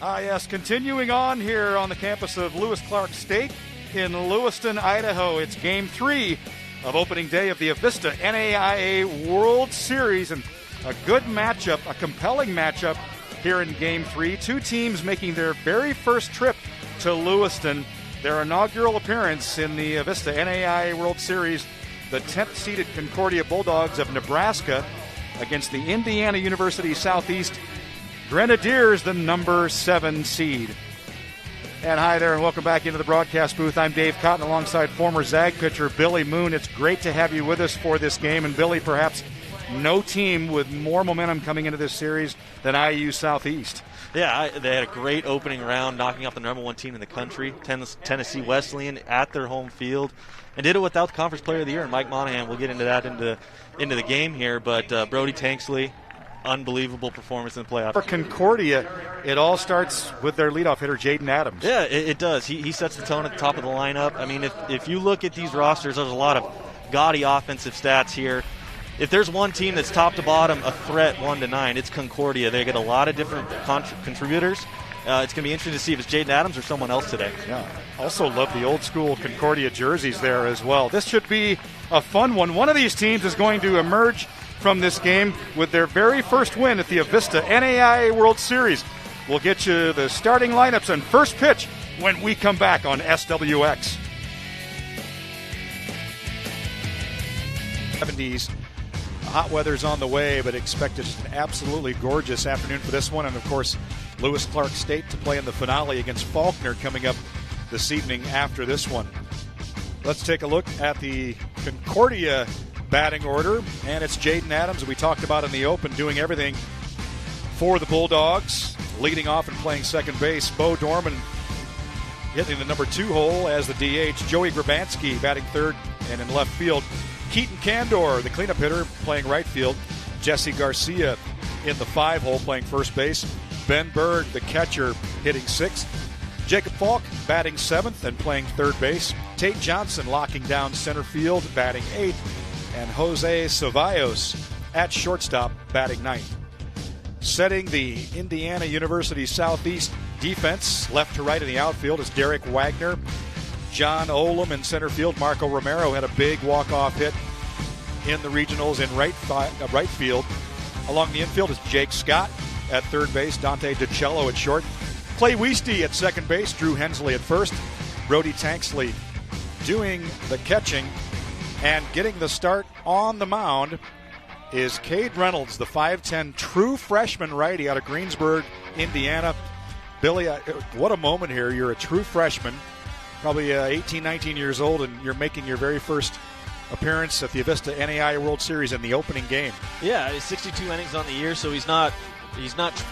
Yes, continuing on here on the campus of Lewis Clark State in Lewiston, Idaho. It's Game 3 of opening day of the Avista NAIA World Series, and a good matchup, a compelling matchup here in Game 3. Two teams making their very first trip to Lewiston, their inaugural appearance in the Avista NAIA World Series. The 10th-seeded Concordia Bulldogs of Nebraska against the Indiana University Southeast Grenadiers, the number 7 seed. And hi there, and welcome back into the broadcast booth. I'm Dave Cotton alongside former Zag pitcher Billy Moon. It's great to have you with us for this game. And Billy, perhaps no team with more momentum coming into this series than IU Southeast. Yeah, they had a great opening round, knocking off the number 1 team in the country, Tennessee Wesleyan, at their home field, and did it without the Conference Player of the Year, and Mike Monahan. We'll get into that into the game here, but Brody Tanksley, unbelievable performance in the playoffs. For Concordia, it all starts with their leadoff hitter, Jaden Adams. Yeah, it does. He sets the tone at the top of the lineup. I mean, if you look at these rosters, there's a lot of gaudy offensive stats here. If there's one team that's top to bottom a threat 1 to 9, it's Concordia. They get a lot of different contributors. It's going to be interesting to see if it's Jaden Adams or someone else today. Yeah. Also love the old school Concordia jerseys there as well. This should be a fun one. One of these teams is going to emerge from this game with their very first win at the Avista NAIA World Series. We'll get you the starting lineups and first pitch when we come back on SWX. 70s. Hot weather's on the way, but expect just an absolutely gorgeous afternoon for this one. And, of course, Lewis Clark State to play in the finale against Faulkner coming up this evening after this one. Let's take a look at the Concordia batting order, and it's Jaden Adams, we talked about in the open, doing everything for the Bulldogs, leading off and playing second base. Bo Dorman hitting the number 2 hole as the DH. Joey Grabansky batting third and in left field. Keaton Candor, the cleanup hitter, playing right field. Jesse Garcia in the 5 hole playing first base. Ben Berg, the catcher, hitting 6th. Jacob Falk batting 7th and playing third base. Tate Johnson locking down center field, batting 8th. And Jose Cevallos at shortstop, batting 9th. Setting the Indiana University Southeast defense, left to right in the outfield, is Derek Wagner. John Olam in center field. Marco Romero had a big walk-off hit in the regionals in right field. Along the infield is Jake Scott at third base. Dante DiCello at short. Clay Wiesty at second base. Drew Hensley at first. Brody Tanksley doing the catching. And getting the start on the mound is Cade Reynolds, the 5'10", true freshman righty out of Greensburg, Indiana. Billy, what a moment here. You're a true freshman, probably 18, 19 years old, and you're making your very first appearance at the Avista NAIA World Series in the opening game. Yeah, 62 innings on the year, so he's not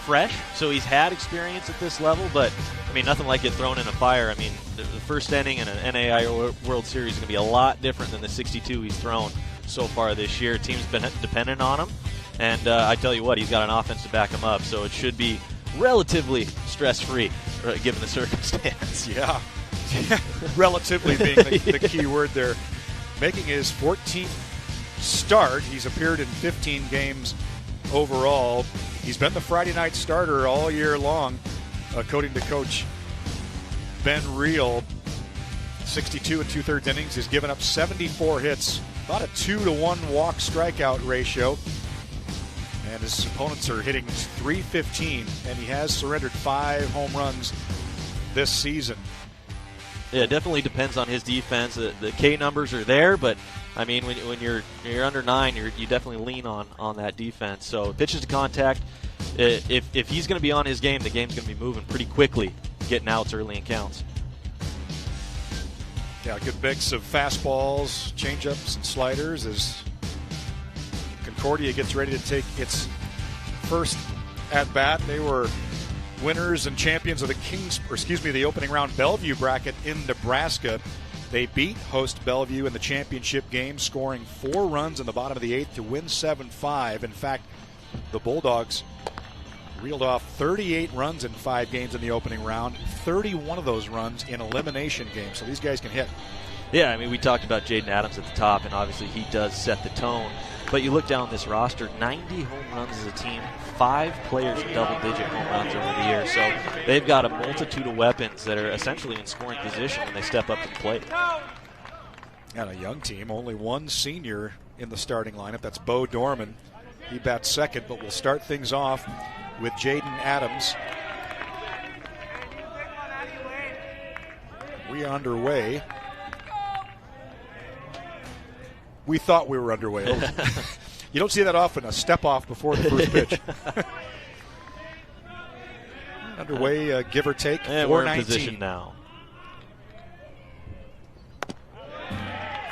fresh, so he's had experience at this level, but, I mean, nothing like it thrown in a fire. I mean, the first inning in an NAIA World Series is going to be a lot different than the 62 he's thrown so far this year. Team's been dependent on him, and I tell you what, he's got an offense to back him up, so it should be relatively stress-free, given the circumstance. Yeah. Relatively being the key word there. Making his 14th start. He's appeared in 15 games overall. He's been the Friday night starter all year long, according to Coach Ben Reel. 62 and 2/3 innings. He's given up 74 hits, about a 2-to-1 walk strikeout ratio. And his opponents are hitting .315, and he has surrendered 5 home runs this season. Yeah, it definitely depends on his defense. The K numbers are there, but I mean, when you're under 9, you definitely lean on that defense. So pitches to contact. If he's going to be on his game, the game's going to be moving pretty quickly, getting outs early in counts. Yeah, a good mix of fastballs, changeups, and sliders as Concordia gets ready to take its first at bat. They were winners and champions of the opening round Bellevue bracket in Nebraska. They beat host Bellevue in the championship game, scoring 4 runs in the bottom of the 8th to win 7-5. In fact, the Bulldogs reeled off 38 runs in 5 games in the opening round, 31 of those runs in elimination games. So these guys can hit. Yeah, I mean, we talked about Jaden Adams at the top, and obviously he does set the tone But you look down this roster, 90 home runs as a team, 5 players with double-digit home runs over the year. So they've got a multitude of weapons that are essentially in scoring position when they step up to the plate. And a young team, only one senior in the starting lineup. That's Bo Dorman. He bats second, but we'll start things off with Jaden Adams. We are underway. We thought we were underway. You don't see that often, a step off before the first pitch. Underway, give or take, and 4:19. we're in position now.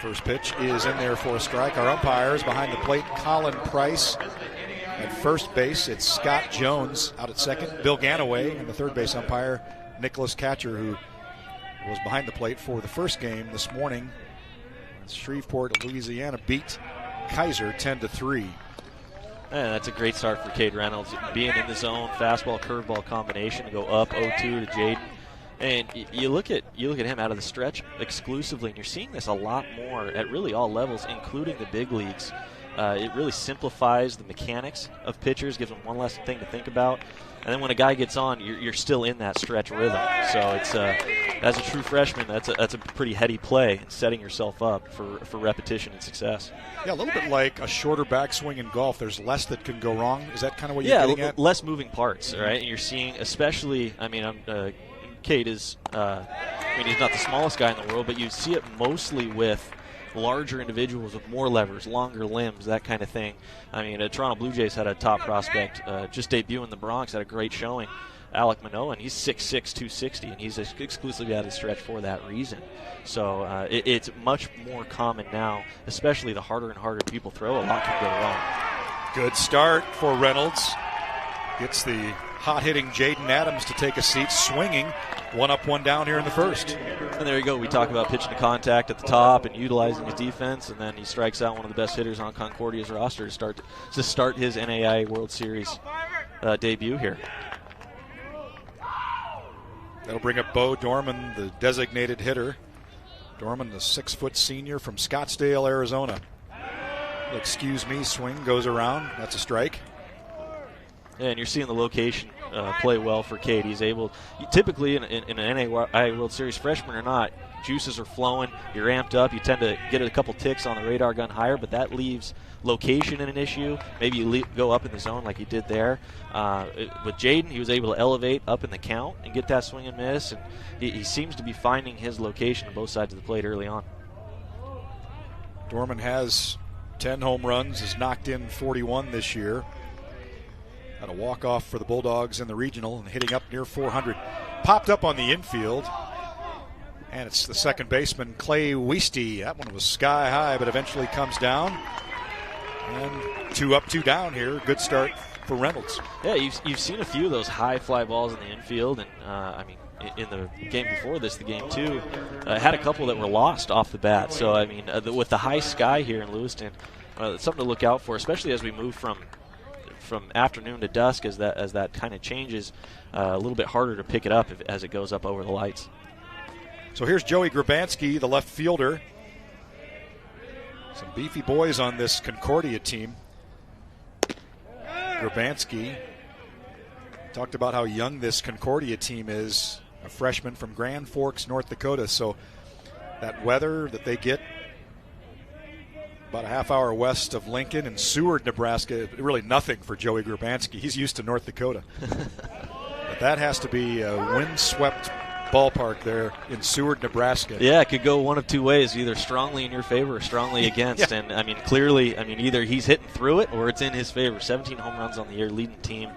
First pitch is in there for a strike. Our umpires behind the plate, Colin Price. At first base, it's Scott Jones. Out at second, Bill Ganaway. And the third base umpire, Nicholas Catcher, who was behind the plate for the first game this morning. Shreveport, Louisiana beat Kaiser 10-3. And that's a great start for Cade Reynolds. Being in the zone, fastball, curveball combination to go up 0-2 to Jaden. And you look at him out of the stretch exclusively, and you're seeing this a lot more at really all levels, including the big leagues. It really simplifies the mechanics of pitchers, gives them one less thing to think about. And then when a guy gets on, you're still in that stretch rhythm. So it's as a true freshman, that's a pretty heady play, setting yourself up for repetition and success. Yeah, a little bit like a shorter backswing in golf. There's less that can go wrong. Is that kind of what you're getting at? Less moving parts, right? And you're seeing, especially, Cade is, he's not the smallest guy in the world, but you see it mostly with larger individuals with more levers, longer limbs, that kind of thing. Toronto Blue Jays had a top prospect just debut in the Bronx, had a great showing, Alec Manoah, and he's 6'6", 260, and he's exclusively out of the stretch for that reason. So it's much more common now, especially the harder and harder people throw, a lot can go wrong. Good start for Reynolds. Gets the hot-hitting Jaden Adams to take a seat, swinging. 1 up, 1 down here in the first. And there you go. We talk about pitching to contact at the top and utilizing his defense, and then he strikes out one of the best hitters on Concordia's roster to start his NAIA World Series debut here. That'll bring up Bo Dorman, the designated hitter. Dorman, the 6-foot senior from Scottsdale, Arizona. Excuse me, swing goes around. That's a strike. And you're seeing the location play well for Cade. He's able, typically in an NAIA World Series, freshman or not, juices are flowing, you're amped up, you tend to get a couple ticks on the radar gun higher, but that leaves location in an issue. Maybe you go up in the zone like he did there. With Jaden, he was able to elevate up in the count and get that swing and miss, and he seems to be finding his location on both sides of the plate early on. Dorman has 10 home runs, has knocked in 41 this year. Had a walk-off for the Bulldogs in the regional and hitting up near 400. Popped up on the infield. And it's the second baseman, Clay Weisty. That one was sky high, but eventually comes down. And 2 up, 2 down here. Good start for Reynolds. Yeah, you've seen a few of those high fly balls in the infield. And, in the game before this, the game 2, had a couple that were lost off the bat. So, with the high sky here in Lewiston, it's something to look out for, especially as we move from afternoon to dusk, as that kind of changes, a little bit harder to pick it up as it goes up over the lights. So here's Joey Grabansky, the left fielder. Some beefy boys on this Concordia team. Grabansky talked about how young this Concordia team is, a freshman from Grand Forks, North Dakota. So that weather that they get about a half hour west of Lincoln and Seward, Nebraska, really nothing for Joey Grabansky. He's used to North Dakota. But that has to be a windswept ballpark there in Seward, Nebraska. Yeah, it could go one of two ways, either strongly in your favor or strongly against. Yeah. And clearly, either he's hitting through it or it's in his favor. 17 home runs on the year, leading team.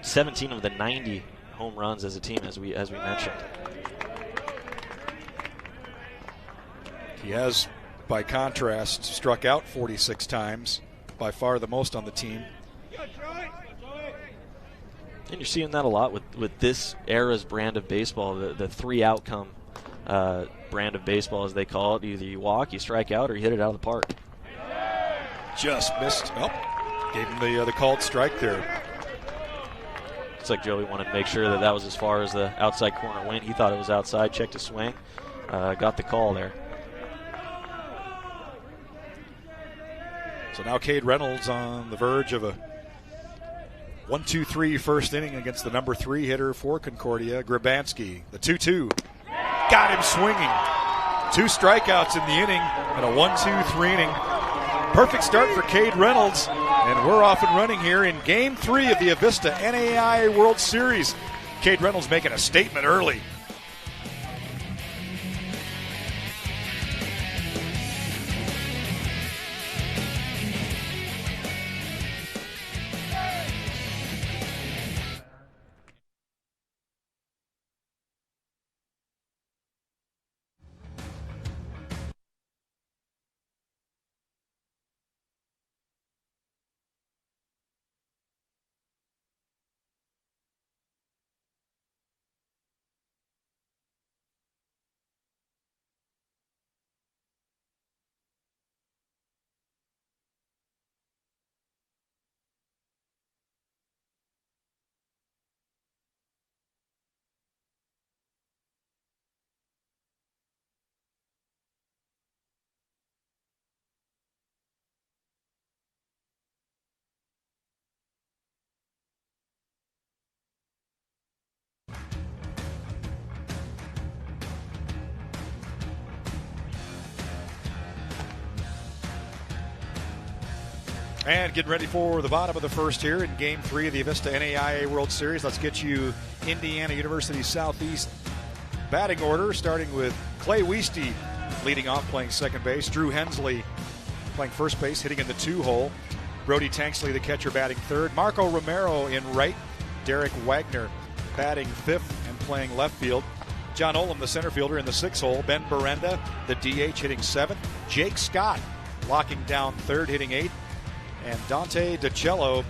17 of the 90 home runs as a team, as we mentioned. He has, by contrast, struck out 46 times, by far the most on the team. And you're seeing that a lot with this era's brand of baseball, the 3-outcome brand of baseball, as they call it. Either you walk, you strike out, or you hit it out of the park. Just missed. Oh, gave him the called strike there. It's like Joey wanted to make sure that was as far as the outside corner went. He thought it was outside, checked his swing, got the call there. So now Cade Reynolds on the verge of a 1-2-3 first inning against the number 3 hitter for Concordia, Grabansky. The 2-2. Got him swinging. 2 strikeouts in the inning and a 1-2-3 inning. Perfect start for Cade Reynolds. And we're off and running here in Game 3 of the Avista NAIA World Series. Cade Reynolds making a statement early. And getting ready for the bottom of the first here in Game 3 of the Avista NAIA World Series. Let's get you Indiana University Southeast batting order, starting with Clay Wieste leading off, playing second base. Drew Hensley playing first base, hitting in the 2-hole. Brody Tanksley, the catcher, batting third. Marco Romero in right. Derek Wagner batting fifth and playing left field. John Olam, the center fielder, in the 6-hole. Ben Berenda, the DH, hitting seventh. Jake Scott locking down third, hitting eighth. And Dante DiCello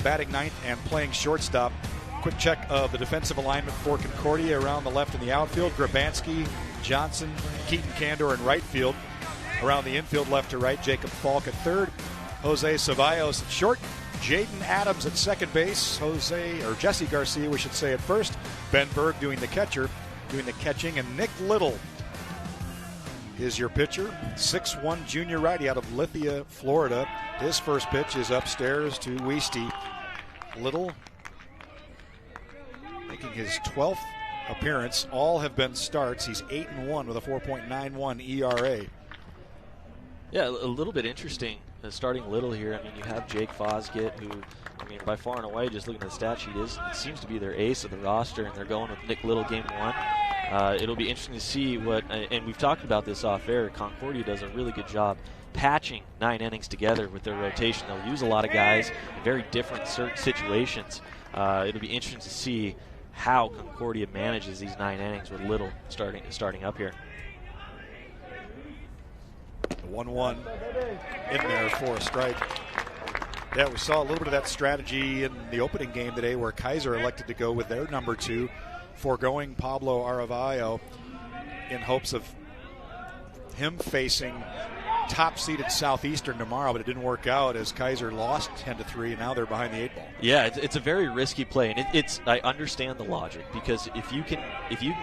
batting ninth and playing shortstop. Quick check of the defensive alignment for Concordia around the left in the outfield. Grabansky, Johnson, Keaton Candor in right field. Around the infield, left to right, Jacob Falk at third. Jose Ceballos at short. Jaden Adams at second base. Jesse Garcia, we should say, at first. Ben Berg doing the catching. And Nick Little is your pitcher. 6'1" junior righty out of Lithia, Florida. His first pitch is upstairs to Wieste. Little making his 12th appearance. All have been starts. He's 8-1 with a 4.91 ERA. Yeah, a little bit interesting starting Little here. I mean, you have Jake Fosgett, who, I mean, by far and away, just looking at the stat sheet, it seems to be their ace of the roster, and they're going with Nick Little game 1. It'll be interesting to see what, and we've talked about this off air, Concordia does a really good job patching 9 innings together with their rotation. They'll use a lot of guys in very different situations. It'll be interesting to see how Concordia manages these 9 innings with Little starting up here. 1-1 in there for a strike. Yeah, we saw a little bit of that strategy in the opening game today where Kaiser elected to go with their number 2, foregoing Pablo Aravayo in hopes of him facing top-seeded Southeastern tomorrow, but it didn't work out as Kaiser lost 10-3, and now they're behind the 8 ball. Yeah, it's a very risky play, and I understand the logic, because if you can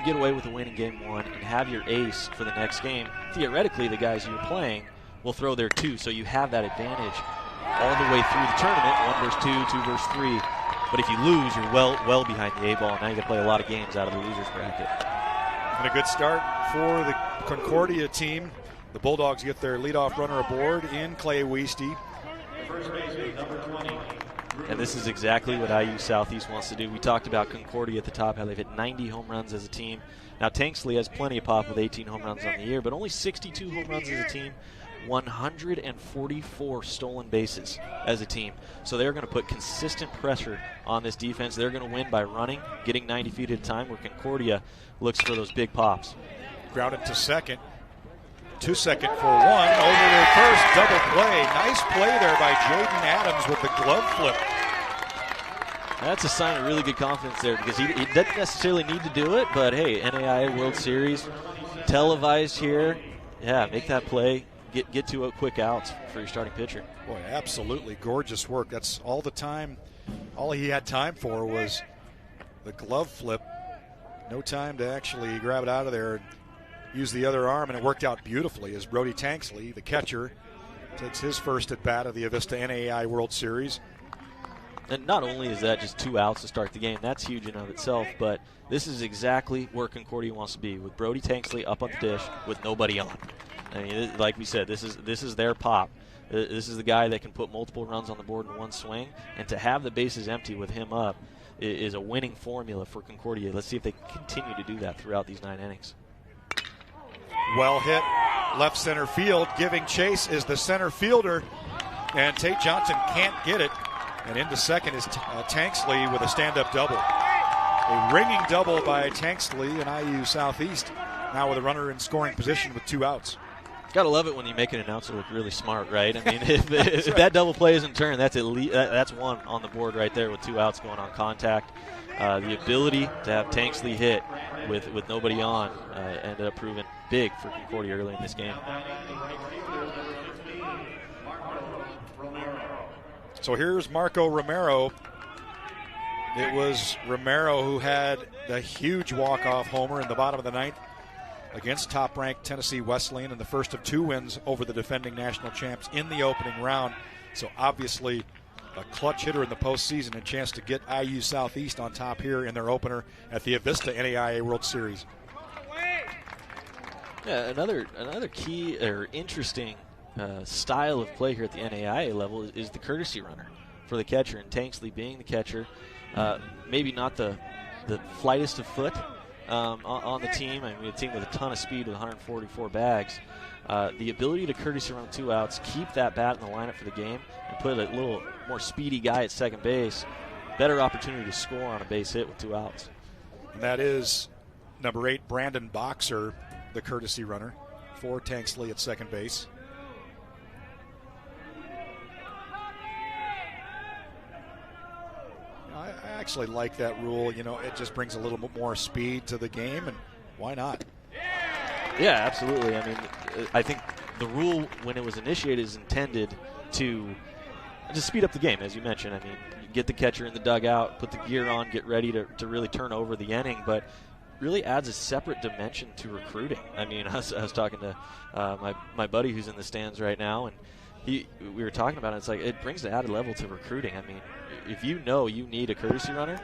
get away with a win in game 1 and have your ace for the next game, theoretically the guys you're playing will throw their 2, so you have that advantage all the way through the tournament, 1 versus 2, 2 versus 3. But if you lose, you're well behind the 8 ball, and now you got to play a lot of games out of the losers bracket. And a good start for the Concordia team. The Bulldogs get their leadoff runner aboard in Clay Wieste. And this is exactly what IU Southeast wants to do. We talked about Concordia at the top, how they've hit 90 home runs as a team. Now Tanksley has plenty of pop with 18 home runs on the year, but only 62 home runs as a team, 144 stolen bases as a team. So they're going to put consistent pressure on this defense. They're going to win by running, getting 90 feet at a time, where Concordia looks for those big pops. Grounded to second. 2 second for 1. Over to first. Double play. Nice play there by Jaden Adams with the glove flip. That's a sign of really good confidence there, because he doesn't necessarily need to do it, but hey, NAIA World Series, televised here. Yeah, make that play. Get to quick outs for your starting pitcher. Boy, absolutely gorgeous work. That's all the time. All he had time for was the glove flip. No time to actually grab it out of there and use the other arm, and it worked out beautifully as Brody Tanksley, the catcher, takes his first at bat of the Avista NAIA World Series. And not only is that just 2 outs to start the game, that's huge in and of itself, but this is exactly where Concordia wants to be, with Brody Tanksley up on the dish with nobody on. I mean, like we said, this is their pop. This is the guy that can put multiple runs on the board in one swing, and to have the bases empty with him up is a winning formula for Concordia. Let's see if they continue to do that throughout these 9 innings. Well hit left center field. Giving chase is the center fielder, and Tate Johnson can't get it. And into second is Tanksley with a stand-up double. A ringing double by Tanksley in IU Southeast, now with a runner in scoring position with 2 outs. Gotta love it when you make an announcer look really smart, right? I mean, if that double play isn't turned, that's at least that's 1 on the board right there with 2 outs going on contact. The ability to have Tanksley hit with nobody on ended up proving big for Concordia early in this game. So here's Marco Romero. It was Romero who had the huge walk-off homer in the bottom of the 9th against top-ranked Tennessee Wesleyan in the first of 2 wins over the defending national champs in the opening round. So obviously a clutch hitter in the postseason, a chance to get IU Southeast on top here in their opener at the Avista NAIA World Series. Yeah, another key or interesting style of play here at the NAIA level is the courtesy runner for the catcher, and Tanksley being the catcher, maybe not the flightest of foot on the team. I mean, a team with a ton of speed with 144 bags. The ability to courtesy run 2 outs, keep that bat in the lineup for the game, and put a little more speedy guy at second base, better opportunity to score on a base hit with 2 outs. And that is number 8, Brandon Boxer, the courtesy runner for Tanksley at second base. I actually like that rule. You know, it just brings a little bit more speed to the game, and why not? Yeah, absolutely. I mean, I think the rule, when it was initiated, is intended to just speed up the game, as you mentioned. I mean, get the catcher in the dugout, put the gear on, get ready to really turn over the inning, but really adds a separate dimension to recruiting. I mean, I was talking to my buddy who's in the stands right now, and we were talking about it. It's like it brings an added level to recruiting. I mean, if you know you need a courtesy runner,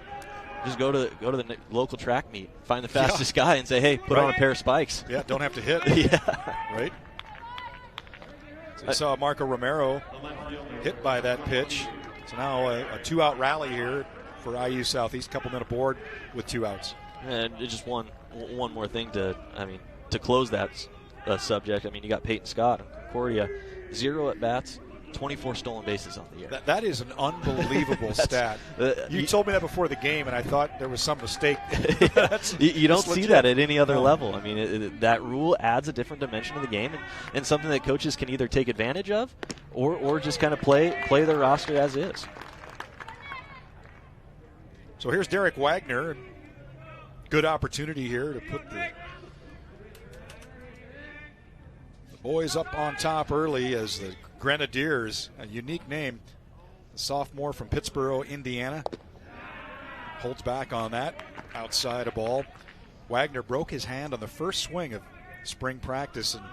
just go to the local track meet, find the fastest guy, and say, hey, put on a pair of spikes. Yeah, don't have to hit. Yeah. Right? So you saw Marco Romero hit by that pitch. So now a 2-out rally here for IU Southeast, couple men aboard with 2 outs. And just one more thing to close that subject. I mean, you got Peyton Scott of Concordia, 0 at-bats, 24 stolen bases on the year. That is an unbelievable stat. You told me that before the game, and I thought there was some mistake. You don't see that at any other level. I mean, that rule adds a different dimension to the game, and something that coaches can either take advantage of or just kind of play their roster as is. So here's Derek Wagner. Good opportunity here to put the boys up on top early as the Grenadiers, a unique name, a sophomore from Pittsburgh, Indiana, holds back on that outside a ball. Wagner broke his hand on the first swing of spring practice and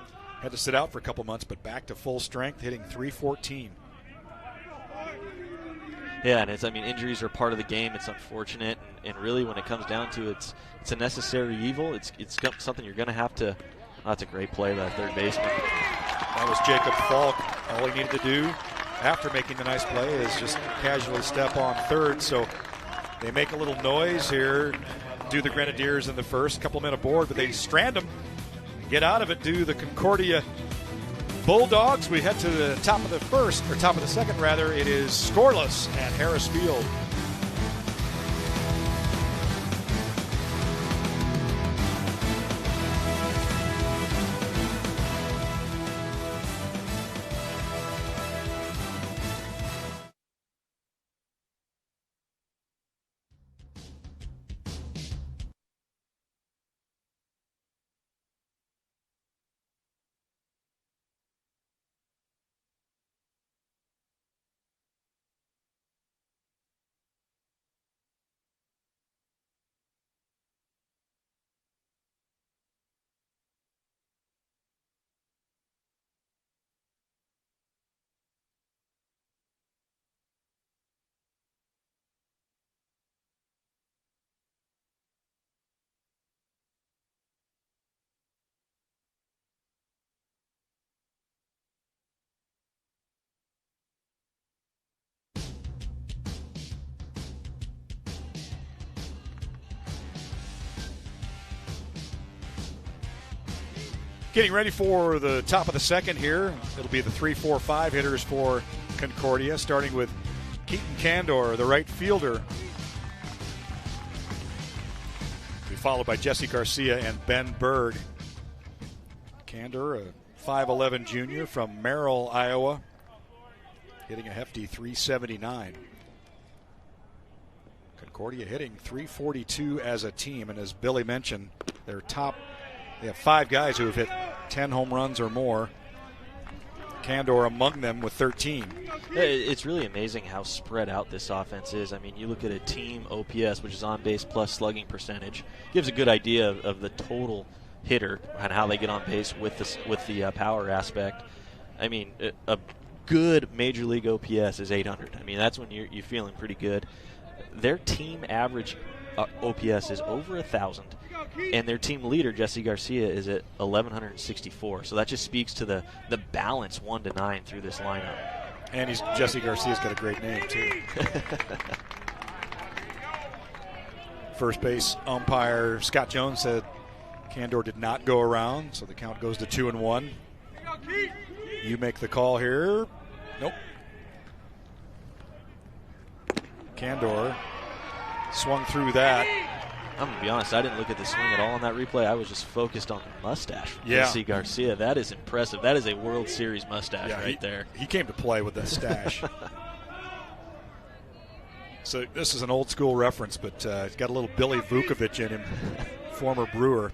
had to sit out for a couple months, but back to full strength, hitting .314. Yeah, and injuries are part of the game. It's unfortunate, and really when it comes down to it, it's a necessary evil. It's something you're going to have to. That's a great play by third baseman. That was Jacob Falk. All he needed to do after making the nice play is just casually step on third. So they make a little noise here, do the Grenadiers in the first, couple men aboard, but they strand them, get out of it, do the Concordia Bulldogs. We head to the top of the second rather. It is scoreless at Harris Field. Getting ready for the top of the second here. It'll be the 3, 4, 5 hitters for Concordia, starting with Keaton Candor, the right fielder. Be followed by Jesse Garcia and Ben Berg. Candor, a 5'11 junior from Merrill, Iowa, hitting a hefty 379. Concordia hitting 342 as a team, and as Billy mentioned, they have 5 guys who have hit 10 home runs or more. Candor among them with 13. It's really amazing how spread out this offense is. I mean, you look at a team OPS, which is on base plus slugging percentage, gives a good idea of the total hitter and how they get on base with the power aspect. I mean, a good major league OPS is 800. I mean, that's when you're feeling pretty good. Their team average OPS is over 1,000, and their team leader, Jesse Garcia, is at 1,164. So that just speaks to the balance 1 to 9 through this lineup. And Jesse Garcia's got a great name, too. First base umpire Scott Jones said Candor did not go around, so the count goes to 2-1. You make the call here. Nope. Candor swung through that. I'm going to be honest, I didn't look at the swing at all on that replay. I was just focused on the mustache from Jesse Garcia. That is impressive. That is a World Series mustache there. He came to play with that stash. So this is an old school reference, but he's got a little Billy Vukovich in him, former Brewer.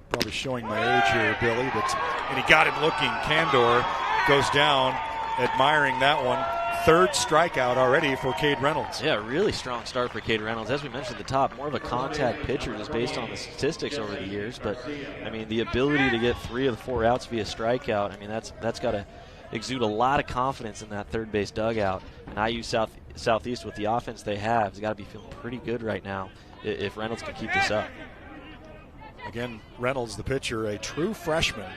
Probably showing my age here, Billy, and he got him looking. Candor goes down, admiring that one. Third strikeout already for Cade Reynolds. Yeah, really strong start for Cade Reynolds. As we mentioned at the top, more of a contact pitcher just based on the statistics over the years. But, I mean, the ability to get 3 of the 4 outs via strikeout, I mean, that's got to exude a lot of confidence in that third base dugout. And IU Southeast, with the offense they have, has got to be feeling pretty good right now if Reynolds can keep this up. Again, Reynolds, the pitcher, a true freshman,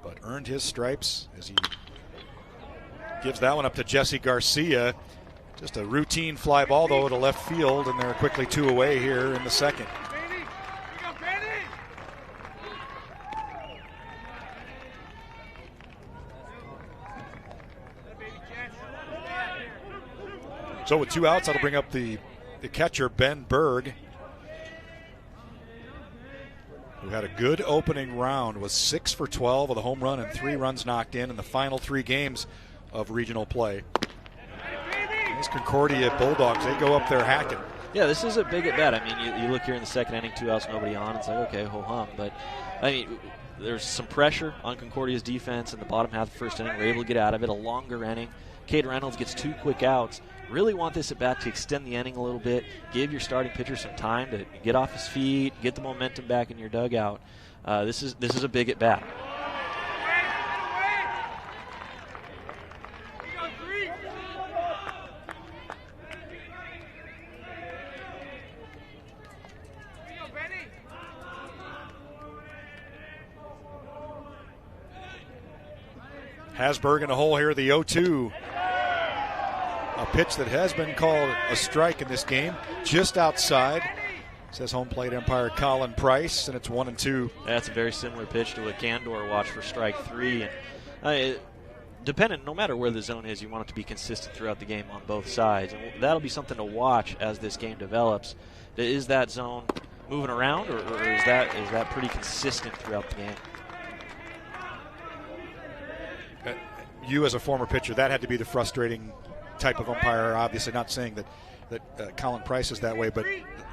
but earned his stripes as he gives that one up to Jesse Garcia. Just a routine fly ball, though, to left field, and they're quickly 2 away here in the second. So with 2 outs, that'll bring up the catcher, Ben Berg, who had a good opening round, was 6 for 12 with a home run and 3 runs knocked in the final 3 games of regional play. These Concordia Bulldogs, they go up there hacking. Yeah, this is a big at bat. I mean, you look here in the second inning, 2 outs, nobody on. It's like, okay, ho-hum. But, I mean, there's some pressure on Concordia's defense in the bottom half of the first inning. We're able to get out of it. A longer inning. Cade Reynolds gets 2 quick outs. Really want this at bat to extend the inning a little bit, give your starting pitcher some time to get off his feet, get the momentum back in your dugout. This is a big at bat. Hasberg in a hole here, the 0-2. A pitch that has been called a strike in this game, just outside, says home plate umpire Colin Price, and it's 1-2. That's a very similar pitch to what Candor watched for strike 3. And dependent, no matter where the zone is, you want it to be consistent throughout the game on both sides. And that'll be something to watch as this game develops. Is that zone moving around, or is that pretty consistent throughout the game? You as a former pitcher, that had to be the frustrating type of umpire. Obviously not saying that Colin Price is that way, but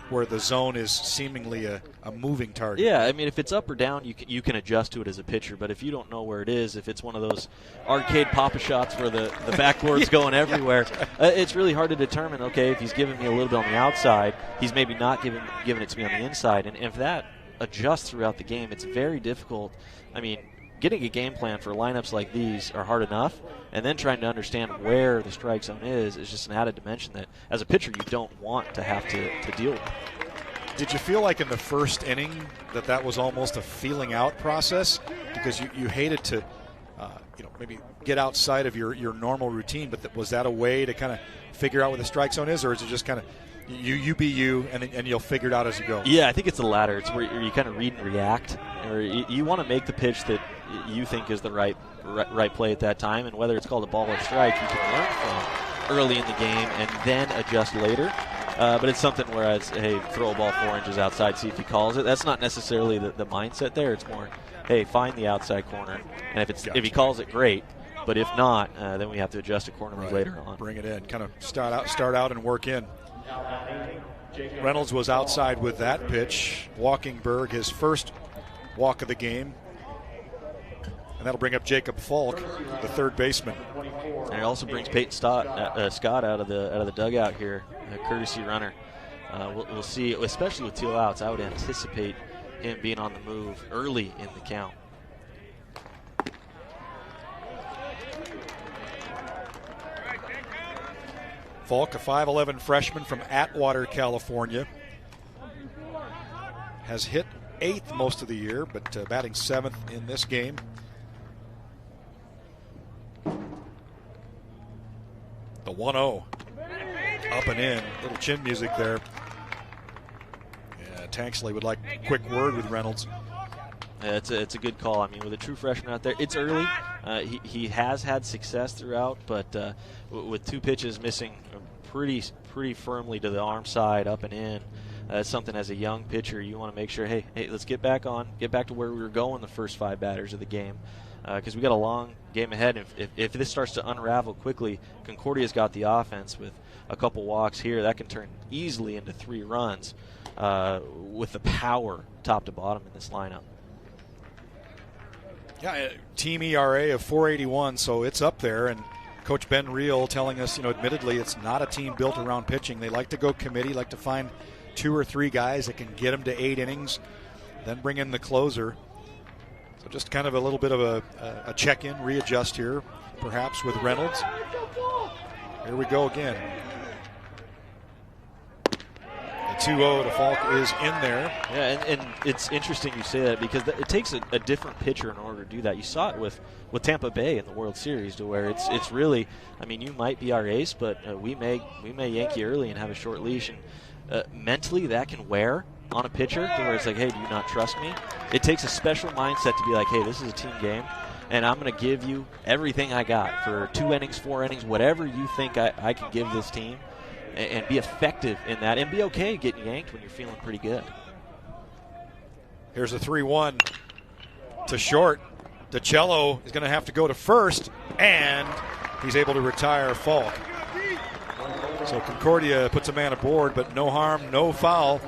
where the zone is seemingly a moving target. Yeah, I mean, if it's up or down, you can adjust to it as a pitcher, but if you don't know where it is, if it's one of those arcade papa shots where the backboard's going everywhere, it's really hard to determine, okay, if he's giving me a little bit on the outside, he's maybe not giving it to me on the inside. And if that adjusts throughout the game, it's very difficult. I mean, getting a game plan for lineups like these are hard enough, and then trying to understand where the strike zone is just an added dimension that, as a pitcher, you don't want to have to deal with. Did you feel like in the first inning that was almost a feeling out process? Because you hated to maybe get outside of your normal routine, but was that a way to kind of figure out where the strike zone is, or is it just kind of You be you, and you'll figure it out as you go. Yeah, I think it's the latter. It's where you kind of read and react, or you want to make the pitch that you think is the right play at that time, and whether it's called a ball or strike, you can learn from early in the game and then adjust later. But it's something whereas, hey, throw a ball 4 inches outside, see if he calls it. That's not necessarily the mindset there. It's more, hey, find the outside corner, and if he calls it, great. But if not, then we have to adjust accordingly later on. Bring it in, kind of start out and work in. Reynolds was outside with that pitch. Walkingberg, his first walk of the game. And that'll bring up Jacob Falk, the third baseman. And it also brings Peyton Scott out of the dugout here, a courtesy runner. We'll see, especially with 2 outs, I would anticipate him being on the move early in the count. Falk, a 5'11 freshman from Atwater, California. Has hit 8th most of the year, but batting 7th in this game. The 1-0. Up and in. Little chin music there. Yeah, Tanksley would like a quick word with Reynolds. It's a good call. I mean, with a true freshman out there, it's early. He has had success throughout, but with 2 pitches missing pretty firmly to the arm side, up and in, it's something as a young pitcher you want to make sure, hey, let's get back to where we were going the first 5 batters of the game, because we got a long game ahead. If this starts to unravel quickly, Concordia's got the offense with a couple walks here that can turn easily into 3 runs with the power top to bottom in this lineup. Yeah, team ERA of 4.81, so it's up there. And Coach Ben Reel telling us, admittedly, it's not a team built around pitching. They like to go committee, like to find 2 or 3 guys that can get them to 8 innings, then bring in the closer. So just kind of a little bit of a check-in, readjust here, perhaps with Reynolds. Here we go again. The 2-0 to Falk is in there. Yeah, and it's interesting you say that because it takes a different pitcher in order to do that. You saw it with Tampa Bay in the World Series, to where it's really, I mean, you might be our ace, but we may yank you early and have a short leash. And mentally, that can wear on a pitcher to where it's like, hey, do you not trust me? It takes a special mindset to be like, hey, this is a team game, and I'm going to give you everything I got for 2 innings, 4 innings, whatever you think I can give this team. And be effective in that, and be okay getting yanked when you're feeling pretty good. Here's a 3-1 to short. DiCello is going to have to go to first, and he's able to retire Falk. So Concordia puts a man aboard, but no harm, no foul.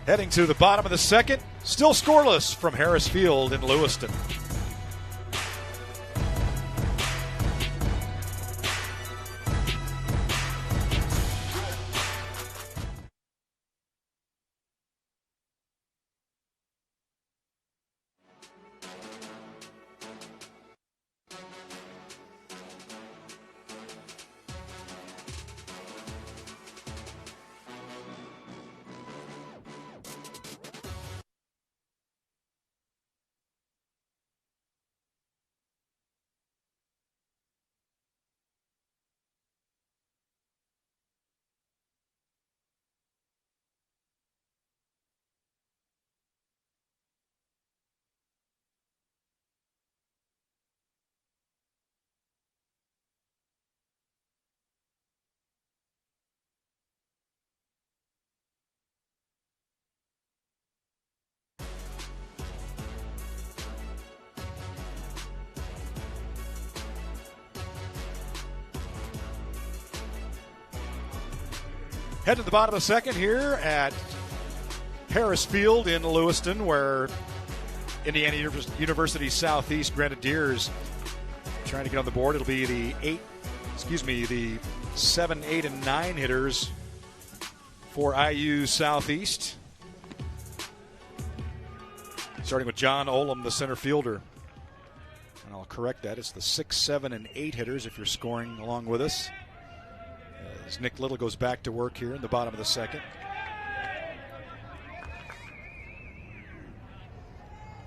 Heading to the bottom of the second, still scoreless from Harris Field in Lewiston. Head to the bottom of the second here at Harris Field in Lewiston, where Indiana University Southeast Grenadiers trying to get on the board. It'll be the 7, 8, and 9 hitters for IU Southeast. Starting with John Olam, the center fielder. And I'll correct that. It's the 6, 7, and 8 hitters if you're scoring along with us. As Nick Little goes back to work here in the bottom of the second.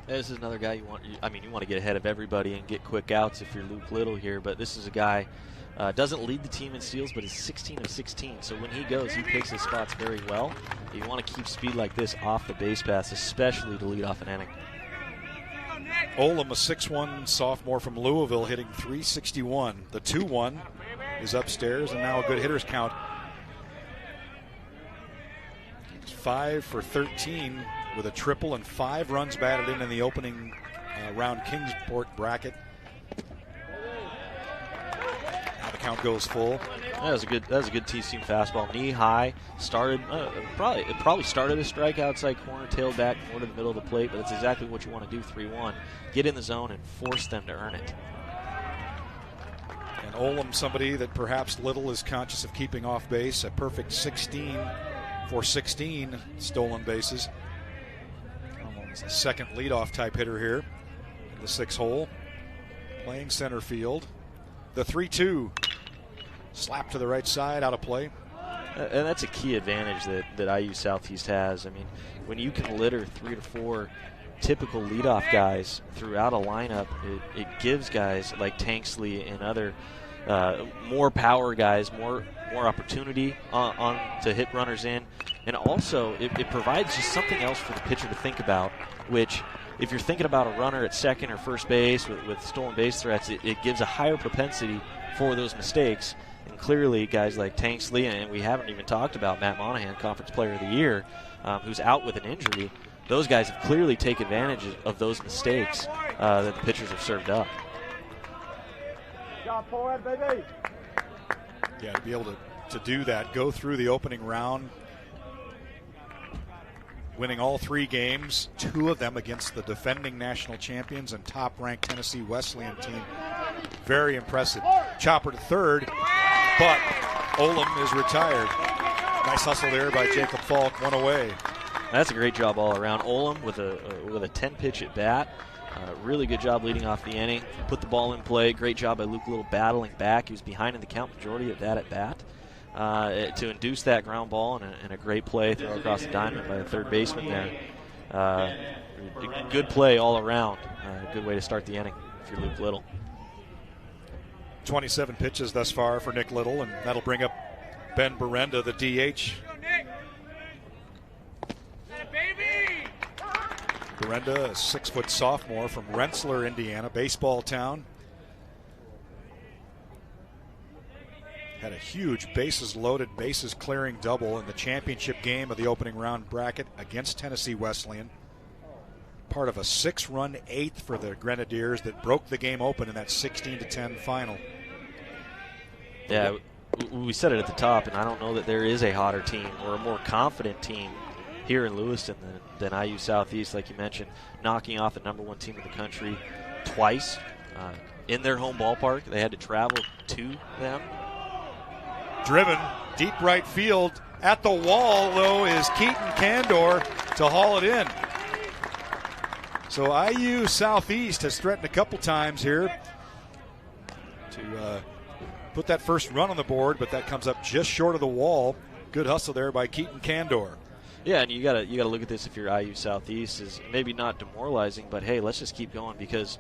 This is another guy you want to get ahead of everybody and get quick outs if you're Luke Little here, but this is a guy doesn't lead the team in steals, but is 16 of 16. So when he goes, he picks his spots very well. You want to keep speed like this off the base paths, especially to lead off an inning. Olam, a 6'1 sophomore from Louisville, hitting .361. The 2-1 is upstairs, and now a good hitter's count. He's 5 for 13 with a triple and 5 runs batted in the opening round Kingsport bracket. Now the count goes full. That was a good T-seam fastball, knee high. Started probably started a strike outside corner, tailed back more to the middle of the plate, but that's exactly what you want to do. 3-1, get in the zone and force them to earn it. And Olam, somebody that perhaps Little is conscious of keeping off base, a perfect 16 for 16 stolen bases. Olam's the second leadoff type hitter here in the 6 hole, playing center field. The 3-2. Slap to the right side, out of play. And that's a key advantage that IU Southeast has. I mean, when you can litter 3 to 4 typical leadoff guys throughout a lineup, it gives guys like Tanksley and other more power guys more opportunity on to hit runners in. And also, it provides just something else for the pitcher to think about, which if you're thinking about a runner at second or first base with stolen base threats, it gives a higher propensity for those mistakes. And clearly, guys like Tanksley, and we haven't even talked about Matt Monahan, Conference Player of the Year, who's out with an injury. Those guys have clearly taken advantage of those mistakes that the pitchers have served up. Yeah, to be able to do that, go through the opening round, winning all 3 games, 2 of them against the defending national champions and top-ranked Tennessee Wesleyan team. Very impressive. Chopper to third, but Olam is retired. Nice hustle there by Jacob Falk, 1 away. That's a great job all around. Olam with a 10-pitch at bat. Really good job leading off the inning. Put the ball in play. Great job by Luke Little battling back. He was behind in the count majority of that at bat. To induce that ground ball and a great play throw across the diamond by the third baseman there. Good play all around. Good way to start the inning if you're Luke Little. 27 pitches thus far for Nick Little, and that'll bring up Ben Berenda, the DH. Berenda, a 6-foot sophomore from Rensselaer, Indiana, baseball town. Had a huge bases-loaded, bases-clearing double in the championship game of the opening round bracket against Tennessee Wesleyan. Part of a 6-run 8th for the Grenadiers that broke the game open in that 16-10 final. Yeah, we said it at the top, and I don't know that there is a hotter team or a more confident team here in Lewiston than IU Southeast, like you mentioned, knocking off the #1 team in the country twice in their home ballpark. They had to travel to them. Driven deep right field. At the wall, though, is Keaton Candor to haul it in. So IU Southeast has threatened a couple times here to put that first run on the board, but that comes up just short of the wall. Good hustle there by Keaton Candor. Yeah, and you gotta look at this if you're IU Southeast is maybe not demoralizing, but hey, let's just keep going because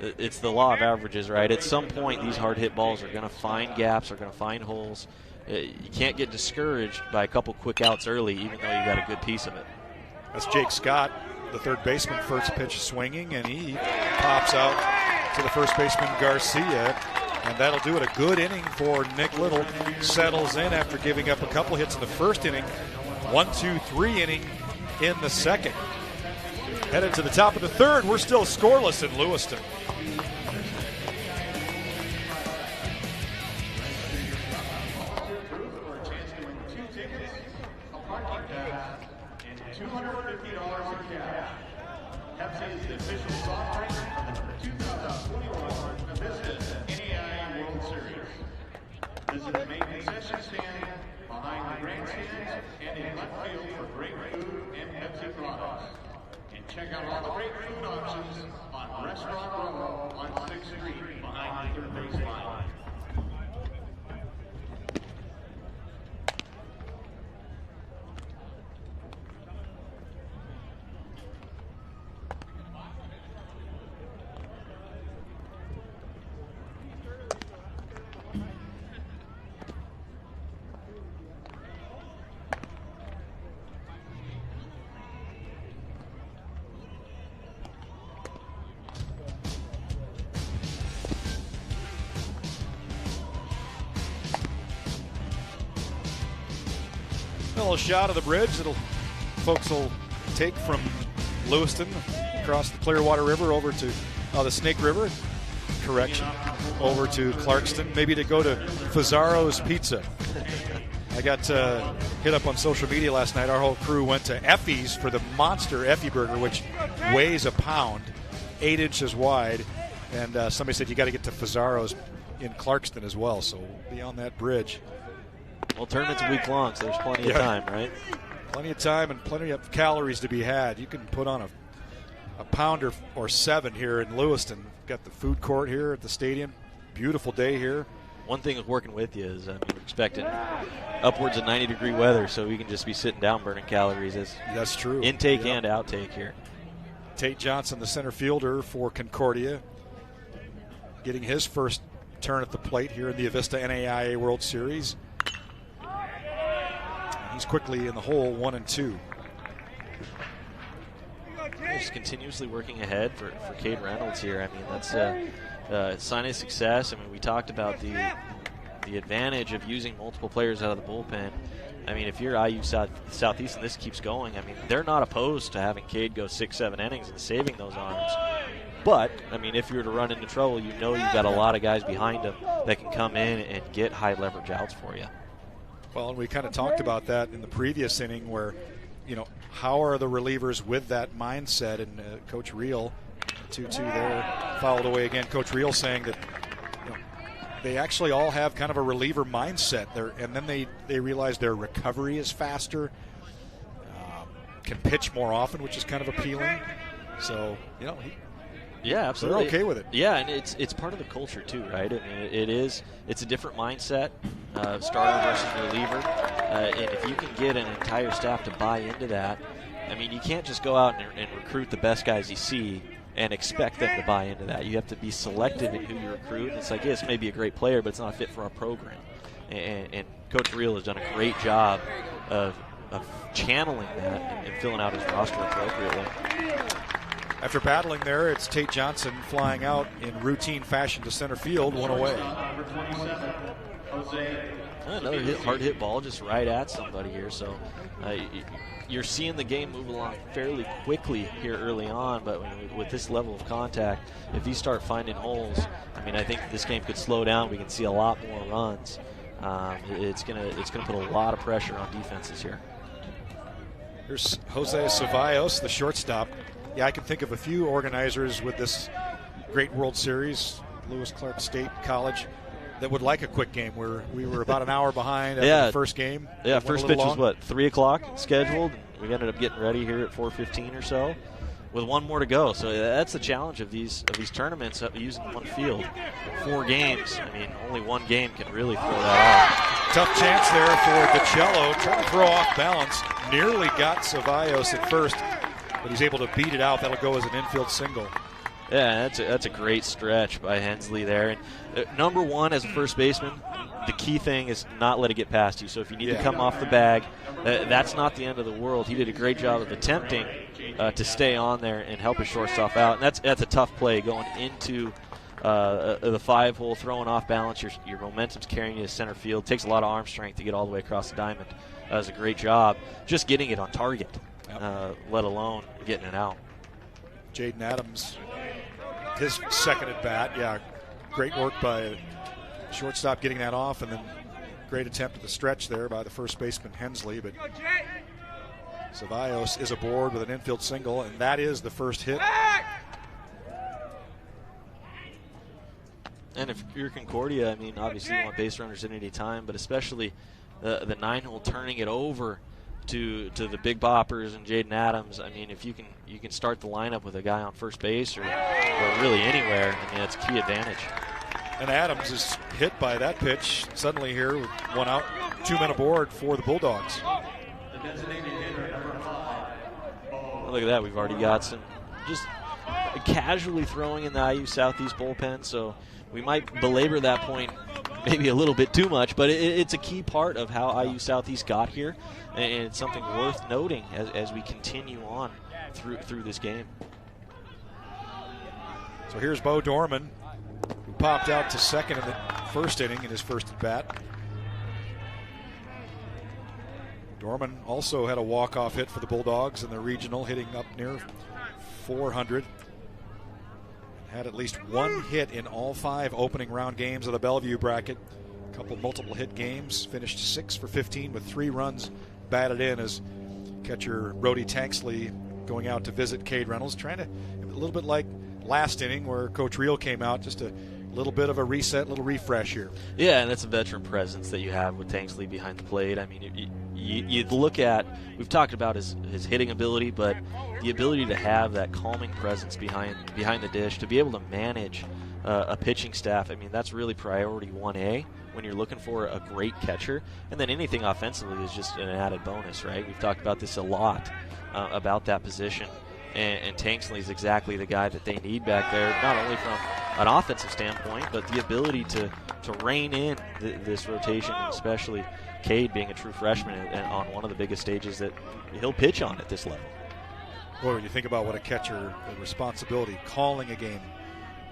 it's the law of averages, right? At some point, these hard hit balls are going to find gaps, are going to find holes. You can't get discouraged by a couple quick outs early, even though you got a good piece of it. That's Jake Scott, the third baseman, first pitch swinging, and he pops out to the first baseman Garcia, and that'll do it. A good inning for Nick Little. Settles in after giving up a couple hits in the first inning. 1-2-3 inning in the second. Headed to the top of the third. We're still scoreless in Lewiston. Pepsi is the official soft drink of the 2021 NAIA World Series. Visit the main concession stand behind the grandstands and in left field for great food and Pepsi products. And check out all the great food options on Restaurant Row on 6th Street behind the third base line. final shot of the bridge that folks will take from Lewiston across the Clearwater River over to the Snake River. Correction. Over to Clarkston, maybe to go to Fazzaro's Pizza. I got hit up on social media last night. Our whole crew went to Effie's for the monster Effie burger, which weighs a pound, 8 inches wide. And somebody said you got to get to Fazzaro's in Clarkston as well. So we'll be on that bridge. Well, tournament's a week long, so there's plenty of time, right? Plenty of time and plenty of calories to be had. You can put on a pound or 7 here in Lewiston. Got the food court here at the stadium. Beautiful day here. One thing with working with you is we're expecting upwards of 90-degree weather, so we can just be sitting down burning calories. That's true. Intake and outtake here. Tate Johnson, the center fielder for Concordia, getting his first turn at the plate here in the Avista NAIA World Series. He's quickly in the hole, 1-2. Just continuously working ahead for Cade Reynolds here. I mean, that's a sign of success. I mean, we talked about the advantage of using multiple players out of the bullpen. I mean, if you're IU Southeast and this keeps going, I mean, they're not opposed to having Cade go 6-7 innings and saving those arms. But, I mean, if you were to run into trouble, you know you've got a lot of guys behind him that can come in and get high leverage outs for you. Well, and we kind of talked about that in the previous inning where, you know, how are the relievers with that mindset? And Coach Reel, 2-2 there, fouled away again. Coach Reel saying that, you know, they actually all have kind of a reliever mindset there, and then they realize their recovery is faster, can pitch more often, which is kind of appealing. So, you know, yeah, absolutely. They're okay with it. Yeah, and it's part of the culture too, right? I mean, it's a different mindset, starter versus reliever. And if you can get an entire staff to buy into that, I mean, you can't just go out and recruit the best guys you see and expect them to buy into that. You have to be selective in who you recruit. And it's like, yes, maybe a great player, but it's not fit for our program. And Coach Reel has done a great job of channeling that and filling out his roster appropriately. After battling there, it's Tate Johnson flying out in routine fashion to center field, 1 away. Another hard hit ball just right at somebody here. So you're seeing the game move along fairly quickly here early on, but with this level of contact, if these start finding holes, I mean, I think this game could slow down. We can see a lot more runs. It's gonna put a lot of pressure on defenses here. Here's Jose Ceballos, the shortstop. Yeah, I can think of a few organizers with this great World Series, Lewis Clark State College, that would like a quick game. Where we were about an hour behind after the first game. Yeah, first pitch was what, 3 o'clock scheduled. We ended up getting ready here at 4:15 or so, with 1 more to go. So that's the challenge of these tournaments, using one field. 4 games. I mean, only 1 game can really throw that off. Tough chance there for DiCello, trying to throw off balance. Nearly got Ceballos at first, but he's able to beat it out. That'll go as an infield single. Yeah, that's a great stretch by Hensley there. And number 1 as a first baseman, the key thing is not let it get past you. So if you need to come off the bag, that's not the end of the world. He did a great job of attempting to stay on there and help his shortstop out. And that's a tough play going into the 5-hole, throwing off balance. Your momentum's carrying you to center field. It takes a lot of arm strength to get all the way across the diamond. That was a great job just getting it on target, let alone getting it out. Jaden Adams, his second at bat. Yeah, great work by shortstop getting that off, and then great attempt at the stretch there by the first baseman Hensley. But Ceballos is aboard with an infield single, and that is the first hit. And if you're Concordia, I mean, obviously you want base runners at any time, but especially the 9-hole turning it over to the big boppers and Jaden Adams. I mean, if you can start the lineup with a guy on first base or really anywhere, I mean, that's a key advantage. And Adams is hit by that pitch suddenly here with 1 out, 2 men aboard for the Bulldogs. Well, look at that. We've already got some just casually throwing in the IU Southeast bullpen, so we might belabor that point maybe a little bit too much, but it's a key part of how IU Southeast got here, and it's something worth noting as we continue on through this game. So here's Bo Dorman, who popped out to second in the first inning in his first at bat. Dorman also had a walk-off hit for the Bulldogs in the regional, hitting up near 400. Had at least one hit in all 5 opening round games of the Bellevue bracket. A couple multiple hit games. Finished 6 for 15 with 3 runs batted in as catcher Brody Tanksley going out to visit Cade Reynolds, trying to, a little bit like last inning where Coach Reel came out, just a little bit of a reset, little refresh here. Yeah, and that's a veteran presence that you have with Tanksley behind the plate. I mean, you look at, we've talked about his hitting ability, but the ability to have that calming presence behind the dish, to be able to manage a pitching staff, I mean, that's really priority 1A when you're looking for a great catcher. And then anything offensively is just an added bonus, right? We've talked about this a lot, about that position. And Tanksley is exactly the guy that they need back there, not only from an offensive standpoint, but the ability to rein in this rotation, and especially Cade being a true freshman and on one of the biggest stages that he'll pitch on at this level. Boy, when you think about what a catcher, the responsibility, calling a game,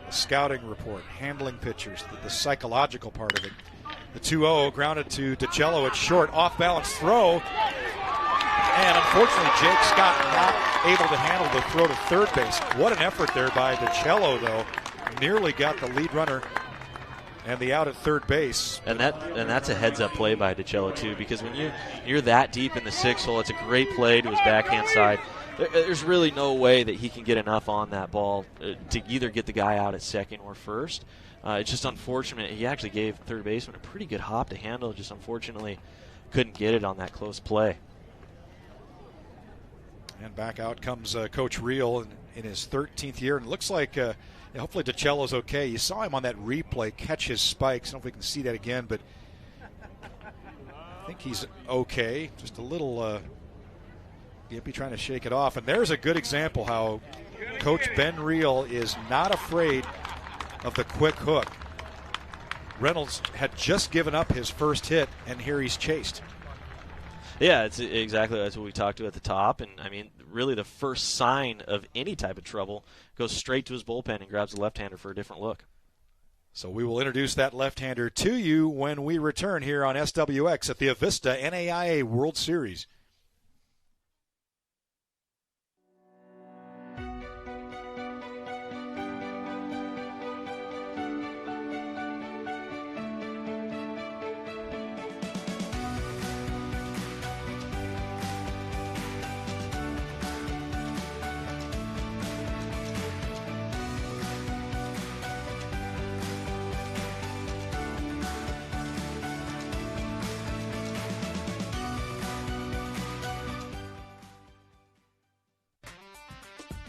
the scouting report, handling pitchers, the psychological part of it. The 2-0 grounded to DiCello at short, off-balance throw. And unfortunately, Jake Scott not able to handle the throw to third base. What an effort there by DiCello, though. Nearly got the lead runner and the out at third base. And that's a heads-up play by DiCello, too, because when you're that deep in the 6 hole, it's a great play to his backhand side. There's really no way that he can get enough on that ball to either get the guy out at second or first. It's just unfortunate. He actually gave third baseman a pretty good hop to handle, just unfortunately couldn't get it on that close play. And back out comes Coach Reel in his 13th year. And it looks like hopefully DiCello's okay. You saw him on that replay catch his spikes. I don't know if we can see that again, but I think he's okay. Just a little gimpy, trying to shake it off. And there's a good example how Coach Ben Reel is not afraid of the quick hook. Reynolds had just given up his first hit, and here he's chased. Yeah, it's exactly that's what we talked to at the top. And, I mean, really the first sign of any type of trouble goes straight to his bullpen and grabs the left-hander for a different look. So we will introduce that left-hander to you when we return here on SWX at the Avista NAIA World Series.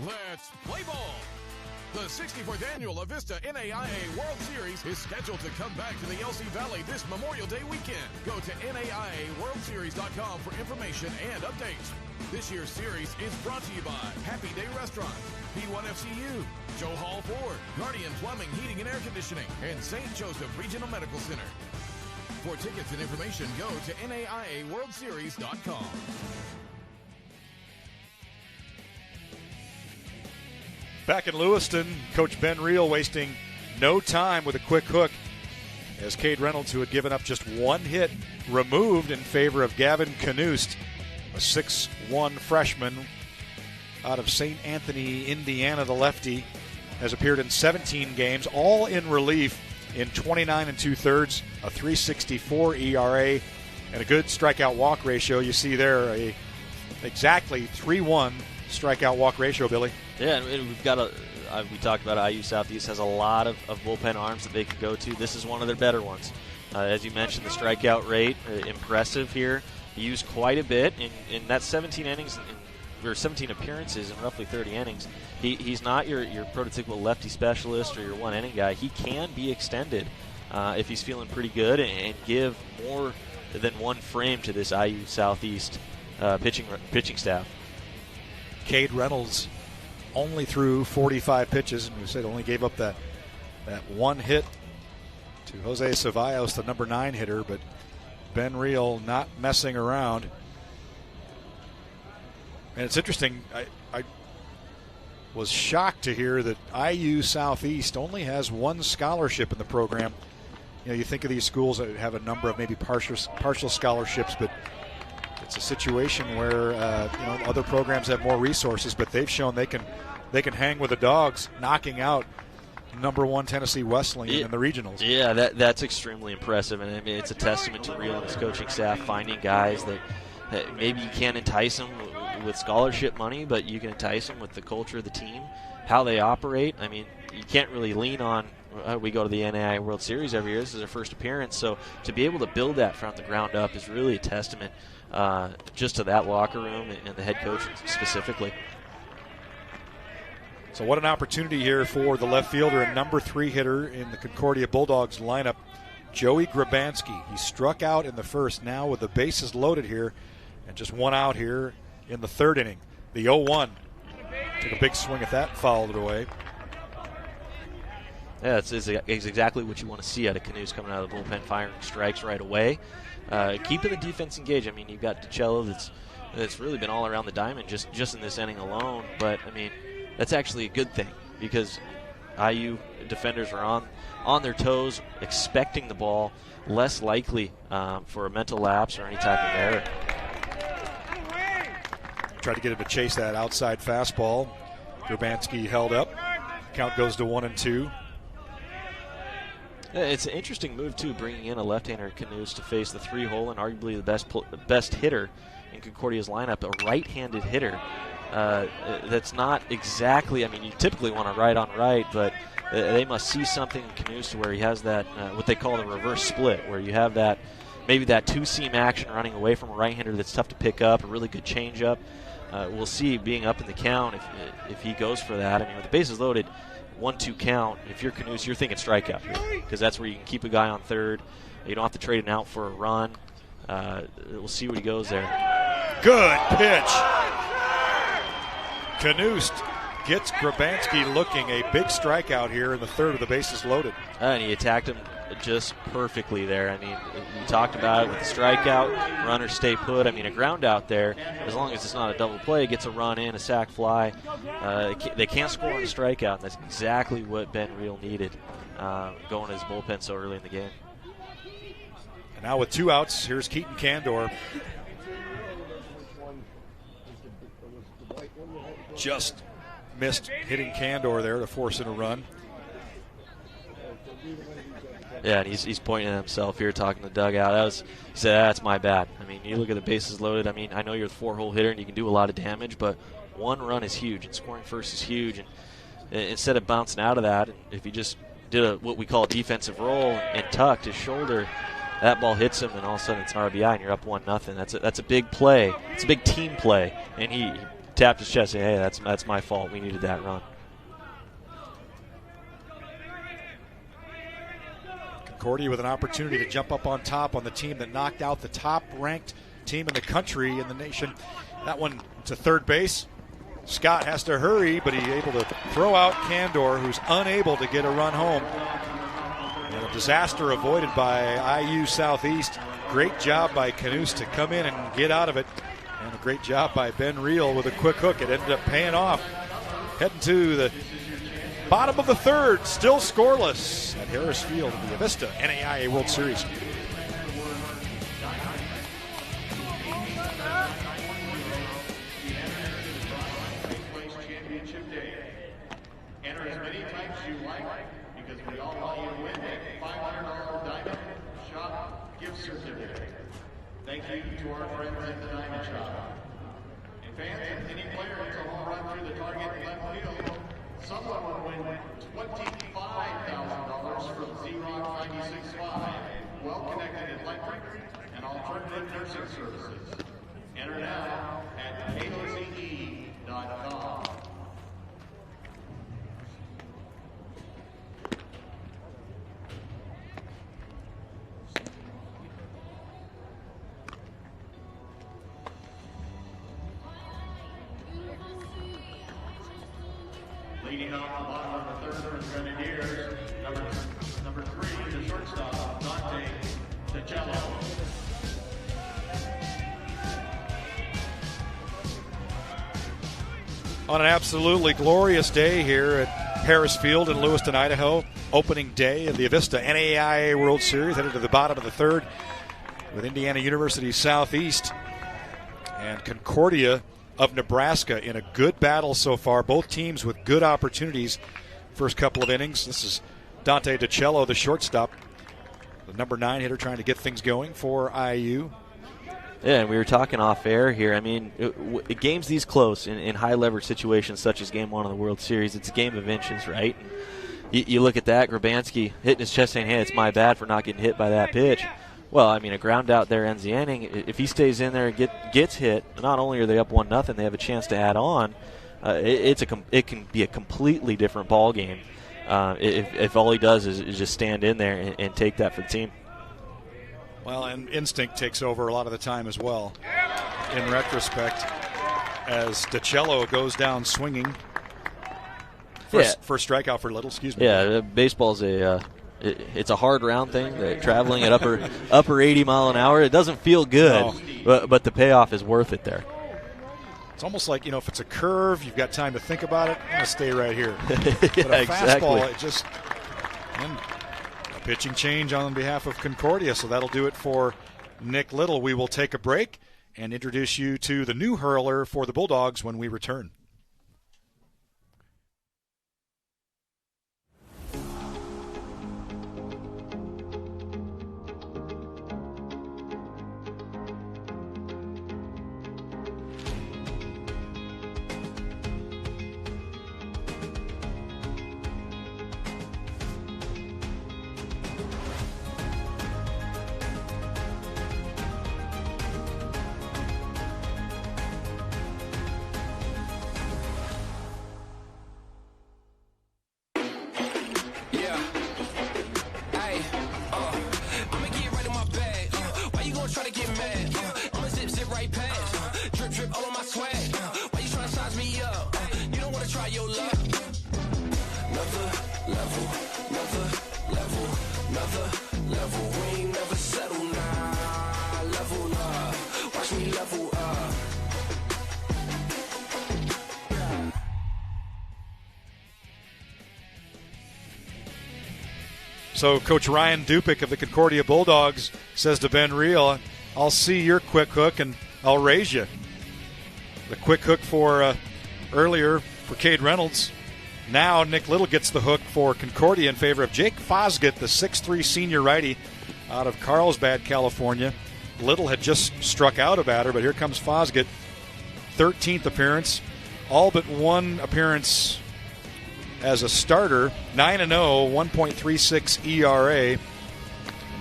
Let's play ball! The 64th annual Avista NAIA World Series is scheduled to come back to the LC Valley this Memorial Day weekend. Go to NAIAWorldSeries.com for information and updates. This year's series is brought to you by Happy Day Restaurant, P1FCU, Joe Hall Ford, Guardian Plumbing, Heating and Air Conditioning, and St. Joseph Regional Medical Center. For tickets and information, go to NAIAWorldSeries.com. Back in Lewiston, Coach Ben Reel wasting no time with a quick hook as Cade Reynolds, who had given up just one hit, removed in favor of Gavin Knust, a 6'1 freshman out of St. Anthony, Indiana. The lefty has appeared in 17 games, all in relief in 29 2/3, a 3.64 ERA, and a good strikeout walk ratio. You see there exactly 3-1 strikeout walk ratio, Billy. Yeah, and we've got we talked about IU Southeast has a lot of bullpen arms that they can go to. This is one of their better ones. As you mentioned, the strikeout rate, impressive here. He used quite a bit in that 17 innings, or 17 appearances in roughly 30 innings. He's not your prototypical lefty specialist or your one-inning guy. He can be extended if he's feeling pretty good and give more than one frame to this IU Southeast pitching staff. Cade Reynolds only threw 45 pitches, and we said only gave up that one hit to Jose Ceballos, the number 9 hitter, but Ben Reel not messing around. And it's interesting, I was shocked to hear that IU Southeast only has one scholarship in the program. You know, you think of these schools that have a number of maybe partial scholarships, but it's a situation where other programs have more resources, but they've shown they can hang with the Dogs, knocking out number 1 Tennessee Wesleyan in the regionals. Yeah, that's extremely impressive, and I mean it's a testament to Reel and his coaching staff finding guys that maybe you can't entice them with scholarship money, but you can entice them with the culture of the team, how they operate. I mean, you can't really lean on. We go to the NAIA World Series every year. This is our first appearance, so to be able to build that from the ground up is really a testament just to that locker room and the head coach specifically. So what an opportunity here for the left fielder and number 3 hitter in the Concordia Bulldogs lineup, Joey Grabanski. He struck out in the first, now with the bases loaded here, and just one out here in the third inning. The 0-1. Took a big swing at that, fouled it away. Yeah, it's exactly what you want to see out of Canoes coming out of the bullpen, firing strikes right away. Keeping the defense engaged. I mean, you've got DiCello that's really been all around the diamond just in this inning alone. But, I mean, that's actually a good thing because IU defenders are on their toes, expecting the ball, less likely for a mental lapse or any type of error. Tried to get him to chase that outside fastball. Grabanski held up. Count goes to 1-2. Yeah, it's an interesting move, too, bringing in a left-hander Canoes to face the 3-hole and arguably the best hitter in Concordia's lineup, a right-handed hitter. That's not exactly, I mean, you typically want to right on right, but they must see something in Canoes to where he has that, what they call the reverse split, where you have that, maybe that two-seam action running away from a right-hander that's tough to pick up, a really good changeup. We'll see being up in the count if he goes for that. I mean, with the bases loaded, 1-2 count, if you're Canoes, you're thinking strikeout here because that's where you can keep a guy on third. You don't have to trade an out for a run. We'll see what he goes there. Good pitch. Canoes gets Grabanski looking, a big strikeout here in the third with the bases loaded. And he attacked him just perfectly there. I mean, we talked about it with the strikeout, runners stay put. I mean, a ground out there, as long as it's not a double play, gets a run in, a sac fly. They can't score on a strikeout, and that's exactly what Ben Reel needed going to his bullpen so early in the game. And now with 2 outs, here's Keaton Candor. Just missed hitting Candor there to force in a run. Yeah, and he's pointing at himself here, talking to the dugout. He said, that's my bad. I mean, you look at the bases loaded. I mean, I know you're the 4-hole hitter and you can do a lot of damage, but 1 run is huge, and scoring first is huge. And instead of bouncing out of that, if he just did what we call a defensive roll and tucked his shoulder, that ball hits him, and all of a sudden it's an RBI, and you're up 1-0. That's a big play. It's a big team play. And he tapped his chest, saying, hey, that's my fault. We needed that run. Concordia with an opportunity to jump up on top on the team that knocked out the top-ranked team in the country, in the nation. That one to third base. Scott has to hurry, but he's able to throw out Candor, who's unable to get a run home. And a disaster avoided by IU Southeast. Great job by Canoes to come in and get out of it. And a great job by Ben Reel with a quick hook. It ended up paying off. Heading to the bottom of the third, still scoreless at Harris Field in the Avista NAIA World Series. Championship Day. Enter as many times as you like because we all want you to win a $500 Diamond Shop gift certificate. Thank you to our friends at the Diamond Shop. And fans, if any player hits a home run through the target left field, someone will win $25,000 from Z-Rock 96.5, well-connected electric and alternative nursing services. Enter now at KOCE.com. Leading off the bottom of the third for the Grenadiers, number 3, the shortstop, Dante DiCello. On an absolutely glorious day here at Harris Field in Lewiston, Idaho, opening day of the Avista NAIA World Series, headed to the bottom of the third with Indiana University Southeast and Concordia of Nebraska in a good battle so far. Both teams with good opportunities first couple of innings. This is Dante DiCello, the shortstop, the number 9 hitter, trying to get things going for IU. Yeah, and we were talking off air here. I mean, games these close in high leverage situations such as Game 1 of the World Series, it's a game of inches, right? You look at that, Grabansky hitting his chest saying, hey, it's my bad for not getting hit by that pitch. Well, I mean, a ground out there ends the inning. If he stays in there and gets hit, not only are they up 1-0, they have a chance to add on. It can be a completely different ball game if all he does is just stand in there and take that for the team. Well, and instinct takes over a lot of the time as well, in retrospect, as DiCello goes down swinging. First strikeout for Little, excuse me. Yeah, baseball's it's a hard round thing. They're traveling at upper 80 mile an hour. It doesn't feel good, but the payoff is worth it there. It's almost like, if it's a curve, you've got time to think about it, I'm going to stay right here. Yeah, but a exactly. fastball, it just... And a pitching change on behalf of Concordia, so that'll do it for Nick Little. We will take a break and introduce you to the new hurler for the Bulldogs when we return. So Coach Ryan Dupick of the Concordia Bulldogs says to Ben Reel, I'll see your quick hook and I'll raise you. The quick hook for earlier for Cade Reynolds. Now Nick Little gets the hook for Concordia in favor of Jake Fosgett, the 6'3 senior righty out of Carlsbad, California. Little had just struck out a batter, but here comes Fosgett. 13th appearance, all but one appearance as a starter. 9-0, 1.36 ERA,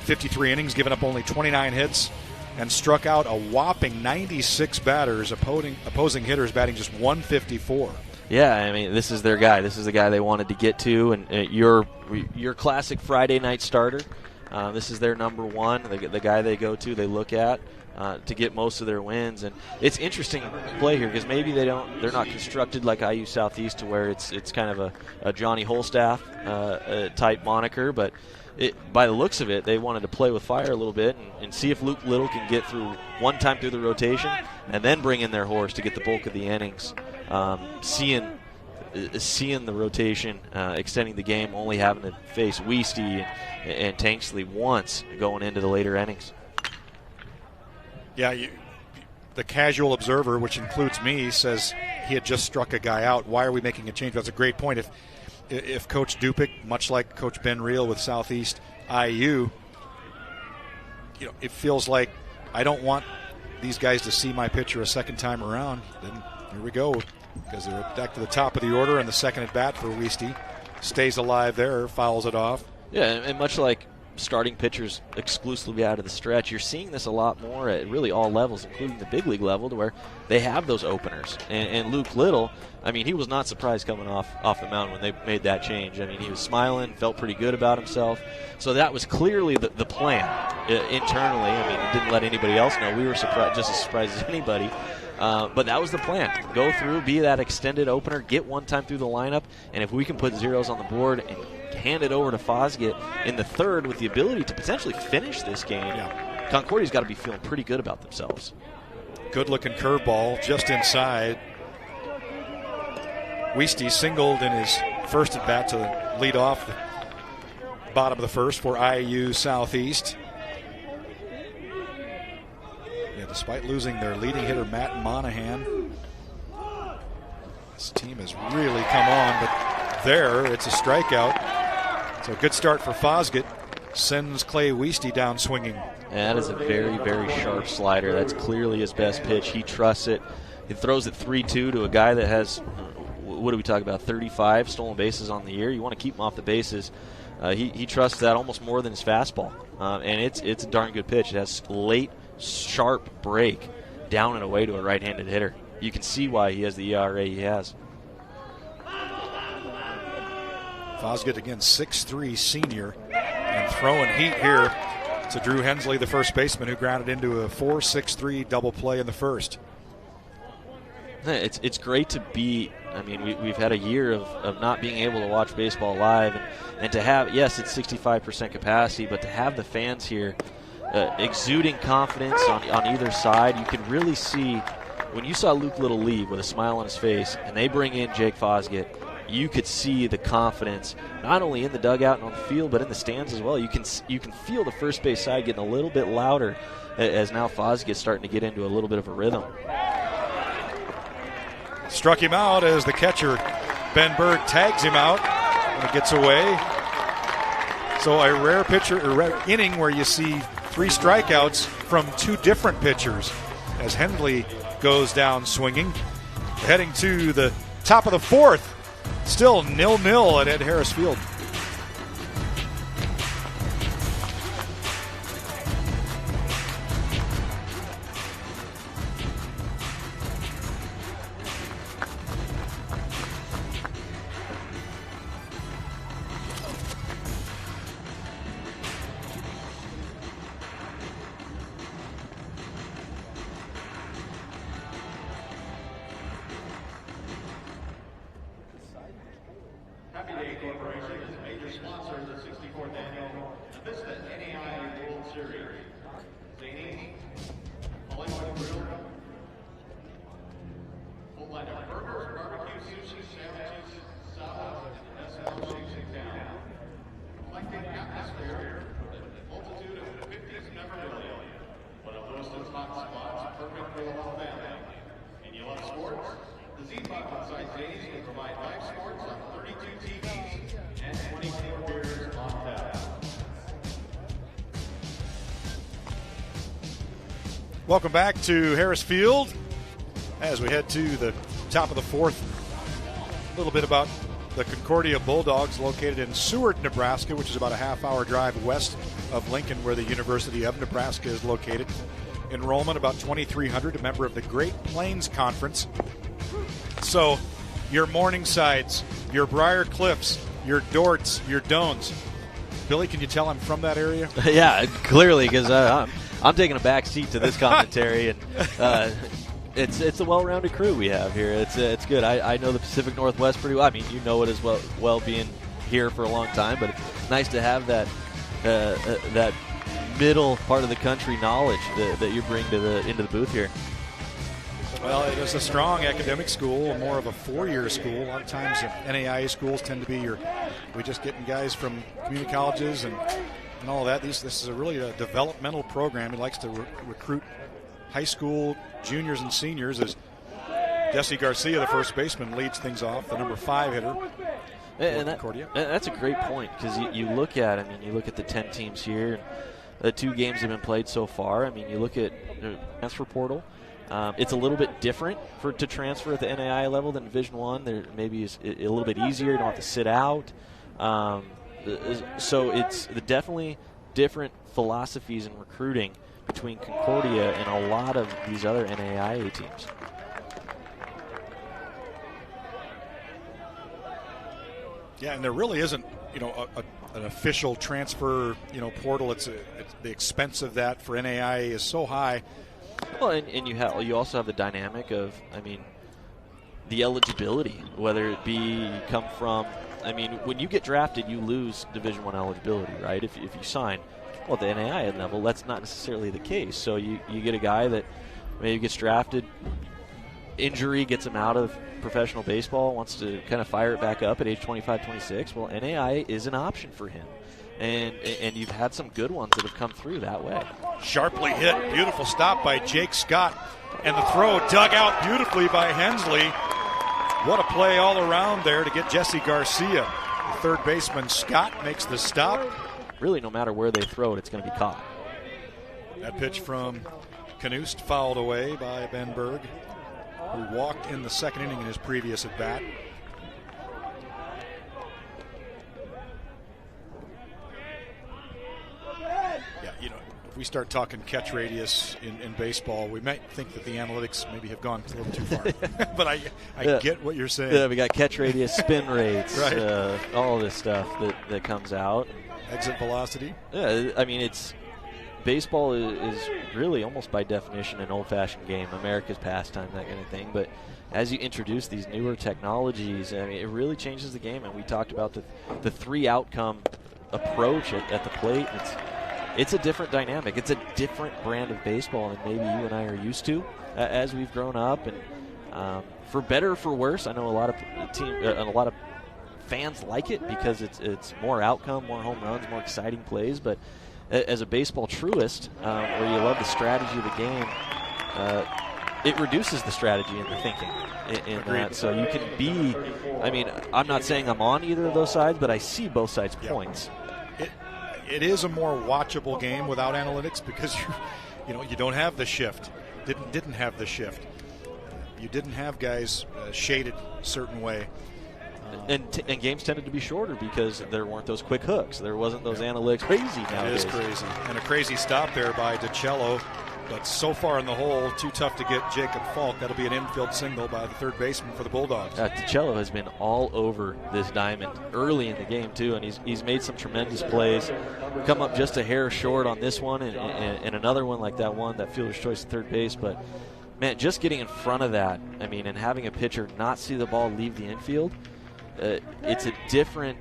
53 innings, given up only 29 hits, and struck out a whopping 96 batters, opposing hitters batting just 154. Yeah, I mean, this is their guy. This is the guy they wanted to get to, and your classic Friday night starter. This is their number one, the guy they go to, they look at to get most of their wins. And it's interesting play here because maybe they're not constructed like IU Southeast to where it's kind of a Johnny Holstaff type moniker, but by the looks of it, they wanted to play with fire a little bit and see if Luke Little can get through one time through the rotation and then bring in their horse to get the bulk of the innings. Seeing the rotation, extending the game, only having to face Weesty and Tanksley once going into the later innings. Yeah, the casual observer, which includes me, says he had just struck a guy out. Why are we making a change? That's a great point. If Coach Dupick, much like Coach Ben Reel with Southeast IU, it feels like I don't want these guys to see my pitcher a second time around, then here we go. Because they're back to the top of the order, and the second at bat for Weesty stays alive there, fouls it off. Yeah, and much like starting pitchers exclusively out of the stretch, you're seeing this a lot more at really all levels, including the big league level, to where they have those openers. And Luke Little, I mean, he was not surprised coming off the mound when they made that change. I mean, he was smiling, felt pretty good about himself. So that was clearly the plan internally. I mean, it didn't let anybody else know. We were surprised, just as surprised as anybody. But that was the plan. Go through, be that extended opener, get one time through the lineup, and if we can put zeros on the board and hand it over to Fosgett in the third with the ability to potentially finish this game, Concordia's got to be feeling pretty good about themselves. Good-looking curveball just inside. Weesty singled in his first at-bat to lead off the bottom of the first for IU Southeast. Yeah, despite losing their leading hitter, Matt Monahan. This team has really come on, but there, it's a strikeout. So a good start for Fosgate. Sends Clay Weisty down swinging. And that is a very, very sharp slider. That's clearly his best pitch. He trusts it. He throws it 3-2 to a guy that has, what do we talk about, 35 stolen bases on the year. You want to keep him off the bases. He trusts that almost more than his fastball. And it's a darn good pitch. It has late, sharp break down and away to a right-handed hitter. You can see why he has the ERA he has. Fosgate again, 6'3" senior, and throwing heat here to Drew Hensley, the first baseman, who grounded into a 4-6-3 double play in the first. It's great to be. I mean, we've had a year of not being able to watch baseball live, and to have, yes, it's 65% capacity, but to have the fans here exuding confidence on either side. You can really see when you saw Luke Little leave with a smile on his face, and they bring in Jake Fosgate. You could see the confidence not only in the dugout and on the field, but in the stands as well. You can feel the first base side getting a little bit louder as now Fosgate's starting to get into a little bit of a rhythm. Struck him out as the catcher, Ben Berg, tags him out, and it gets away. So a rare inning where you see 3 strikeouts from 2 different pitchers as Hensley goes down swinging. Heading to the top of the 4th. Still 0-0 at Ed Harris Field. Happy Day Corporation is a major sponsor of the 64th Annual Vista NAIA World Series. Zany, Hollywood Grill, full line of burgers, barbecue, sushi, sandwiches, salads, and best milkshakes in town. Reflecting atmosphere, a multitude of 50s memorabilia. One of Lewiston's hot spots, perfect for the whole family. And you love sports? The Z-Box inside Zany's will provide live sports on 32 TVs and 24 beers on tap. Welcome back to Harris Field as we head to the top of the 4th. A little bit about the Concordia Bulldogs, located in Seward, Nebraska, which is about a half-hour drive west of Lincoln, where the University of Nebraska is located. Enrollment about 2,300, a member of the Great Plains Conference. So your Morningsides, your Briar Cliffs, your Dorts, your Dones. Billy, can you tell I'm from that area? Yeah, clearly, because I'm taking a back seat to this commentary, and it's a well-rounded crew we have here. It's good. I know the Pacific Northwest pretty well. I mean, you know it as well being here for a long time, but it's nice to have that middle part of the country knowledge that you bring into the booth here. Well, it is a strong academic school, more of a 4-year school. A lot of times NAIA schools tend to be we just getting guys from community colleges and all that. This is really a developmental program. It likes to recruit high school juniors and seniors as Jesse Garcia, the first baseman, leads things off, the number 5 hitter. And that's a great point, because you look at the 10 teams here, and the 2 games have been played so far. I mean, you look at the transfer portal. It's a little bit different to transfer at the NAIA level than Division I. There maybe is a little bit easier. You don't have to sit out. So it's definitely different philosophies in recruiting between Concordia and a lot of these other NAIA teams. Yeah, and there really isn't, an official transfer, portal. It's the expense of that for NAIA is so high. Well, and you also have the dynamic of, the eligibility, whether it be come from, when you get drafted, you lose Division I eligibility, right? If you sign, well, at the NAIA level, that's not necessarily the case. So you get a guy that maybe gets drafted, injury gets him out of professional baseball, wants to kind of fire it back up at age 25, 26. Well, NAIA is an option for him. and you've had some good ones that have come through that way. Sharply hit, beautiful stop by Jake Scott, and the throw dug out beautifully by Hensley. What a play all around there to get Jesse Garcia. The third baseman Scott makes the stop. Really, no matter where they throw it, it's going to be caught. That pitch from Knust fouled away by Ben Berg, who walked in the second inning in his previous at bat. Yeah, you know, if we start talking catch radius in baseball, we might think that the analytics maybe have gone a little too far. But I get what you're saying. Yeah, we got catch radius, spin rates, right. All this stuff that comes out. Exit velocity. Yeah, I mean, baseball is really almost by definition an old-fashioned game, America's pastime, that kind of thing. But as you introduce these newer technologies, I mean, it really changes the game. And we talked about the three-outcome approach at the plate. It's a different dynamic. It's a different brand of baseball than maybe you and I are used to as we've grown up. And for better or for worse, I know a lot of fans like it because it's more outcome, more home runs, more exciting plays. But as a baseball truist, where you love the strategy of the game, it reduces the strategy and the thinking in that. So you can be, I mean, I'm not saying I'm on either of those sides, but I see both sides' points. It is a more watchable game without analytics because you don't have the shift. Didn't have the shift. You didn't have guys shaded a certain way. And games tended to be shorter because there weren't those quick hooks. There wasn't those analytics. Crazy nowadays. It is crazy. And a crazy stop there by DiCello. But so far in the hole, too tough to get Jacob Falk. That'll be an infield single by the third baseman for the Bulldogs. DiCello has been all over this diamond early in the game, too, and he's made some tremendous plays. Come up just a hair short on this one and another one like that one, that fielder's choice at third base. But, man, just getting in front of that, I mean, and having a pitcher not see the ball leave the infield, it's a different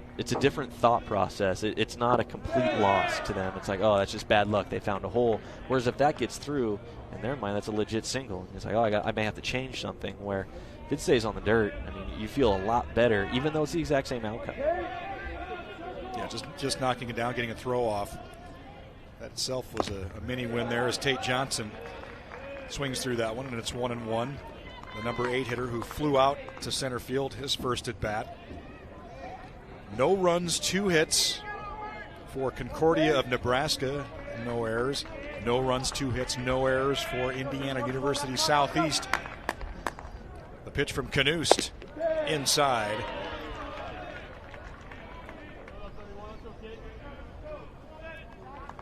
thought process. It's not a complete loss to them. It's like, oh, that's just bad luck. They found a hole. Whereas if that gets through, in their mind, that's a legit single. And it's like, oh, I may have to change something. Where if it stays on the dirt, I mean, you feel a lot better, even though it's the exact same outcome. Yeah, just knocking it down, getting a throw off. That itself was a mini win there as Tate Johnson swings through that one, and it's 1-1. The number 8 hitter who flew out to center field his first at bat. No runs, 2 hits for Concordia of Nebraska, no errors. No runs, 2 hits, no errors for Indiana University Southeast. The pitch from Knust inside.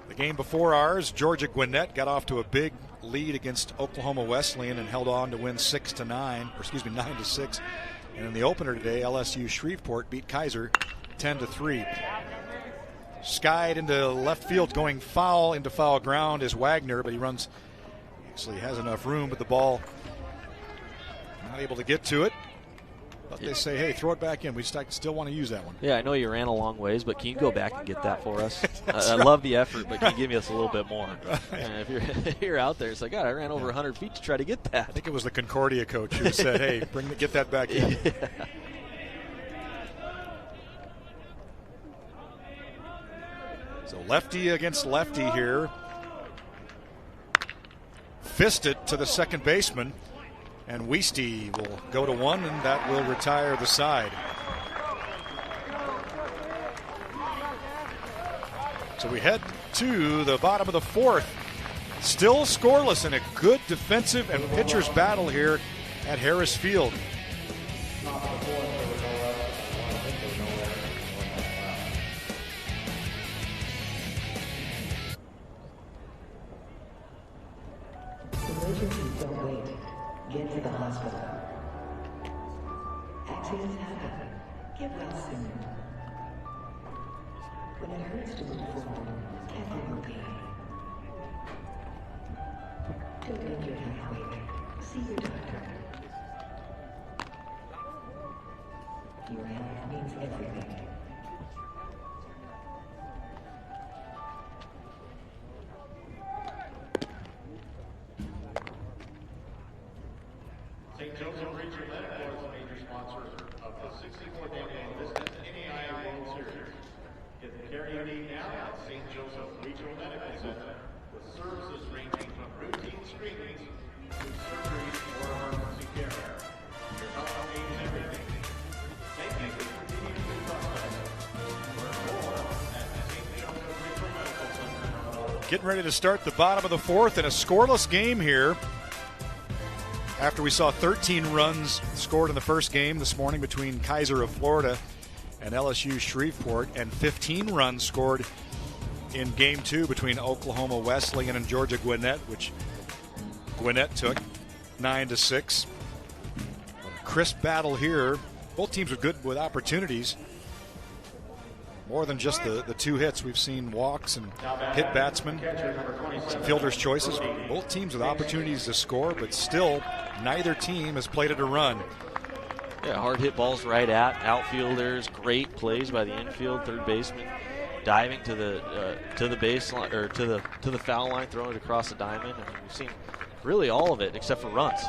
The game before ours, Georgia Gwinnett got off to a big lead against Oklahoma Wesleyan and held on to win 9-6. And in the opener today, LSU Shreveport beat Kaiser 10-3. Skied into left field, going foul into foul ground is Wagner, but he actually has enough room, but the ball not able to get to it. But they say, hey, throw it back in. We still want to use that one. Yeah, I know you ran a long ways, but can you go back and get that for us? I love the effort, but can you give us a little bit more? Right. If you're out there, it's like, God, I ran over 100 feet to try to get that. I think it was the Concordia coach who said, hey, get that back in. Yeah. So lefty against lefty here. Fisted to the second baseman. And Weisty will go to one, and that will retire the side. So we head to the bottom of the fourth. Still scoreless in a good defensive and pitcher's battle here at Harris Field. Emergencies don't wait. Get to the hospital. Accidents happen. Get well soon. When it hurts to move forward, careful will be. Don't make your health wait. See your doctor. Your health means everything. St. Joseph Regional Medical is a major sponsor of the 64th Annual NAIA World Series. Get the care you need now at St. Joseph Regional Medical Center, with services ranging from routine screenings to surgeries or emergency care. Your health means everything. Thank you for continuing to trust us. Learn more at St. Joseph Regional Medical Center. Getting ready to start the bottom of the fourth in a scoreless game here. After we saw 13 runs scored in the first game this morning between Kaiser of Florida and LSU Shreveport, and 15 runs scored in game two between Oklahoma Wesleyan and Georgia Gwinnett, which Gwinnett took 9-6. A crisp battle here. Both teams are good with opportunities. More than just the two hits. We've seen walks and hit batsmen, some fielders' choices. Both teams with opportunities to score, but still neither team has plated a run. Yeah, hard hit balls right at outfielders. Great plays by the infield third baseman, diving to the baseline or to the foul line, throwing it across the diamond. I mean, we've seen really all of it except for runs.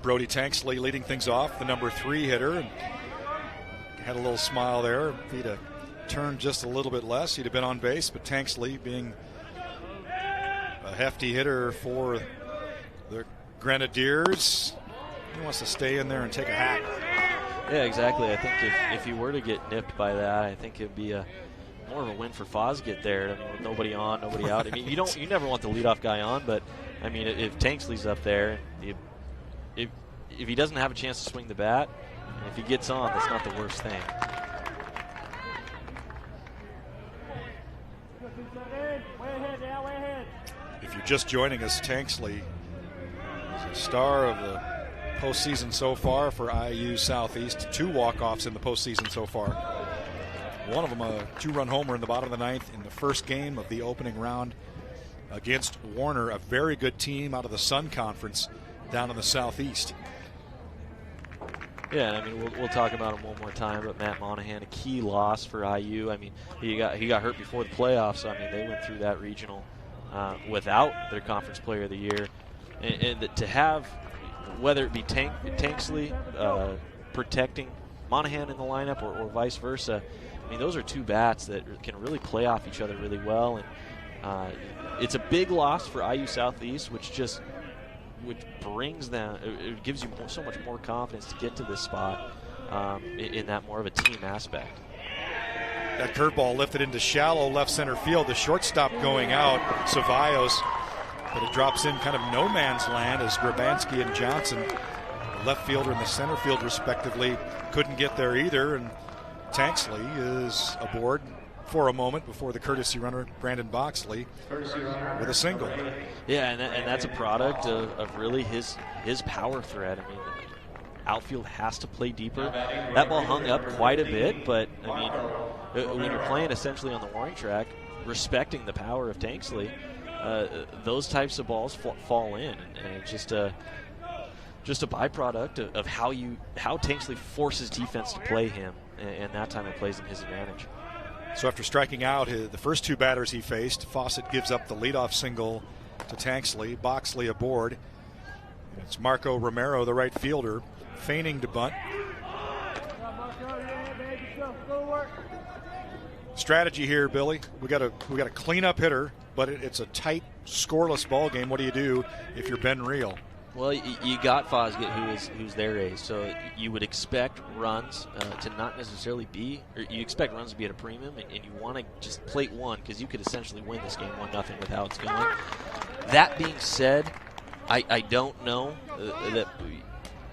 Brody Tanksley leading things off, the number 3 hitter. Had a little smile there. If he'd have turned just a little bit less, he'd have been on base. But Tanksley, being a hefty hitter for the Grenadiers, he wants to stay in there and take a hack. Yeah, exactly. I think if you were to get nipped by that, I think it'd be more of a win for Fosgate there. I mean, with nobody on, nobody out. I mean, you never want the leadoff guy on, but I mean, if Tanksley's up there, if he doesn't have a chance to swing the bat, and if he gets on, that's not the worst thing. If you're just joining us, Tanksley is a star of the postseason so far for IU Southeast. 2 walk-offs in the postseason so far. One of them a 2-run homer in the bottom of the 9th in the first game of the opening round against Warner, a very good team out of the Sun Conference down in the Southeast. Yeah, I mean, we'll talk about him one more time, but Matt Monahan, a key loss for IU. I mean, he got hurt before the playoffs, so I mean, they went through that regional without their conference player of the year. And to have, whether it be Tanksley protecting Monahan in the lineup or vice versa, I mean, those are 2 bats that can really play off each other really well. And it's a big loss for IU Southeast, which brings them, it gives you so much more confidence to get to this spot in that more of a team aspect. That curveball lifted into shallow left center field. The shortstop going out, Cevallos, but it drops in kind of no man's land as Grabansky and Johnson, the left fielder and the center field respectively, couldn't get there either. And Tanksley is aboard for a moment before the courtesy runner, Brandon Boxley, with a single. Yeah, and that's a product of really his power threat. I mean, outfield has to play deeper. That ball hung up quite a bit, but I mean, when you're playing essentially on the warning track, respecting the power of Tanksley, those types of balls fall in, and it's just a byproduct of how Tanksley forces defense to play him, and that time it plays in his advantage. So after striking out the first 2 batters he faced, Fawcett gives up the leadoff single to Tanksley. Boxley aboard. It's Marco Romero, the right fielder, feigning to bunt. Strategy here, Billy. We got a clean-up hitter, but it's a tight, scoreless ball game. What do you do if you're Ben Reel? Well, you got Fosgate, who's their ace, so you would expect runs to not necessarily be, or you expect runs to be at a premium, and you want to just plate 1 because you could essentially win this game 1-0 with how it's going. That being said, I don't know that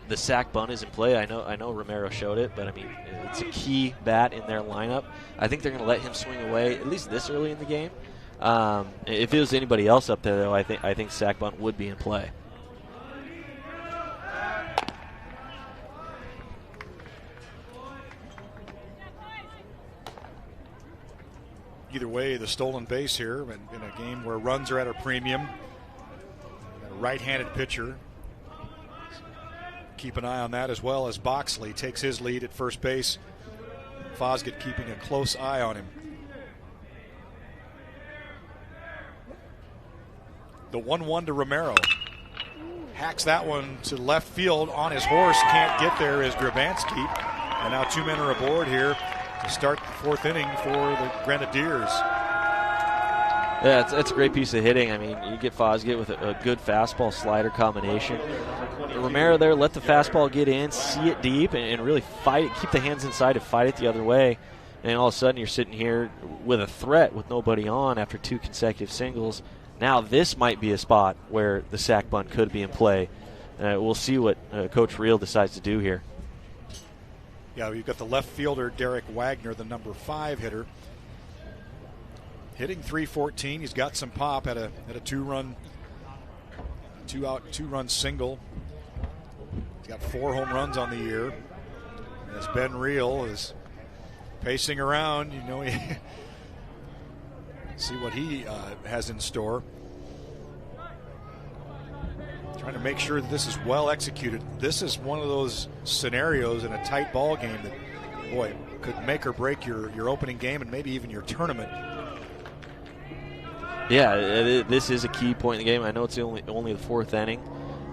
the sack bunt is in play. I know Romero showed it, but I mean, it's a key bat in their lineup. I think they're going to let him swing away at least this early in the game. If it was anybody else up there, though, I think sack bunt would be in play. Either way, the stolen base here in a game where runs are at a premium. A right-handed pitcher. Keep an eye on that, as well as Boxley takes his lead at first base. Fosgate keeping a close eye on him. The 1-1 to Romero. Hacks that one to left field on his horse. Can't get there is Grabansky. And now 2 men are aboard here to start the fourth inning for the Grenadiers. Yeah, it's a great piece of hitting. I mean, you get Fosgate with a good fastball slider combination. Romero there, let the fastball get in, see it deep, and really fight it, keep the hands inside and fight it the other way. And all of a sudden you're sitting here with a threat with nobody on after 2 consecutive singles. Now this might be a spot where the sac bunt could be in play. We'll see what Coach Reel decides to do here. Yeah, we've got the left fielder, Derek Wagner, the number 5 hitter. Hitting .314. He's got some pop, had a 2-run single. He's got 4 home runs on the year. As Ben Reel is pacing around, you know, see what he has in store. Trying to make sure that this is well executed. This is one of those scenarios in a tight ball game that, boy, could make or break your opening game and maybe even your tournament. Yeah, this is a key point in the game. I know it's only the 4th inning,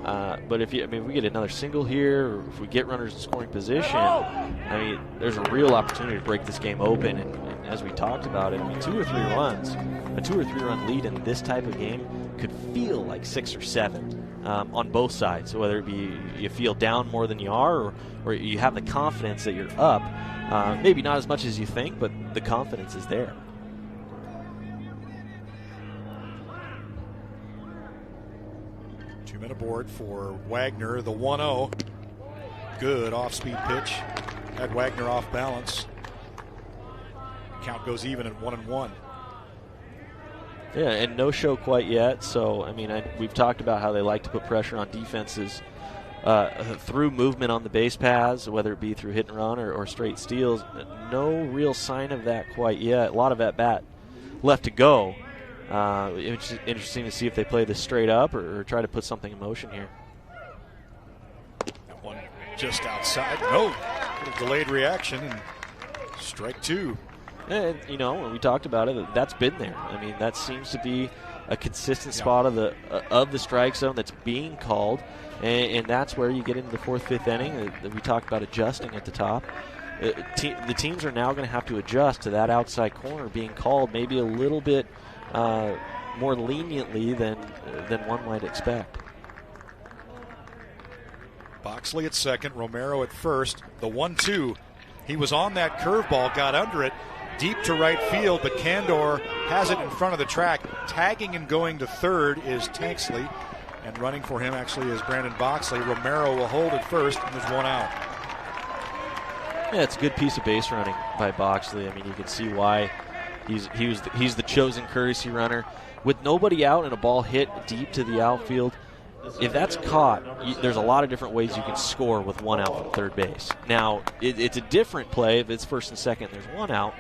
but if we get another single here, or if we get runners in scoring position, I mean, there's a real opportunity to break this game open. And as we talked about it, I mean, 2 or 3 runs, a 2 or 3 run lead in this type of game could feel like 6 or 7 on both sides. So whether it be you feel down more than you are, or you have the confidence that you're up, maybe not as much as you think, but the confidence is there. 2 men aboard for Wagner, the 1-0. Good off-speed pitch. Had Wagner off balance. Count goes even at 1-1. Yeah, and no show quite yet. So, I mean, we've talked about how they like to put pressure on defenses through movement on the base paths, whether it be through hit and run or straight steals. No real sign of that quite yet. A lot of at-bat left to go. It's interesting to see if they play this straight up or try to put something in motion here. That one just outside. No, delayed reaction and strike 2. And, you know, when we talked about it, that's been there. I mean, that seems to be a consistent spot of the strike zone that's being called, and that's where you get into the 4th, 5th inning. We talked about adjusting at the top. The teams are now going to have to adjust to that outside corner being called maybe a little bit more leniently than one might expect. Boxley at second, Romero at first. The 1-2, he was on that curveball, got under it, deep to right field, but Candor has it in front of the track. Tagging and going to third is Tanksley, and running for him actually is Brandon Boxley. Romero will hold at first, and there's 1 out. Yeah, it's a good piece of base running by Boxley. I mean, you can see why he's the chosen courtesy runner. With nobody out and a ball hit deep to the outfield, if that's caught, there's a lot of different ways you can score with 1 out from third base. Now, it's a different play if it's first and second and there's 1 out.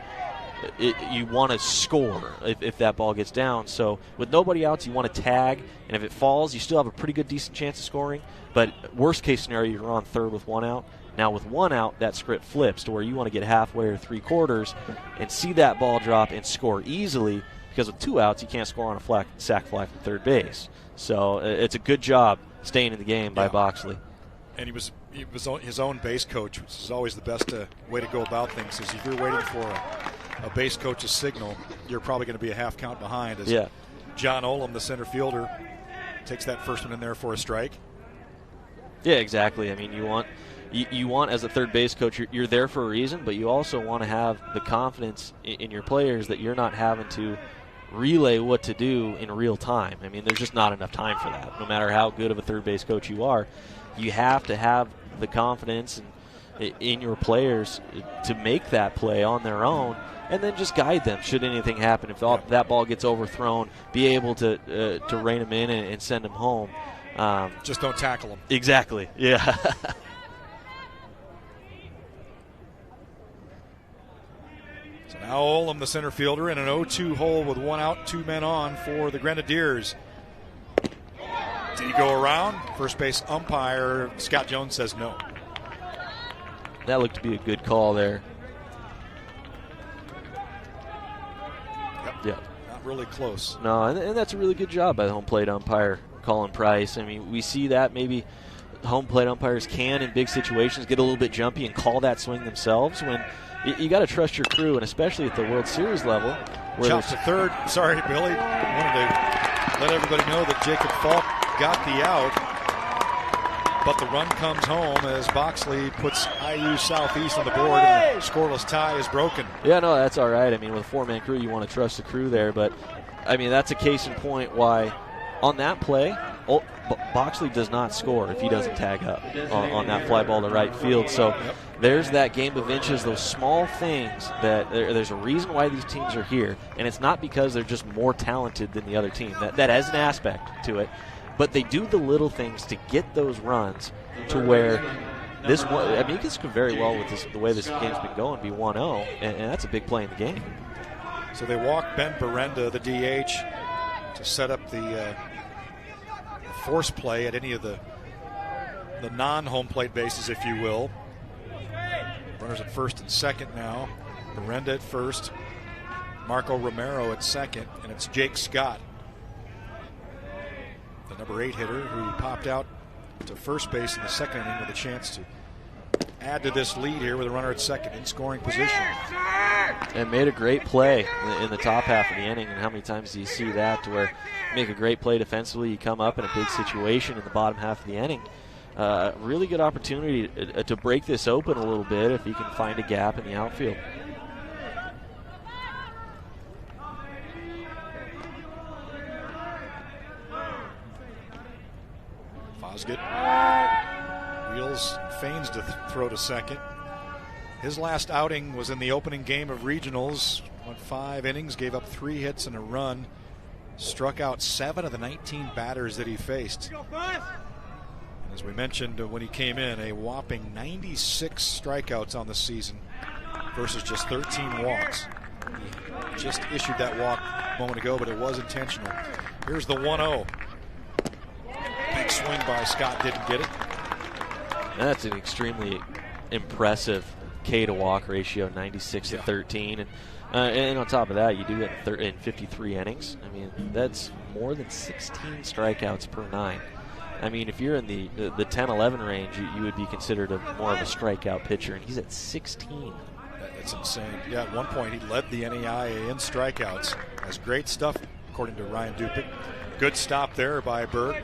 You want to score if that ball gets down. So with nobody out, you want to tag, and if it falls, you still have a pretty good, decent chance of scoring. But worst case scenario, you're on third with 1 out. Now with 1 out, that script flips to where you want to get halfway or 3/4 and see that ball drop and score easily, because with 2 outs, you can't score on a sac fly from third base. So it's a good job staying in the game by Boxley. And he was his own base coach, which is always the best way to go about things. Is if you're waiting for a base coach's signal, you're probably going to be a half count behind. As John Olam, the center fielder, takes that first one in there for a strike. Yeah, exactly. I mean, you want as a third base coach, you're there for a reason, but you also want to have the confidence in your players that you're not having to relay what to do in real time. I mean, there's just not enough time for that. No matter how good of a third base coach you are, you have to have the confidence in your players to make that play on their own, and then just guide them should anything happen. If that ball gets overthrown, be able to rein them in and send them home. Just don't tackle them. Exactly, yeah. So now Olam, the center fielder, in an 0-2 hole with 1 out, 2 men on for the Grenadiers. Did he go around? First base umpire Scott Jones says no. That looked to be a good call there. Yep. Not really close. No, and that's a really good job by the home plate umpire, Colin Price. I mean, we see that maybe home plate umpires can, in big situations, get a little bit jumpy and call that swing themselves. When you got to trust your crew, and especially at the World Series level. Chop to third. Sorry, Billy. Wanted to let everybody know that Jacob Falk got the out, but the run comes home as Boxley puts IU Southeast on the board, and the scoreless tie is broken. Yeah, no, that's all right. I mean, with a four-man crew, you want to trust the crew there, but I mean, that's a case in point why on that play, Boxley does not score if he doesn't tag up on that fly ball to right field. So there's that game of inches, those small things that there's a reason why these teams are here, and it's not because they're just more talented than the other team. That has an aspect to it, but they do the little things to get those runs to where this one, I mean, this could very well, with the way this game's been going, be 1-0, and that's a big play in the game. So they walk Ben Berenda, the DH, to set up the force play at any of the non-home plate bases, if you will. Runners at first and second now. Berenda at first, Marco Romero at second, and it's Jake Scott, the number 8 hitter, who popped out to first base in the second inning with a chance to add to this lead here with a runner at second in scoring position. And made a great play in the top half of the inning. And how many times do you see that, to where you make a great play defensively, you come up in a big situation in the bottom half of the inning. Really good opportunity to break this open a little bit if he can find a gap in the outfield. Fosgate wheels, feigns to throw to second. His last outing was in the opening game of regionals. Went 5 innings, gave up 3 hits and a run, struck out 7 of the 19 batters that he faced. And as we mentioned when he came in, a whopping 96 strikeouts on the season versus just 13 walks. He just issued that walk a moment ago, but it was intentional. Here's the 1-0. Big swing by Scott, didn't get it. That's an extremely impressive K to walk ratio, 96 to 13, and on top of that, you do it in 53 innings. I mean, that's more than 16 strikeouts per 9. I mean, if you're in the 10-11 range, you would be considered more of a strikeout pitcher, and he's at 16. That's insane. Yeah, at one point he led the NAIA in strikeouts. That's great stuff, according to Ryan Dupick. Good stop there by Berg.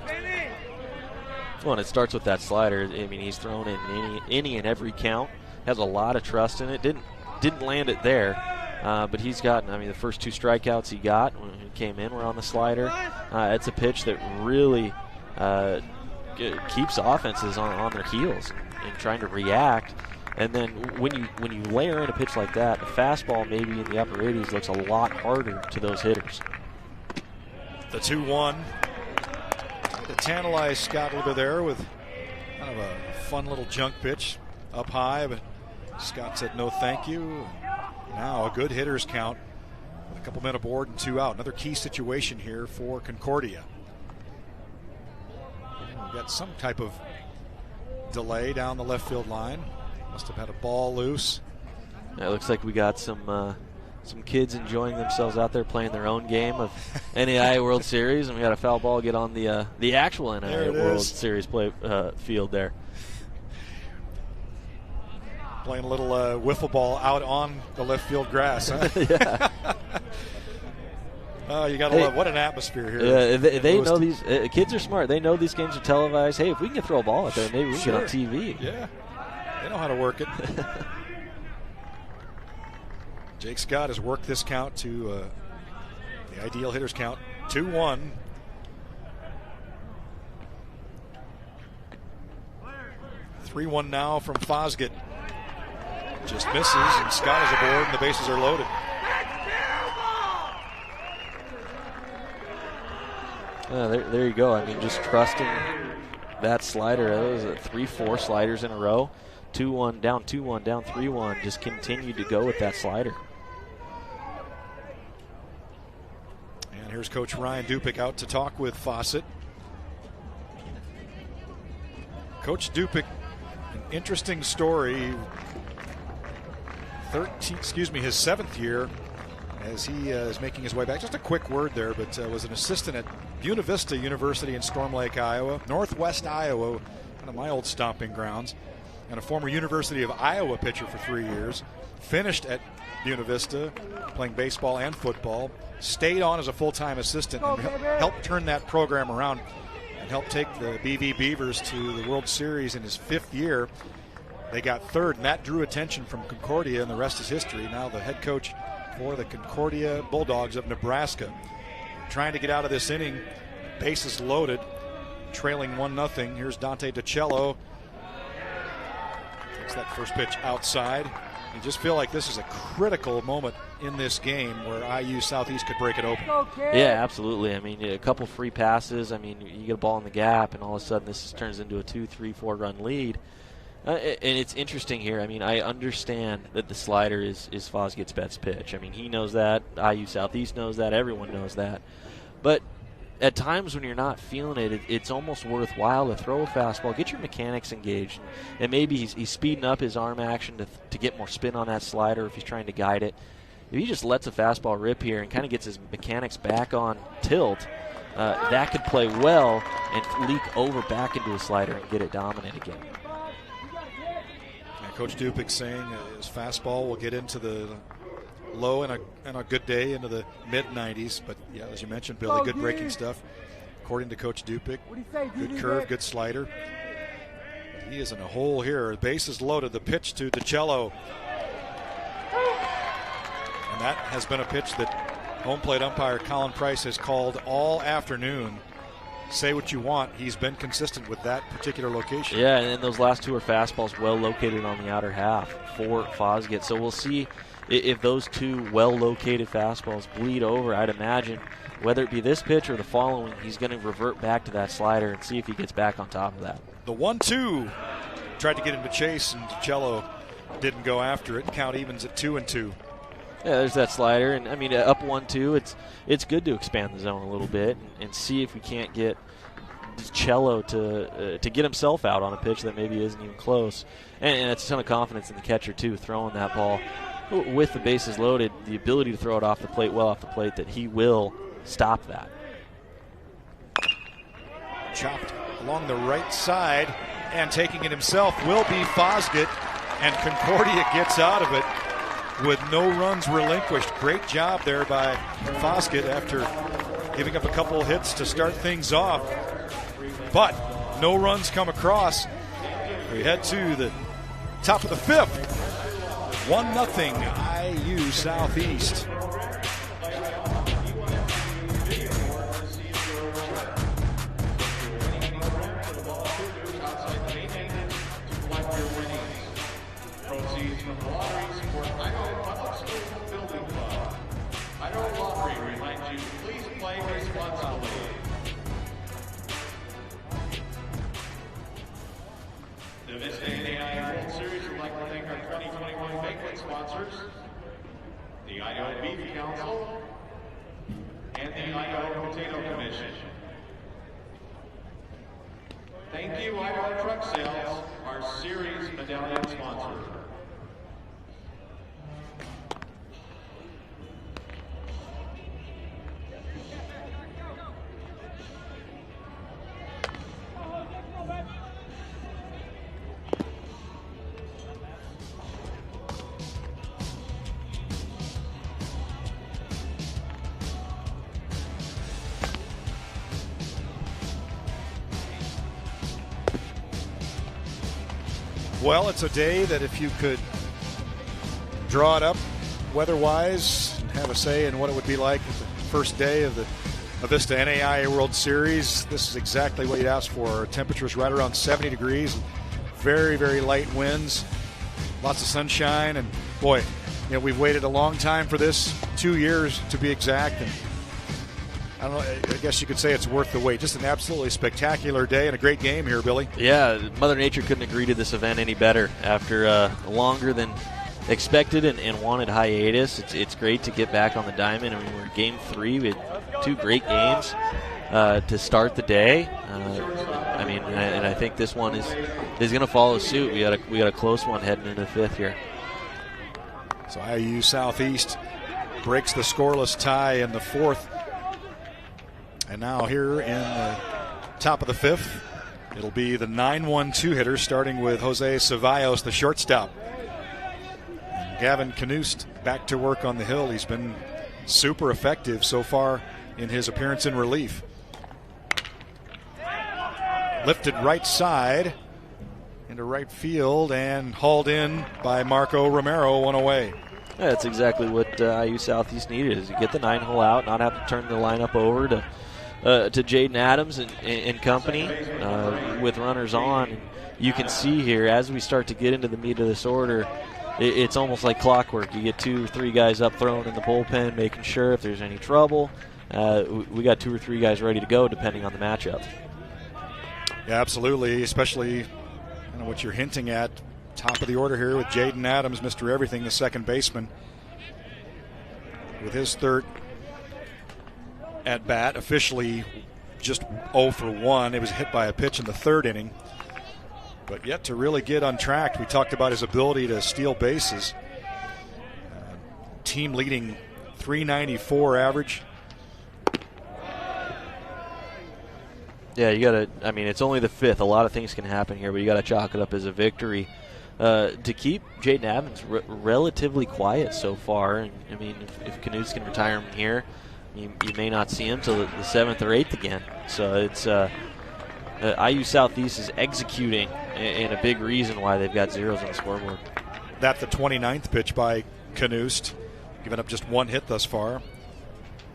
Well, and it starts with that slider. I mean, he's thrown in any and every count. Has a lot of trust in it. Didn't land it there, but he's gotten. I mean, the first 2 strikeouts he got when he came in were on the slider. It's a pitch that really keeps offenses on their heels and trying to react. And then when you layer in a pitch like that, the fastball maybe in the upper 80s looks a lot harder to those hitters. The 2-1. To tantalize Scott a little bit there with kind of a fun little junk pitch up high, but Scott said no thank you. Now a good hitter's count with a couple men aboard and 2 out. Another key situation here for Concordia. We've got some type of delay down the left field line. Must have had a ball loose. It looks like we got some kids enjoying themselves out there playing their own game of NAIA World Series, and we got a foul ball get on the actual NAIA World Series field there. Playing a little wiffle ball out on the left field grass. Huh? Yeah. Oh, you got to love, what an atmosphere here. Yeah, they know these kids are smart. They know these games are televised. Hey, if we can throw a ball out there, maybe we can get on TV. Yeah, they know how to work it. Jake Scott has worked this count to the ideal hitter's count, 2-1. (3-1) now from Fosgate. Just misses, and Scott is aboard, and the bases are loaded. There you go. I mean, just trusting that slider. That was 3-4 sliders in a row. 2-1, down 2-1, down 3-1. Just continued to go with that slider. And here's Coach Ryan Dupick out to talk with Fawcett. Coach Dupick, an interesting story. His 7th year as he is making his way back. Just a quick word there, but was an assistant at Buena Vista University in Storm Lake, Iowa. Northwest Iowa kind of my old stomping grounds, and a former University of Iowa pitcher for 3 years. Finished at Buena Vista playing baseball and football. Stayed on as a full-time assistant and helped turn that program around and helped take the BV Beavers to the World Series in his 5th year. They got 3rd, and that drew attention from Concordia, and the rest is history. Now the head coach for the Concordia Bulldogs of Nebraska. Trying to get out of this inning. Bases loaded, trailing 1-0. Here's Dante DiCello. Takes that first pitch outside. You just feel like this is a critical moment in this game where IU Southeast could break it open. Yeah, absolutely. I mean, a couple free passes. I mean, you get a ball in the gap, and all of a sudden this turns into a 2, 3, 4 run lead. And it's interesting here. I mean, I understand that the slider is Fosget's best pitch. I mean, he knows that. IU Southeast knows that. Everyone knows that. But at times when you're not feeling it, it's almost worthwhile to throw a fastball, get your mechanics engaged, and maybe he's speeding up his arm action to get more spin on that slider if he's trying to guide it. If he just lets a fastball rip here and kind of gets his mechanics back on tilt, that could play well and leak over back into a slider and get it dominant again. Yeah, Coach Dupick saying his fastball will get into the low and a good day into the mid-90s, but yeah, as you mentioned, Billy, good breaking stuff. According to Coach Dupick, good curve, good slider. But he is in a hole here. The base is loaded. The pitch to DiCello, and that has been a pitch that home plate umpire Colin Price has called all afternoon. Say what you want, he's been consistent with that particular location. Yeah, and then those last 2 are fastballs well located on the outer half for Fosget. So we'll see if those 2 well-located fastballs bleed over. I'd imagine whether it be this pitch or the following, he's going to revert back to that slider and see if he gets back on top of that. The 1-2 tried to get him to chase, and DiCello didn't go after it. Count evens at 2-2. Yeah, there's that slider, and I mean up 1-2. It's good to expand the zone a little bit and see if we can't get DiCello to get himself out on a pitch that maybe isn't even close. And it's a ton of confidence in the catcher too, throwing that ball with the bases loaded, the ability to throw it off the plate, well off the plate, that he will stop that. Chopped along the right side, and taking it himself will be Fosget, and Concordia gets out of it with no runs relinquished. Great job there by Fosget after giving up a couple of hits to start things off. But no runs come across. We head to the top of the 5th. 1-0 IU Southeast. Proceeds from the lottery support Idaho Public School Building Club. Idaho Lottery reminds you, please play responsibly. The Vista NAIA World Series would like to thank our 2021 banquet sponsors, the Idaho Beef Council, and the Idaho Potato Commission. Thank you, Idaho Truck Sales, our series medallion sponsor. Well, it's a day that if you could draw it up weather-wise and have a say in what it would be like at the first day of the Vista NAIA World Series, this is exactly what you'd ask for. Temperatures right around 70 degrees, very, very light winds, lots of sunshine, and boy, you know, we've waited a long time for this, 2 years to be exact, and I don't know, I guess you could say it's worth the wait. Just an absolutely spectacular day and a great game here, Billy. Yeah, Mother Nature couldn't agree to this event any better. After a longer than expected and wanted hiatus, it's great to get back on the diamond. I mean, we're Game 3. We had 2 great games to start the day. I mean, and I think this one is going to follow suit. We got a close one heading into the 5th here. So IU Southeast breaks the scoreless tie in the 4th. And now here in the top of the 5th, It'll be the 9-1-2 hitter, starting with Jose Ceballos, the shortstop. And Gavin Knust back to work on the hill. He's been super effective so far in his appearance in relief. Lifted right side into right field and hauled in by Marco Romero, one away. Yeah, that's exactly what IU Southeast needed, is to get the 9-hole out, not have to turn the lineup over to Jaden Adams and company with runners on. And you can see here, as we start to get into the meat of this order, it's almost like clockwork. You get 2 or 3 guys up throwing in the bullpen, making sure if there's any trouble. We got 2 or 3 guys ready to go, depending on the matchup. Yeah, absolutely, especially what you're hinting at. Top of the order here with Jaden Adams, Mr. Everything, the second baseman. With his third at bat, officially just 0 for 1. It was hit by a pitch in the third inning, but yet to really get untracked. We talked about his ability to steal bases. Team leading .394 average. Yeah, you got to, it's only the 5th. A lot of things can happen here, but you got to chalk it up as a victory. To keep Jaden Adams relatively quiet so far, and if Knust can retire him here, you may not see him till the 7th or 8th again. So it's IU Southeast is executing, and a big reason why they've got zeros on the scoreboard. That the 29th pitch by Knust, giving up just 1 hit thus far.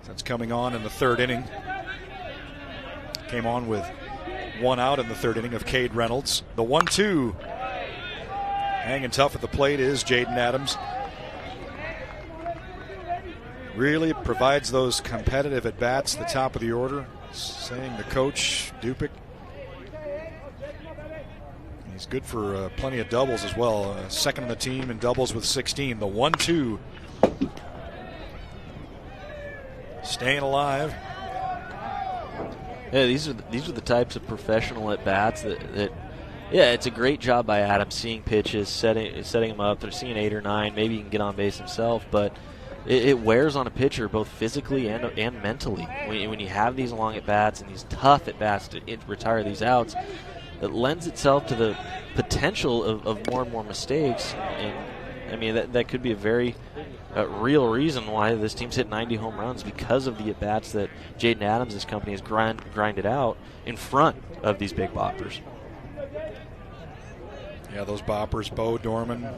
That's coming on in the third inning. Came on with 1 out in the third inning of Cade Reynolds. The 1-2. Hanging tough at the plate is Jaden Adams. Really provides those competitive at-bats at the top of the order. Saying the coach, Dupic. He's good for plenty of doubles as well. Second on the team in doubles with 16. The 1-2. Staying alive. Yeah, these are the types of professional at bats that yeah, it's a great job by Adams seeing pitches, setting them up. They're seeing 8 or 9. Maybe he can get on base himself, but it wears on a pitcher both physically and mentally. When you have these long at bats and these tough at bats to retire these outs, it lends itself to the potential of more and more mistakes. And that could be a very real reason why this team's hit 90 home runs, because of the at-bats that Jaden Adams' company has grinded out in front of these big boppers. Yeah, those boppers, Bo Dorman,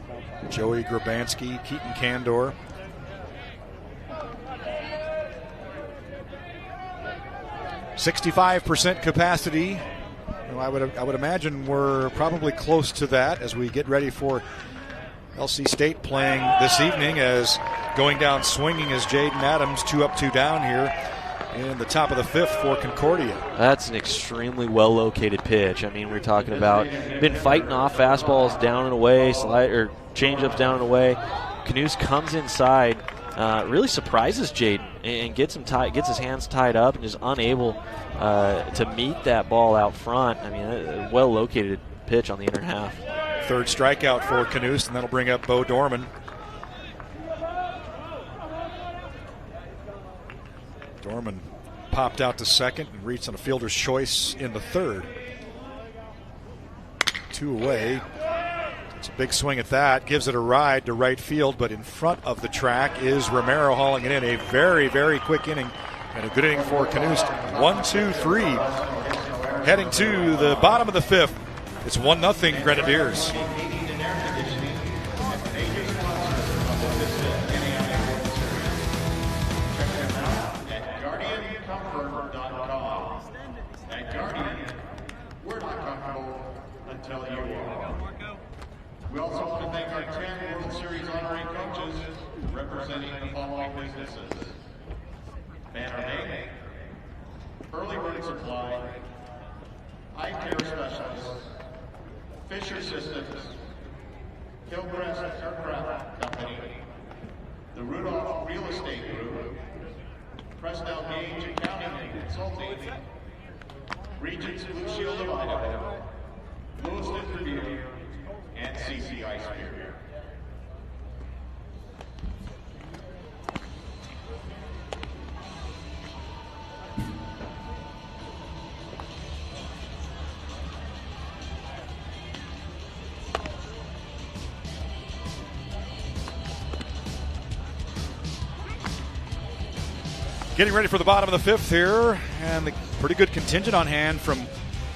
Joey Grabansky, Keaton Candor. .65% capacity. I would imagine we're probably close to that as we get ready for LC State playing this evening, as going down swinging is Jaden Adams, 2 up, 2 down here in the top of the 5th for Concordia. That's an extremely well-located pitch. We're talking about been fighting off fastballs down and away, changeups down and away. Knust comes inside, really surprises Jaden and gets his hands tied up and is unable to meet that ball out front. A well-located pitch on the inner half. Third strikeout for Knust, and that'll bring up Bo Dorman. Dorman popped out to second and reached on a fielder's choice in the third. 2 away. It's a big swing at that. Gives it a ride to right field, but in front of the track is Romero hauling it in. A very, very quick inning and a good inning for Knust. 1, 2, 3. Heading to the bottom of the 5th. It's 1-0 Grenadiers. Until you are. We also want to thank our 10 World Series honorary coaches representing the following businesses: Banner Bank, Early Bird Supply, Eye Care Specialists, Fisher Systems, Hillcrest Aircraft Company, the Rudolph Real Estate Group, Presnell Gage Accounting and Consulting, Regents Blue Shield of Idaho, Lewiston Review, and CCI Spirit. Getting ready for the bottom of the fifth here, and the pretty good contingent on hand from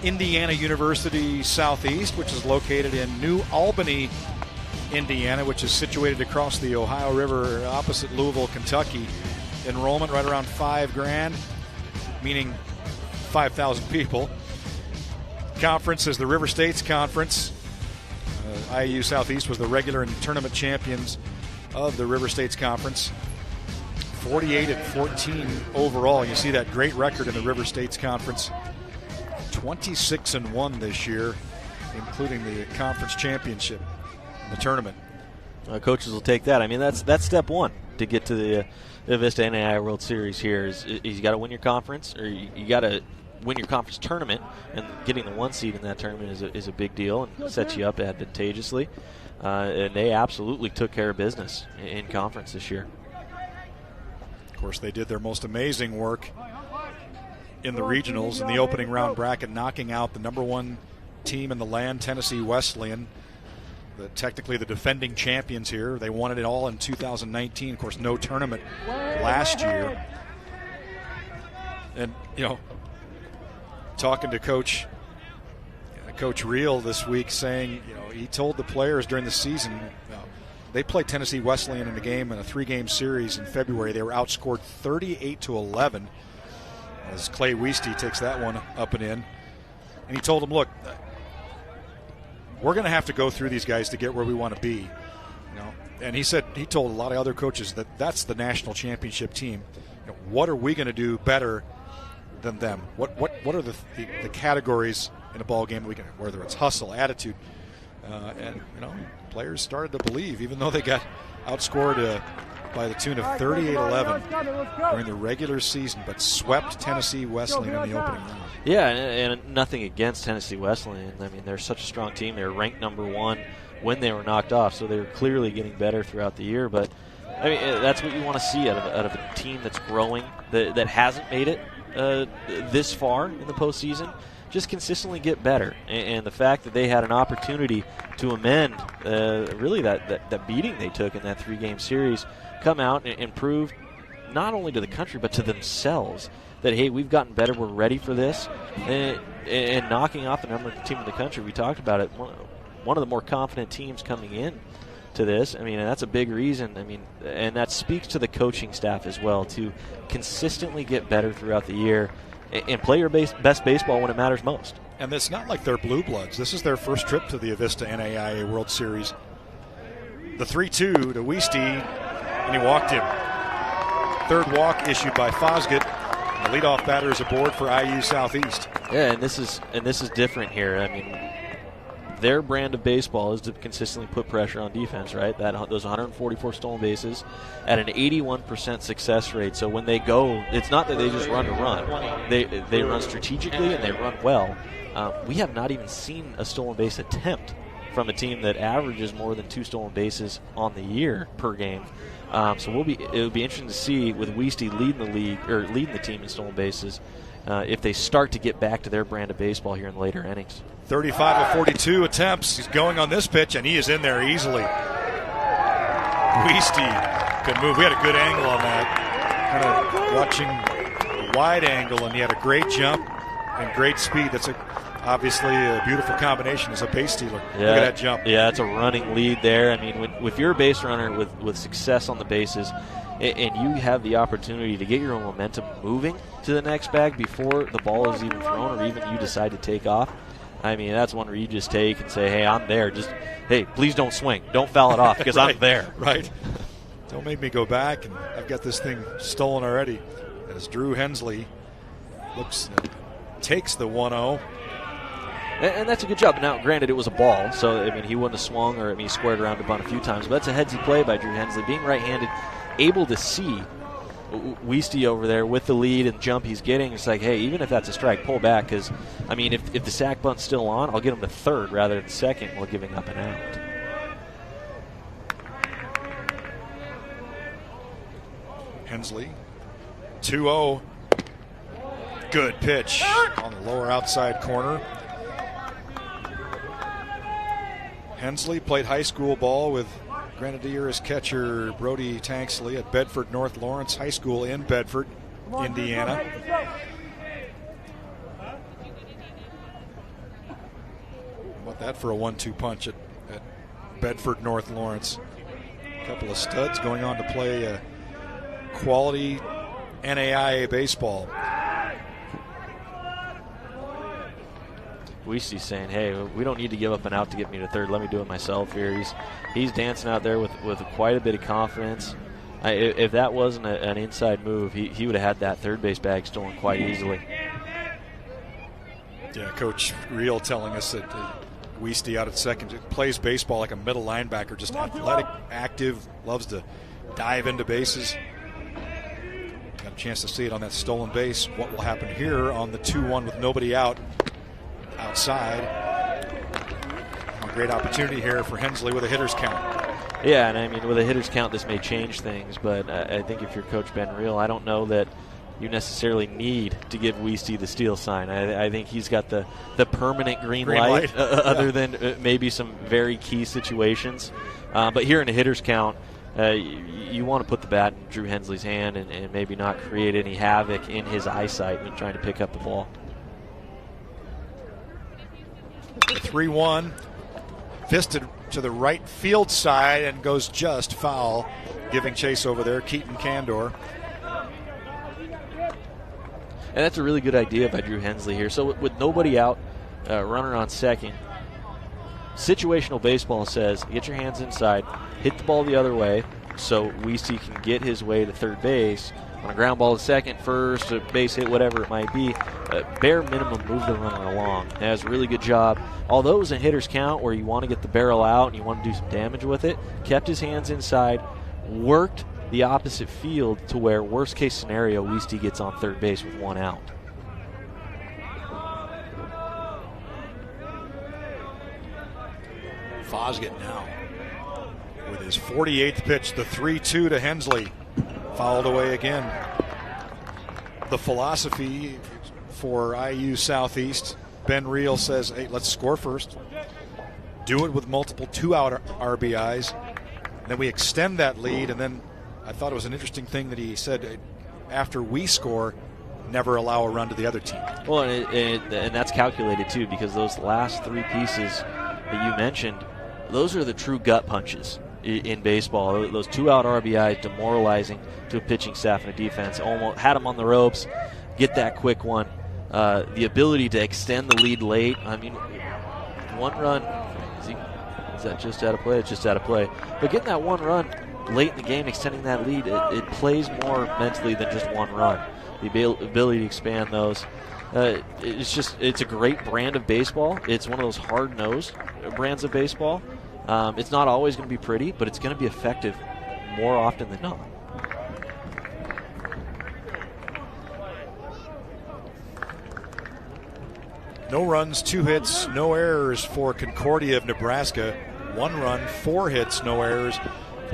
Indiana University Southeast, which is located in New Albany, Indiana, which is situated across the Ohio River opposite Louisville, Kentucky. Enrollment right around 5 grand, meaning 5,000 people. Conference is the River States Conference. IU Southeast was the regular and tournament champions of the River States Conference. 48-14 overall. You see that great record in the River States Conference. 26-1 this year, including the conference championship, the tournament. Coaches will take that. I mean, that's step one to get to the Vista NAIA World Series here. Is you got to win your conference, or you got to win your conference tournament, and getting the 1 seed in that tournament is a big deal and sets you up advantageously. And they absolutely took care of business in conference this year. Of course, they did their most amazing work in the regionals in the opening round bracket, knocking out the number 1 team in the land, Tennessee Wesleyan, technically the defending champions here. They won it all in 2019. Of course, no tournament last year. And, talking to Coach Reel this week, saying, he told the players during the season, they played Tennessee Wesleyan in a game in a 3-game series in February. They were outscored 38-11 as Clay Wieste takes that one up and in. And he told them, look, we're going to have to go through these guys to get where we want to be. And he told a lot of other coaches that that's the national championship team. What are we going to do better than them? What are the categories in a ball game, whether it's hustle, attitude, and players started to believe, even though they got outscored by the tune of 38-11 during the regular season, but swept Tennessee Wesleyan in the opening round. Yeah, and nothing against Tennessee Wesleyan. I mean, they're such a strong team. They were ranked number 1 when they were knocked off, so they were clearly getting better throughout the year. But I mean, that's what you want to see out of a team that's growing, that hasn't made it this far in the postseason. Just consistently get better, and the fact that they had an opportunity to amend really that beating they took in that 3-game series, come out and prove not only to the country but to themselves that, hey, we've gotten better, we're ready for this, and knocking off the number 1 team in the country. We talked about it, one of the more confident teams coming in to this. I mean, and that's a big reason. I mean, and that speaks to the coaching staff as well, to consistently get better throughout the year and play your best baseball when it matters most. And it's not like they're blue bloods. This is their first trip to the Avista NAIA World Series. The 3-2 to Wieste, and he walked him. 3rd walk issued by Fosgett. The leadoff batter is aboard for IU Southeast. Yeah, and this is different here. I mean, their brand of baseball is to consistently put pressure on defense, right? Those 144 stolen bases at an 81% success rate. So when they go, it's not that they just run to run. They run strategically and they run well. We have not even seen a stolen base attempt from a team that averages more than 2 stolen bases on the year per game. So it'll be interesting to see with Wieste leading the team in stolen bases if they start to get back to their brand of baseball here in the later innings. 35 of 42 attempts. He's going on this pitch, and he is in there easily. Wieste can move. We had a good angle on that. Kind of watching a wide angle, and he had a great jump and great speed. That's obviously a beautiful combination as a base stealer. Yeah, look at that jump. Yeah, it's a running lead there. I mean, if you're a base runner with success on the bases, and you have the opportunity to get your own momentum moving to the next bag before the ball is even thrown or even you decide to take off, I mean, that's one where you just take and say, hey, I'm there. Just, hey, please don't swing. Don't foul it off because right, I'm there. Right. Don't make me go back, and I've got this thing stolen already. As Drew Hensley takes the 1-0. And that's a good job. Now, granted, it was a ball, so, I mean, he wouldn't have swung or, I mean, he squared around the bunt a few times. But that's a headsy play by Drew Hensley. Being right-handed, able to see Wieste over there with the lead and jump he's getting. It's like, hey, even if that's a strike, pull back. Because, I mean, if the sack bunt's still on, I'll get him to 3rd rather than 2nd while giving up an out. Hensley, 2-0. Good pitch on the lower outside corner. Hensley played high school ball with Grenadiers catcher Brody Tanksley at Bedford North Lawrence High School in Bedford. Indiana. How about that for a 1-2 punch at Bedford North Lawrence? A couple of studs going on to play quality NAIA baseball. Weesty's saying, hey, we don't need to give up an out to get me to third. Let me do it myself here. He's dancing out there with quite a bit of confidence. If that wasn't an inside move, he would have had that third base bag stolen quite easily. Yeah, Coach Reel telling us that Weesty out at second plays baseball like a middle linebacker, just athletic, active, loves to dive into bases. Got a chance to see it on that stolen base. What will happen here on the 2-1 with nobody out outside? A great opportunity here for Hensley with a hitter's count. Yeah, and I mean, with a hitter's count, this may change things, but I think if you're Coach Ben Reel, I don't know that you necessarily need to give Weesty the steal sign. I think he's got the permanent green light. Other than maybe some very key situations. But here in a hitter's count, you want to put the bat in Drew Hensley's hand and maybe not create any havoc in his eyesight when trying to pick up the ball. The 3-1, fisted to the right field side and goes just foul, giving chase over there, Keaton Candor. And that's a really good idea by Drew Hensley here. So with nobody out, runner on second, situational baseball says get your hands inside, hit the ball the other way so Weesty can get his way to third base. On a ground ball to second, first, a base hit, whatever it might be, bare minimum move the runner along. That was a really good job. Although it was a hitter's count where you want to get the barrel out and you want to do some damage with it, kept his hands inside, worked the opposite field to where, worst case scenario, Weesty gets on third base with one out. Fosgett now with his 48th pitch, the 3-2 to Hensley. Fouled away again. The philosophy for IU Southeast, Ben Reel says, hey, let's score first. Do it with multiple 2-out RBIs. And then we extend that lead, and then I thought it was an interesting thing that he said, after we score, never allow a run to the other team. Well, and that's calculated too, because those last three pieces that you mentioned, those are the true gut punches in baseball. Those 2-out RBIs demoralizing to a pitching staff and a defense. Almost had them on the ropes, get that quick one. The ability to extend the lead late. I mean, one run, is that just out of play? It's just out of play. But getting that one run late in the game, extending that lead, it plays more mentally than just one run. The ability to expand those. It's a great brand of baseball. It's one of those hard-nosed brands of baseball. It's not always going to be pretty, but it's going to be effective more often than not. No runs, 2 hits, no errors for Concordia of Nebraska. 1 run, 4 hits, no errors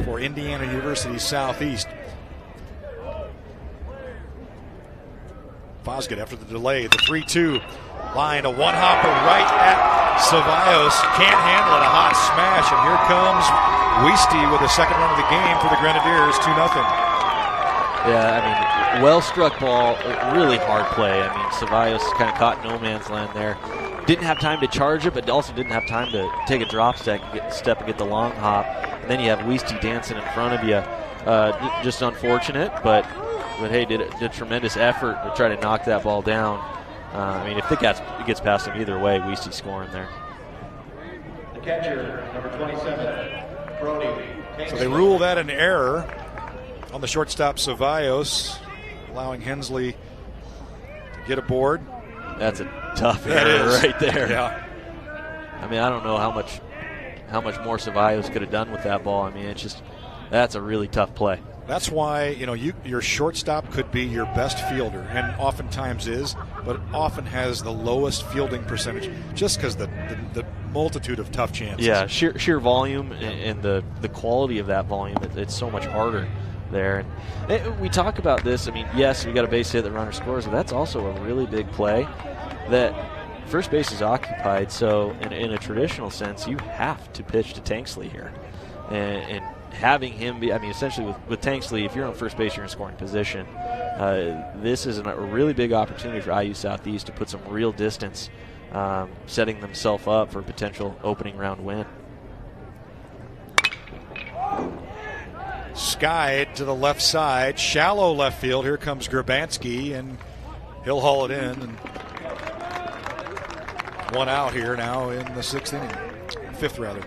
for Indiana University Southeast. Fosgett after the delay, the 3-2 line, a one-hopper right at Ceballos. Can't handle it, a hot smash, and here comes Weesty with the second run of the game for the Grenadiers, 2-0. Yeah, I mean, well-struck ball, really hard play. I mean, Ceballos kind of caught no man's land there. Didn't have time to charge it, but also didn't have time to take a drop step and get the long hop. And then you have Weesty dancing in front of you. Just unfortunate, but hey, did a tremendous effort to try to knock that ball down. I mean, if it gets past him either way, Weesty's scoring there. The catcher, number 27, Brody. So they rule that an error on the shortstop Ceballos, allowing Hensley to get aboard. That's a tough error right there. Yeah. I mean, I don't know how much more Ceballos could have done with that ball. I mean, that's a really tough play. That's why, your shortstop could be your best fielder, and oftentimes is, but it often has the lowest fielding percentage just because the multitude of tough chances. Yeah, sheer volume and the quality of that volume, it's so much harder there. And we talk about this. I mean, yes, we got a base hit, the runner scores, but that's also a really big play that first base is occupied. So in a traditional sense, you have to pitch to Tanksley here. And having him be, I mean, essentially with Tanksley, if you're on first base, you're in scoring position. this is a really big opportunity for IU Southeast to put some real distance, setting themselves up for a potential opening round win. Sky to the left side, shallow left field. Here comes Grabansky, and he'll haul it in. And one out here now in the fifth rather.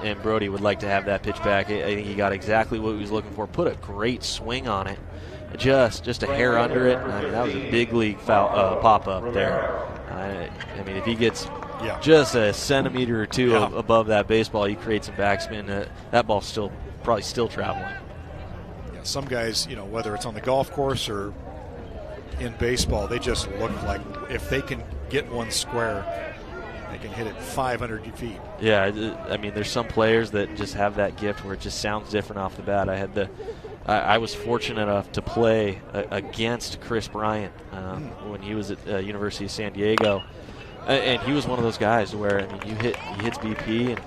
And Brody would like to have that pitch back. I think he got exactly what he was looking for. Put a great swing on it. Just a hair under it. I mean, that was a big league foul, pop-up there. I mean, if he gets just a centimeter or two above that baseball, he creates some backspin. That ball's probably still traveling. Yeah, some guys, whether it's on the golf course or in baseball, they just look like if they can get one square, they can hit it 500 feet. Yeah, I mean, there's some players that just have that gift where it just sounds different off the bat. I was fortunate enough to play against Chris Bryant when he was at University of San Diego, and he was one of those guys where he hits BP, and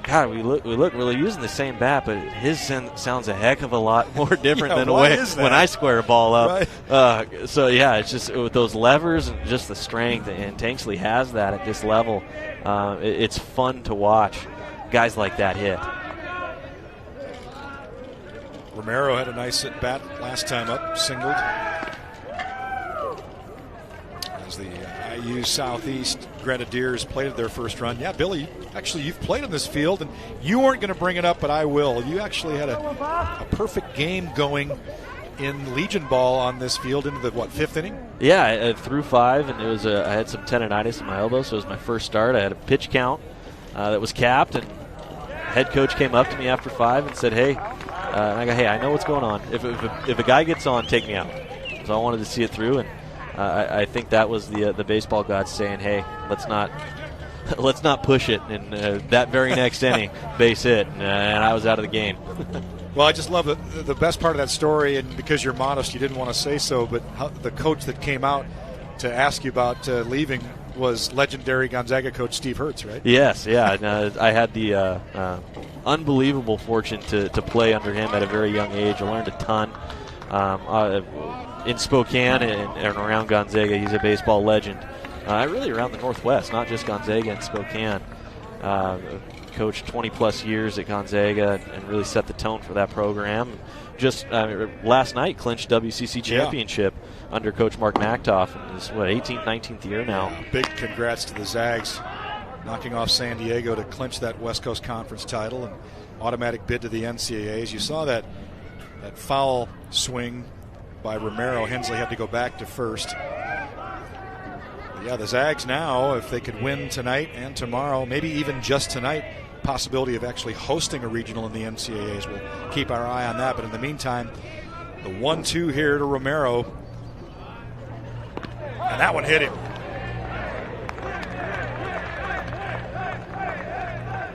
God, we look really using the same bat, but his sounds a heck of a lot more different than the way when I square a ball up. Right. It's just with those levers and just the strength, and Tanksley has that at this level. It's fun to watch guys like that hit. Romero had a nice at bat last time up, singled. As the IU Southeast Grenadiers played their first run. Yeah, Billy, actually you've played in this field, and you weren't going to bring it up, but I will. You actually had a perfect game going in Legion ball on this field into the, fifth inning? Yeah, I threw 5, and it was I had some tendonitis in my elbow, so it was my first start. I had a pitch count that was capped, and head coach came up to me after 5 and said, hey, and I go, hey, I know what's going on. If a guy gets on, take me out. So I wanted to see it through, and I think that was the baseball gods saying, hey, let's not push it. And that very next inning, base hit, and I was out of the game. Well, I just love the best part of that story, and because you're modest, you didn't want to say so, but the coach that came out to ask you about leaving was legendary Gonzaga coach Steve Hertz, right? Yes, yeah. I had the unbelievable fortune to play under him at a very young age. I learned a ton. In Spokane and around Gonzaga, he's a baseball legend. Really around the Northwest, not just Gonzaga and Spokane. Coached 20-plus years at Gonzaga and really set the tone for that program. Just last night clinched WCC championship under Coach Mark Mactoff. And it's 18th, 19th year now. Big congrats to the Zags, knocking off San Diego to clinch that West Coast Conference title and automatic bid to the NCAAs. You saw that foul swing by Romero. Hensley had to go back to first. The Zags now, if they could win tonight and tomorrow, maybe even just tonight, possibility of actually hosting a regional in the NCAAs. We'll keep our eye on that. But in the meantime, the 1-2 here to Romero. And that one hit him.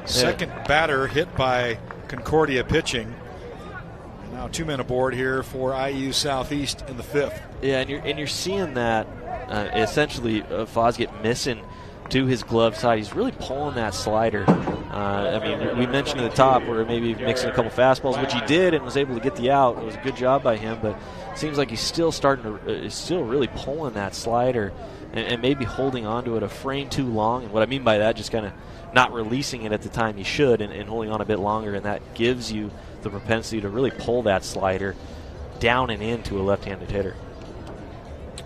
Second batter hit by Concordia pitching. And now 2 men aboard here for IU Southeast in the 5th. Yeah, and you're seeing that essentially Fosgate missing to his glove side. He's really pulling that slider. We mentioned at the top where maybe mixing a couple fastballs, which he did and was able to get the out. It was a good job by him, but it seems like he's still still really pulling that slider and maybe holding onto it a frame too long. And what I mean by that, just kind of not releasing it at the time he should and holding on a bit longer, and that gives you the propensity to really pull that slider down and into a left-handed hitter.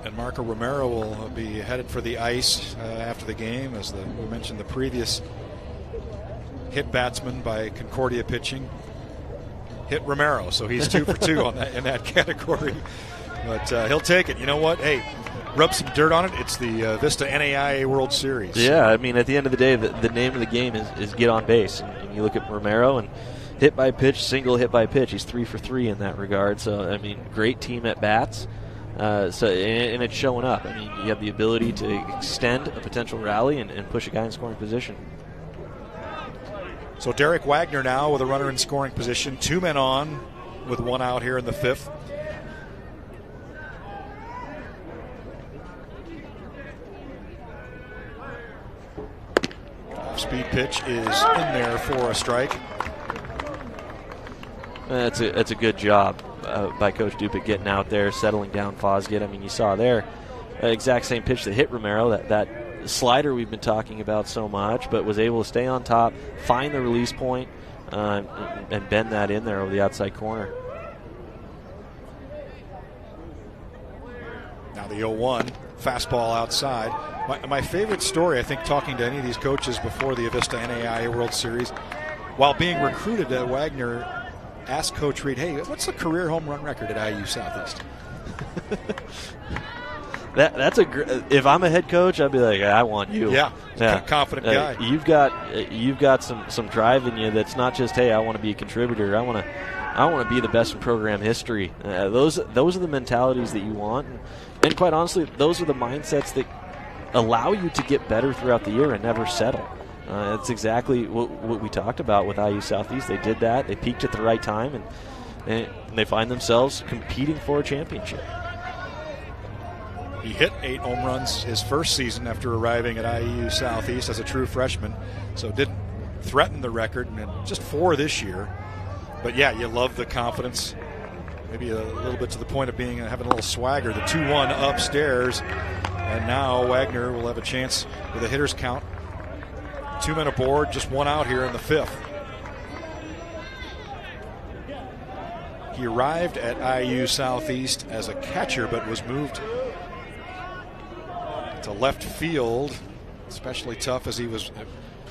And Marco Romero will be headed for the ice after the game, as we mentioned the previous hit batsman by Concordia pitching hit Romero, so he's 2 for 2 in that category. But he'll take it. You know what? Hey, rub some dirt on it. It's the Vista NAIA World Series. Yeah, at the end of the day, the name of the game is get on base. And you look at Romero and hit by pitch, single hit by pitch. He's 3 for 3 in that regard. So great team at bats. And it's showing up. You have the ability to extend a potential rally and push a guy in scoring position. So Derek Wagner now with a runner in scoring position. 2 men on with 1 out here in the 5th. Off-speed pitch is in there for a strike. That's a good job by Coach Dupic, getting out there, settling down Fosgate. I mean, you saw there exact same pitch that hit Romero, that slider we've been talking about so much, but was able to stay on top, find the release point, and bend that in there over the outside corner. Now the 0-1, fastball outside. My favorite story, I think, talking to any of these coaches before the Avista NAIA World Series, while being recruited, Wagner asked Coach Reed, hey, what's the career home run record at IU Southeast? That's if I'm a head coach, I'd be like, I want you. Yeah. Confident guy. You've got some drive in you. That's not just, hey, I want to be a contributor. I want to be the best in program history. Those are the mentalities that you want, and quite honestly, those are the mindsets that allow you to get better throughout the year and never settle. That's exactly what we talked about with IU Southeast. They did that. They peaked at the right time, and they find themselves competing for a championship. He hit 8 home runs his first season after arriving at IU Southeast as a true freshman, so didn't threaten the record, and just 4 this year. But yeah, you love the confidence, maybe a little bit to the point of having a little swagger. The 2-1 upstairs, and now Wagner will have a chance with a hitter's count. 2 men aboard, just 1 out here in the 5th. He arrived at IU Southeast as a catcher, but was moved to left field, especially tough as he was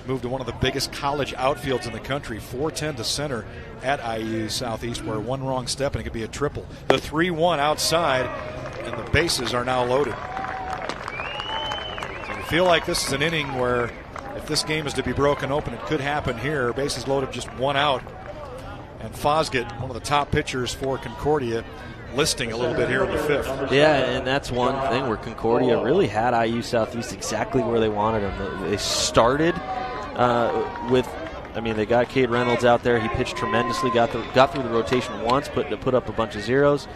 moved to one of the biggest college outfields in the country, 410 to center at IU Southeast, where one wrong step and it could be a triple. The 3-1 outside, and the bases are now loaded. So you feel like this is an inning where if this game is to be broken open, it could happen here. Bases loaded, just 1 out. And Fosgate, one of the top pitchers for Concordia, listing a little bit here in the 5th. Yeah, and that's one thing where Concordia really had IU Southeast exactly where they wanted them. They started they got Cade Reynolds out there. He pitched tremendously, got through the rotation once, put up a bunch of zeros.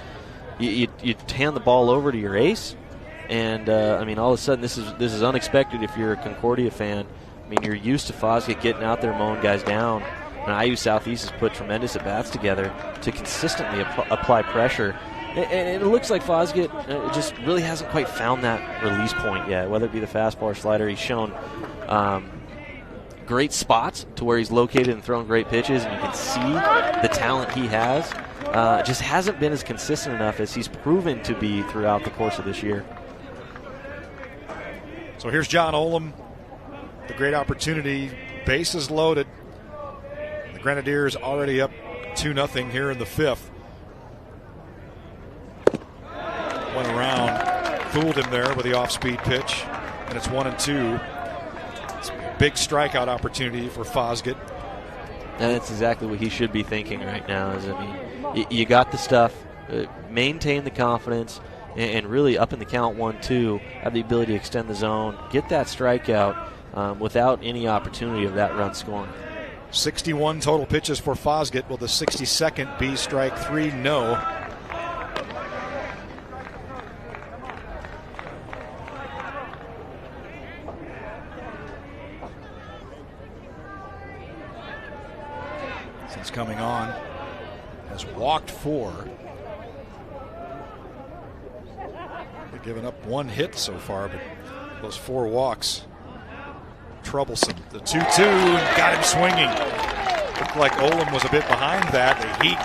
You hand the ball over to your ace, and all of a sudden this is unexpected if you're a Concordia fan. I mean, you're used to Fosgate getting out there mowing guys down. And IU Southeast has put tremendous at-bats together to consistently apply pressure. And it looks like Fosgate just really hasn't quite found that release point yet, whether it be the fastball or slider. He's shown great spots to where he's located and throwing great pitches, and you can see the talent he has. Just hasn't been as consistent enough as he's proven to be throughout the course of this year. So here's John Olam, the great opportunity, bases loaded. The Grenadiers already up 2-0 here in the 5th. Went around, fooled him there with the off-speed pitch, and it's 1-2. It's a big strikeout opportunity for Fosgate. And that's exactly what he should be thinking right now. You got the stuff, maintain the confidence, and really up in the count 1-2, have the ability to extend the zone, get that strikeout without any opportunity of that run scoring. 61 total pitches for Fosgate. Will the 62nd be strike 3? No. Since coming on, has walked 4. They've given up 1 hit so far, but those 4 walks, troublesome. The 2-2 got him swinging. Looked like Olam was a bit behind that. The heat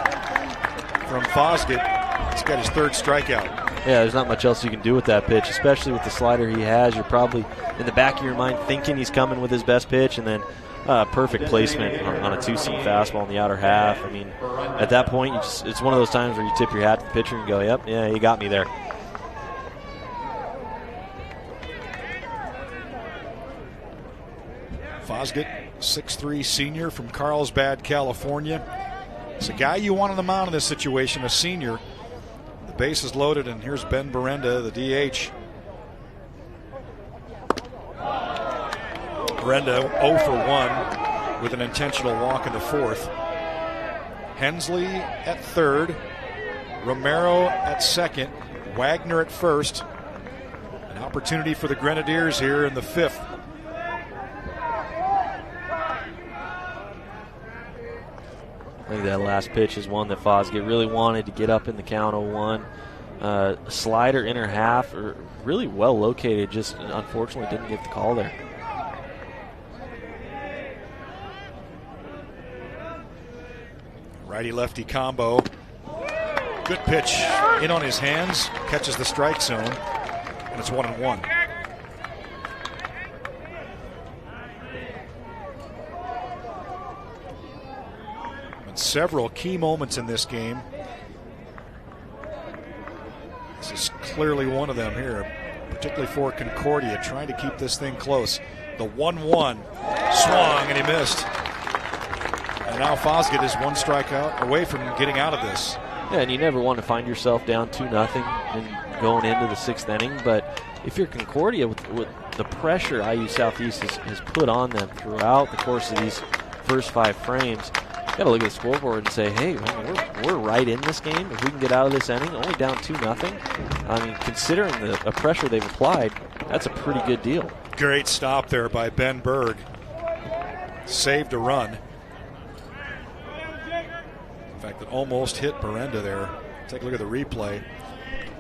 from Fosgate. He's got his 3rd strikeout. Yeah, there's not much else you can do with that pitch, especially with the slider he has. You're probably in the back of your mind thinking he's coming with his best pitch, and then perfect placement on a 2-seam fastball in the outer half. I mean, at that point, it's one of those times where you tip your hat to the pitcher and go, yep, yeah, you got me there. Fosgate, 6'3" senior from Carlsbad, California. It's a guy you want on the mound in this situation, a senior. The base is loaded, and here's Ben Berenda, the DH. Berenda 0 for 1 with an intentional walk in the 4th. Hensley at 3rd, Romero at 2nd, Wagner at 1st. An opportunity for the Grenadiers here in the 5th. I think that last pitch is one that Fosgate really wanted to get up in the count 0-1. Slider inner half, really well located, just unfortunately didn't get the call there. Righty-lefty combo. Good pitch in on his hands, catches the strike zone, and it's 1-1. And several key moments in this game. This is clearly one of them here, particularly for Concordia, trying to keep this thing close. The 1-1 swung, and he missed. And now Fosgate is one strikeout away from getting out of this. Yeah, and you never want to find yourself down 2-0 and going into the 6th inning. But if you're Concordia, with the pressure IU Southeast has put on them throughout the course of these first 5 frames, you got to look at the scoreboard and say, hey, we're right in this game. If we can get out of this inning, only down 2-0. I mean, considering the pressure they've applied, that's a pretty good deal. Great stop there by Ben Berg. Saved a run. In fact, it almost hit Berenda there. Take a look at the replay.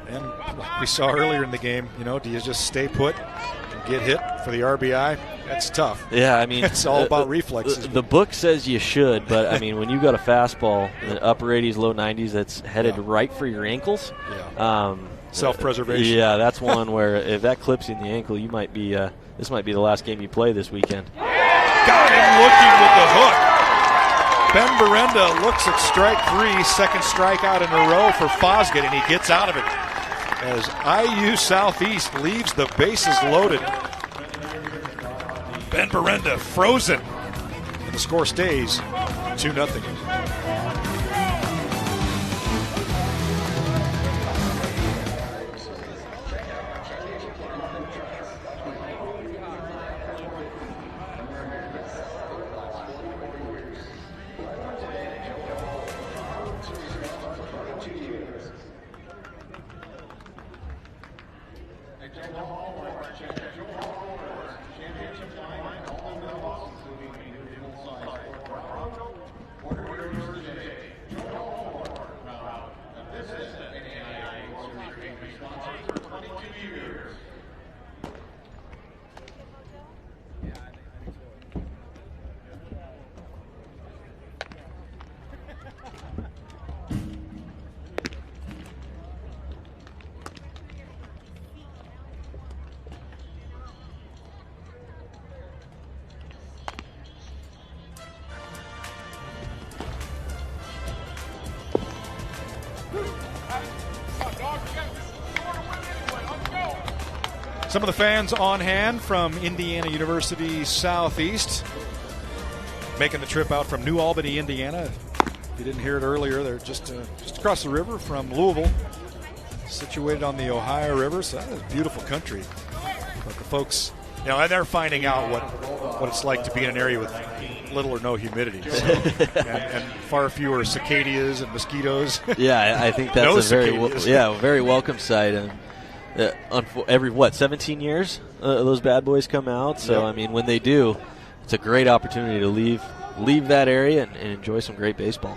And like we saw earlier in the game, do you just stay put and get hit for the RBI? That's tough. Yeah, I mean, it's all about reflexes. The book says you should, but I mean, when you got a fastball in the upper 80s, low 90s that's headed right for your ankles, self-preservation. Yeah, that's one where if that clips you in the ankle, you might be. This might be the last game you play this weekend. Got him looking with the hook. Ben Berenda looks at strike 3, second strikeout in a row for Fosgate, and he gets out of it as IU Southeast leaves the bases loaded. Ben Berenda frozen, and the score stays 2-0. Some of the fans on hand from Indiana University Southeast making the trip out from New Albany, Indiana. If you didn't hear it earlier, they're just across the river from Louisville, situated on the Ohio River. So that is beautiful country. But the folks, and they're finding out what it's like to be in an area with little or no humidity, and far fewer cicadas and mosquitoes. Yeah, I think that's a very welcome sight. And every 17 years those bad boys come out. So yep. I mean, when they do, it's a great opportunity to leave that area and enjoy some great baseball.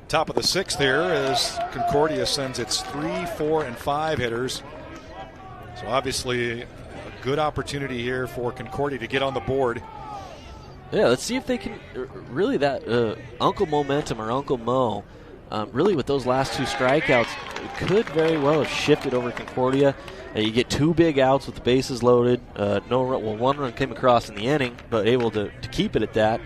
Top of the 6th here as Concordia sends its 3, 4, and 5 hitters. So obviously a good opportunity here for Concordia to get on the board. Yeah, let's see if they can really that Uncle Momentum or Uncle Mo. Really, with those last 2 strikeouts, it could very well have shifted over Concordia. You get 2 big outs with the bases loaded. One run came across in the inning, but able to keep it at that.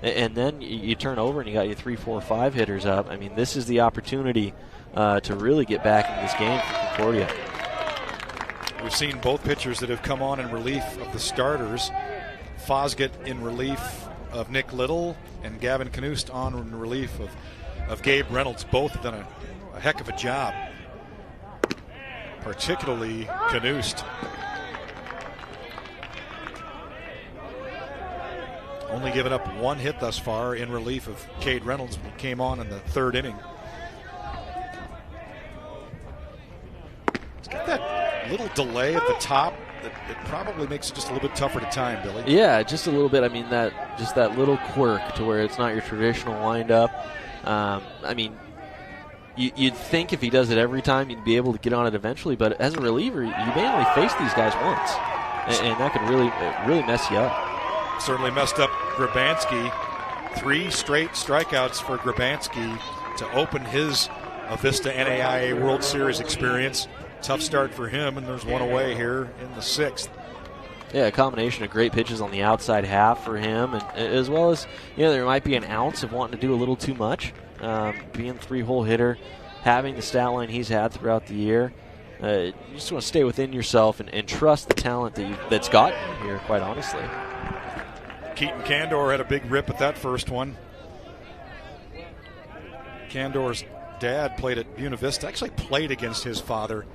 And then you turn over and you got your 3, 4, 5 hitters up. I mean, this is the opportunity to really get back in this game for Concordia. We've seen both pitchers that have come on in relief of the starters. Fosgate in relief of Nick Little, and Gavin Knust on in relief of Gabe Reynolds. Both have done a heck of a job, particularly Knust. Only given up 1 hit thus far in relief of Cade Reynolds, who came on in the 3rd inning. It's got that little delay at the top it probably makes it just a little bit tougher to time, Billy. Yeah, just a little bit. I mean, that little quirk to where it's not your traditional windup. I mean, you'd think if he does it every time, you'd be able to get on it eventually. But as a reliever, you may only face these guys once, and that could really mess you up. Certainly messed up Grabansky. 3 straight strikeouts for Grabansky to open his Avista NAIA World Series experience. Tough start for him, and there's one away here in the 6th. Yeah, a combination of great pitches on the outside half for him, and as well as, there might be an ounce of wanting to do a little too much. Being a 3-hole hitter, having the stat line he's had throughout the year. You just want to stay within yourself and trust the talent that's gotten you here, quite honestly. Keaton Candor had a big rip at that first one. Candor's dad played at Buena Vista, actually played against his father.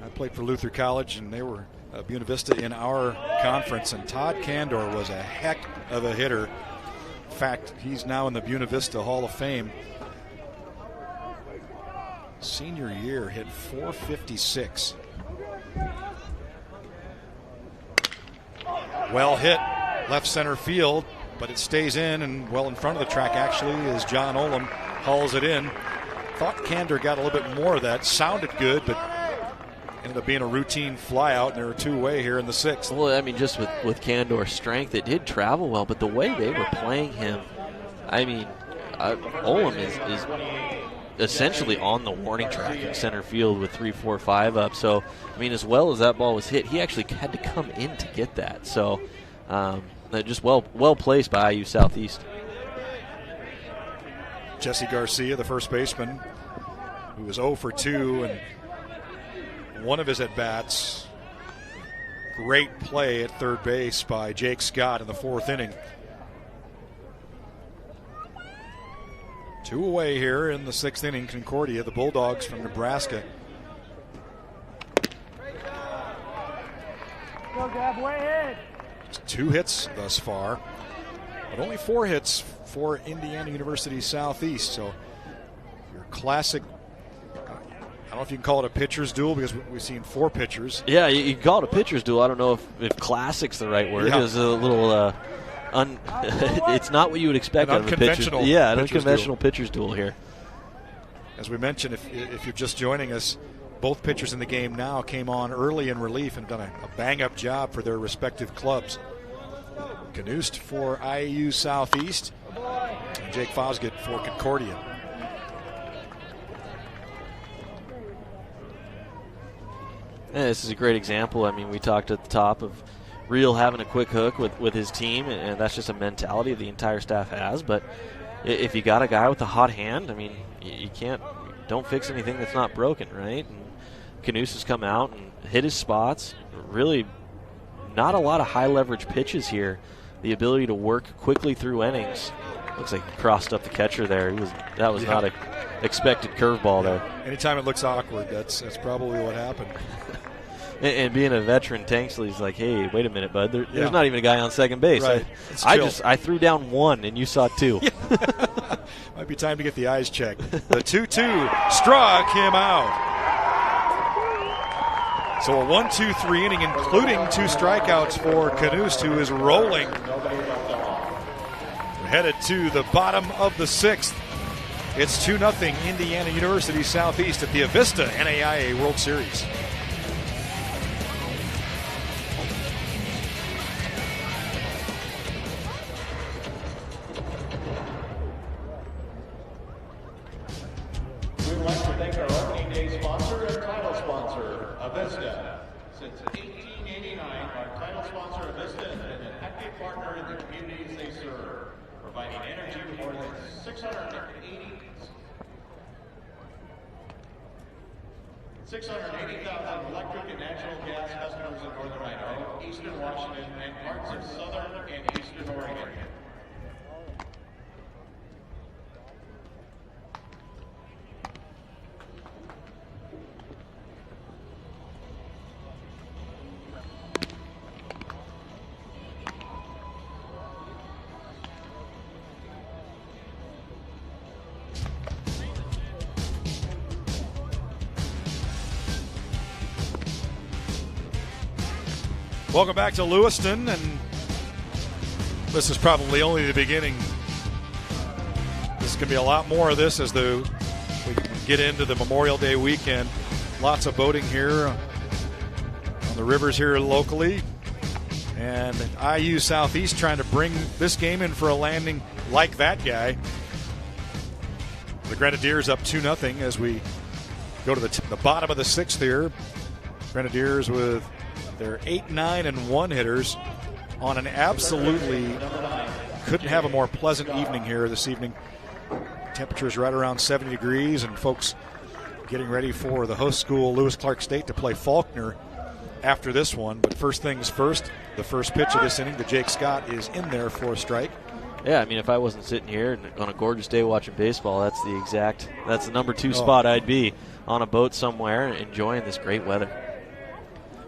I played for Luther College, and they were Buena Vista in our conference, and Todd Candor was a heck of a hitter. In fact, he's now in the Buena Vista Hall of Fame. Senior year, hit .456. Well hit left center field, but it stays in, and well in front of the track actually is John Olam. Hauls it in. Thought Candor got a little bit more of that. Sounded good, but ended up being a routine flyout, and there were 2 away here in the 6th. Well, I mean, just with Candor's strength, it did travel well, but the way they were playing him, I mean, Olam is essentially on the warning track in center field with 3, 4, 5 up. So, I mean, as well as that ball was hit, he actually had to come in to get that. So, just well placed by IU Southeast. Jesse Garcia, the first baseman, who was 0 for 2, and one of his at-bats, great play at third base by Jake Scott in the 4th inning. 2 away here in the 6th inning. Concordia, the Bulldogs from Nebraska. Go, Gab, way ahead. 2 hits thus far, but only 4 hits for Indiana University Southeast. So your classic, I don't know if you can call it a pitcher's duel, because we've seen 4 pitchers. Yeah, you can call it a pitcher's duel. I don't know if classic's the right word. Yeah. It's a little it's not what you would expect out of a pitcher's duel. Yeah, an unconventional pitcher's duel here. As we mentioned, if you're just joining us, both pitchers in the game now came on early in relief and done a bang-up job for their respective clubs. Knust for IU Southeast, and Jake Fosgett for Concordia. Yeah, this is a great example. I mean, we talked at the top of Real having a quick hook with his team, and that's just a mentality the entire staff has. But if you got a guy with a hot hand, I mean, you don't fix anything that's not broken, right? And Knust has come out and hit his spots. Really not a lot of high-leverage pitches here. The ability to work quickly through innings. Looks like he crossed up the catcher there. That was not an expected curveball there. Anytime it looks awkward, that's probably what happened. And being a veteran, Tanksley's like, hey, wait a minute, bud. There's not even a guy on second base. Right. I threw down 1, and you saw 2. Might be time to get the eyes checked. The 2-2 struck him out. So a 1-2-3 inning, including 2 strikeouts for Knust, who is rolling. We're headed to the bottom of the 6th. It's 2-0 Indiana University Southeast at the Avista NAIA World Series. We would like to thank our opening day sponsor and title sponsor, Avista. Since 1889, our title sponsor, Avista, has been an active partner in the communities they serve, providing energy to more than 680,000 electric and natural gas customers in northern Idaho, eastern Washington, and parts of southern and eastern Oregon. Welcome back to Lewiston, and this is probably only the beginning. This is going to be a lot more of this as we get into the Memorial Day weekend. Lots of boating here on the rivers here locally. And IU Southeast trying to bring this game in for a landing like that guy. The Grenadiers up 2-0 as we go to the bottom of the sixth here. Grenadiers with their 8, 9, and 1 hitters on an absolutely couldn't have a more pleasant evening here this evening. Temperatures right around 70 degrees, and folks getting ready for the host school, Lewis Clark State, to play Faulkner after this one. But first things first, the first pitch of this inning, the Jake Scott is in there for a strike. Yeah, I mean, if I wasn't sitting here on a gorgeous day watching baseball, that's the number 2 spot I'd be, on a boat somewhere enjoying this great weather.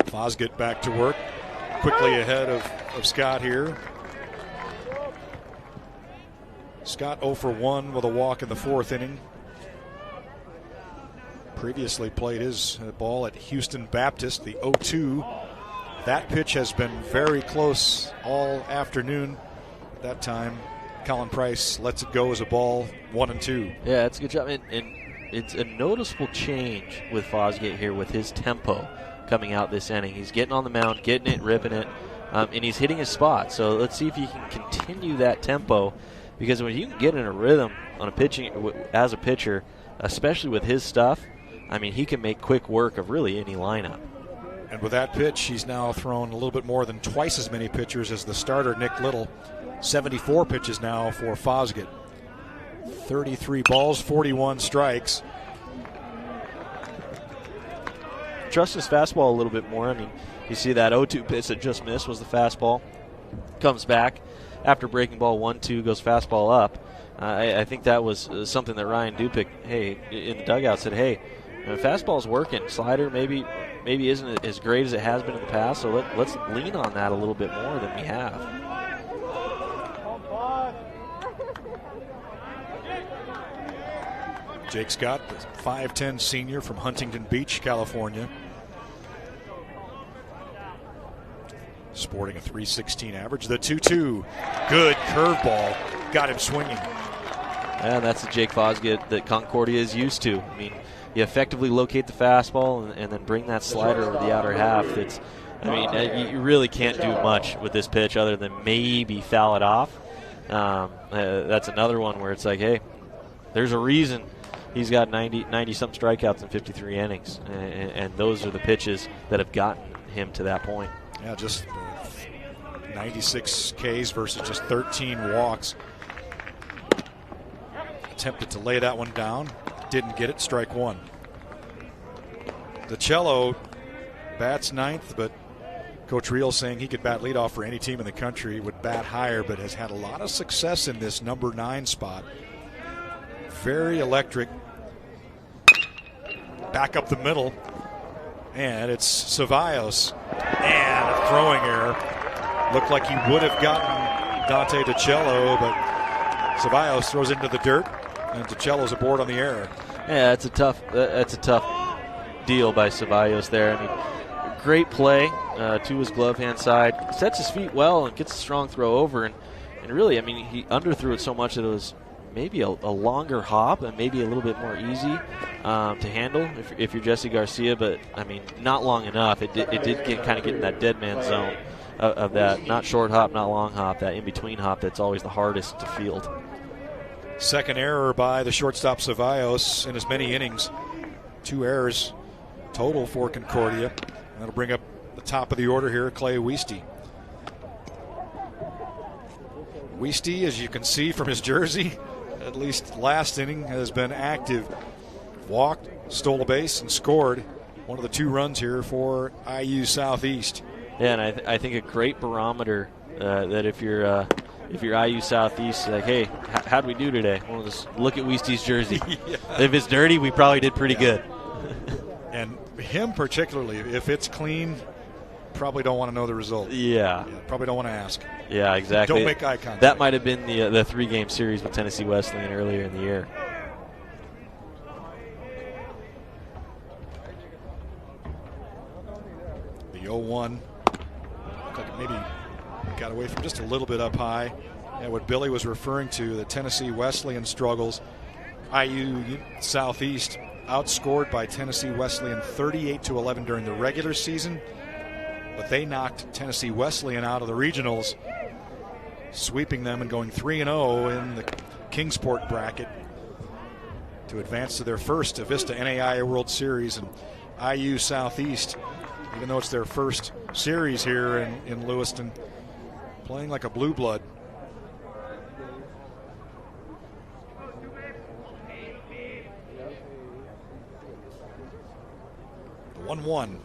Fosgate back to work, quickly ahead of Scott here. Scott 0 for 1 with a walk in the 4th inning. Previously played his ball at Houston Baptist, the 0-2. That pitch has been very close all afternoon. At that time, Colin Price lets it go as a ball, 1-2. Yeah, it's a good job. And it's a noticeable change with Fosgate here with his tempo coming out this inning. He's getting on the mound, getting it, ripping it, and he's hitting his spot. So let's see if he can continue that tempo, because when you can get in a rhythm on a pitching as a pitcher, especially with his stuff, I mean, he can make quick work of really any lineup. And with that pitch, he's now thrown a little bit more than twice as many pitchers as the starter, Nick Little. 74 pitches now for Fosgate. 33 balls, 41 strikes. Trust his fastball a little bit more. I mean, you see that 0-2 pitch that just missed was the fastball. Comes back after breaking ball 1-2, goes fastball up. I think that was something that Ryan Dupick, in the dugout said, hey, fastball's working. Slider maybe isn't as great as it has been in the past, so let's lean on that a little bit more than we have. Jake Scott, the 5'10" senior from Huntington Beach, California. Sporting a .316 average. The 2-2. Good curveball. Got him swinging. And that's the Jake Fosgate that Concordia is used to. I mean, you effectively locate the fastball and then bring that slider over the outer half. You really can't do much with this pitch other than maybe foul it off. That's another one where it's like, hey, there's a reason he's got 90-some strikeouts in 53 innings, and those are the pitches that have gotten him to that point. Yeah, just 96 Ks versus just 13 walks. Attempted to lay that one down. Didn't get it. Strike one. DiCello bats ninth, but Coach Reel saying he could bat leadoff for any team in the country, would bat higher, but has had a lot of success in this number 9 spot. Very electric. Back up the middle. And it's Ceballos. And a throwing error. Looked like he would have gotten Dante DiCello, but Ceballos throws into the dirt, and DiCello's aboard on the error. Yeah, that's a tough deal by Ceballos there. I mean, great play to his glove hand side. Sets his feet well and gets a strong throw over. And really, I mean, he underthrew it so much that it was maybe a longer hop and maybe a little bit more easy to handle if you're Jesse Garcia, but I mean, not long enough. It did get in that dead man zone of that, not short hop, not long hop, that in-between hop that's always the hardest to field. Second error by the shortstop Ceballos in as many innings. 2 errors total for Concordia. And that'll bring up the top of the order here, Clay Wieste. Wieste, as you can see from his jersey, at least last inning, has been active. Walked, stole a base, and scored one of the 2 runs here for IU Southeast. Yeah, and I think a great barometer that if you're IU Southeast, like, hey, how'd we do today? Well, just look at Wieste's jersey. Yeah. If it's dirty, we probably did pretty good. And him particularly, if it's clean, probably don't want to know the result. Yeah. Probably don't want to ask. Yeah, exactly. Don't make eye contact. That might have been the 3-game series with Tennessee Wesleyan earlier in the year. The 0-1 Looked like it maybe got away from just a little bit up high. And what Billy was referring to, the Tennessee Wesleyan struggles. IU Southeast outscored by Tennessee Wesleyan 38-11 during the regular season, but they knocked Tennessee Wesleyan out of the regionals, sweeping them and going 3-0 in the Kingsport bracket to advance to their first Vista NAIA World Series. And IU Southeast, even though it's their first series here in Lewiston, playing like a blue blood. The 1-1.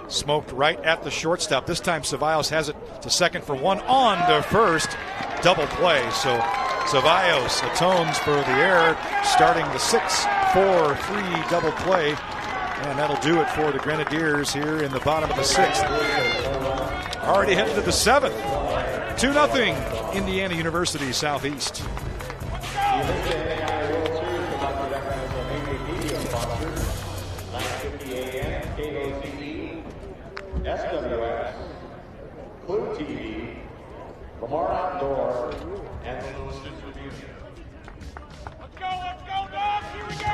Smoked right at the shortstop. This time Ceballos has it to second for one, on to first. Double play. So Ceballos atones for the error, starting the 6-4-3 double play. And that'll do it for the Grenadiers here in the bottom of the 6th. Already headed to the 7th. 2-0 Indiana University Southeast. SWS, Clue TV, Lamar Outdoor, and the Lewiston Tribune. Let's go, dogs, here we go!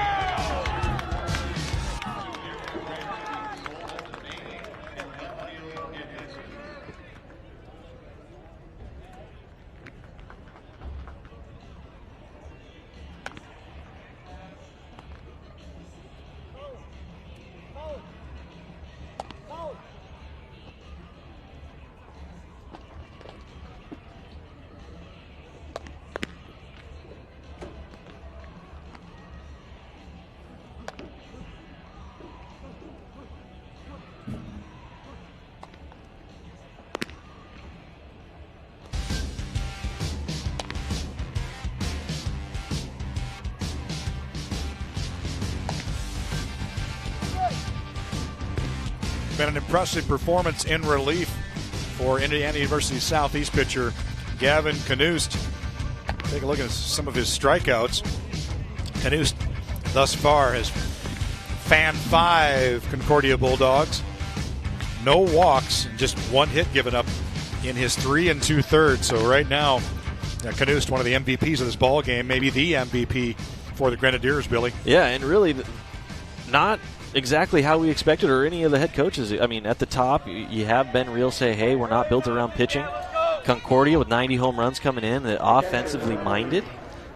Been an impressive performance in relief for Indiana University Southeast pitcher Gavin Knust. Take a look at some of his strikeouts. Knust thus far has fanned 5 Concordia Bulldogs. No walks, and just 1 hit given up in his 3 2/3. So right now, Knust, one of the MVPs of this ball game, maybe the MVP for the Grenadiers, Billy. Yeah, and really not exactly how we expected, or any of the head coaches. I mean, at the top, you have Ben Reel say, hey, we're not built around pitching. Concordia with 90 home runs coming in, offensively minded.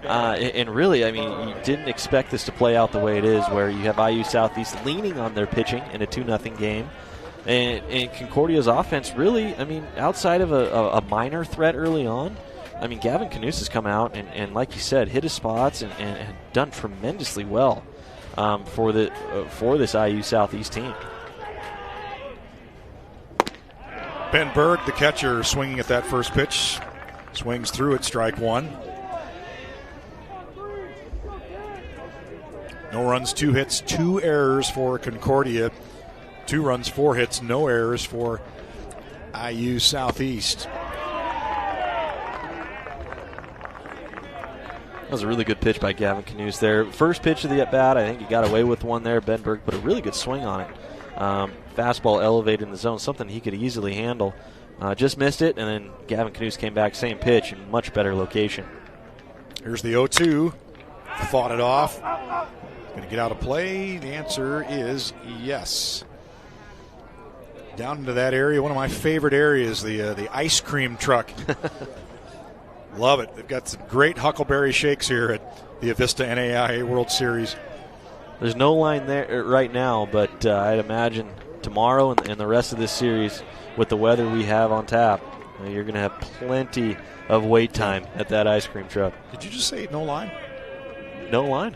And really, I mean, you didn't expect this to play out the way it is, where you have IU Southeast leaning on their pitching in a 2-0 game. And Concordia's offense really, I mean, outside of a minor threat early on, I mean, Gavin Knust has come out and like you said, hit his spots and done tremendously well. For this IU Southeast team. Ben Berg, the catcher, swinging at that first pitch. Swings through it, strike 1. No runs, 2 hits, 2 errors for Concordia. 2 runs, 4 hits, no errors for IU Southeast. That was a really good pitch by Gavin Knust there. First pitch of the at-bat, I think he got away with one there. Ben Berg put a really good swing on it. Fastball elevated in the zone, something he could easily handle. Just missed it, and then Gavin Knust came back, same pitch, in much better location. Here's the 0-2. Fought it off. Going to get out of play. The answer is yes. Down into that area, one of my favorite areas, the ice cream truck. Love it. They've got some great Huckleberry Shakes here at the Vista NAIA World Series. There's no line there right now, but I'd imagine tomorrow and the rest of this series, with the weather we have on tap, you're going to have plenty of wait time at that ice cream truck. Did you just say no line? No line.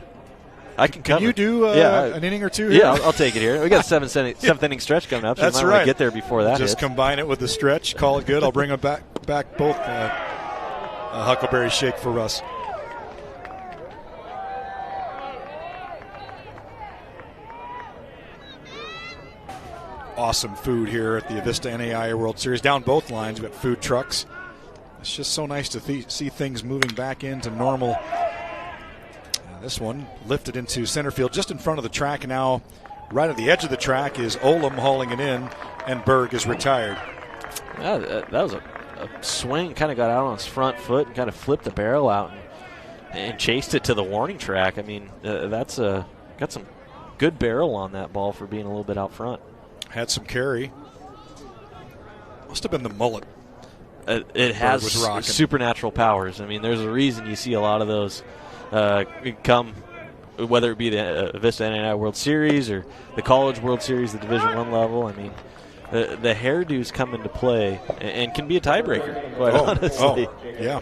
I can cover. Can you do an inning or two here? Yeah, I'll take it here. We got a seventh inning stretch coming up, so that's you might want to get there before that Just hits. Combine it with the stretch, call it good. I'll bring them back both Huckleberry Shake for Russ. Awesome food here at the Vista NAIA World Series. Down both lines, we've got food trucks. It's just so nice to see things moving back into normal. This one lifted into center field just in front of the track. Now right at the edge of the track is Olam hauling it in, and Berg is retired. That was a swing, kind of got out on his front foot and kind of flipped the barrel out and chased it to the warning track. I mean, that's got some good barrel on that ball for being a little bit out front. Had some carry. Must have been the mullet. It has supernatural powers. I mean, there's a reason you see a lot of those come, whether it be the Vista NAIA World Series or the College World Series, the Division I level. I mean, the hairdos come into play and can be a tiebreaker, quite honestly. Yeah.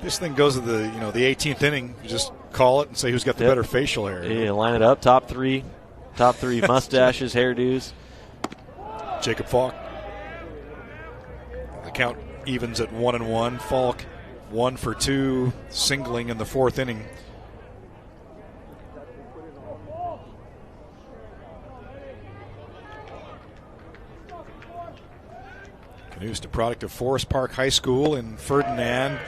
This thing goes to the 18th inning. You just call it and say who's got the better facial hair. Yeah, line it up. Top three mustaches, hairdos. Jacob Falk. The count evens at 1-1. Falk 1 for 2, singling in the 4th inning. Canoost, a product of Forest Park High School in Ferdinand,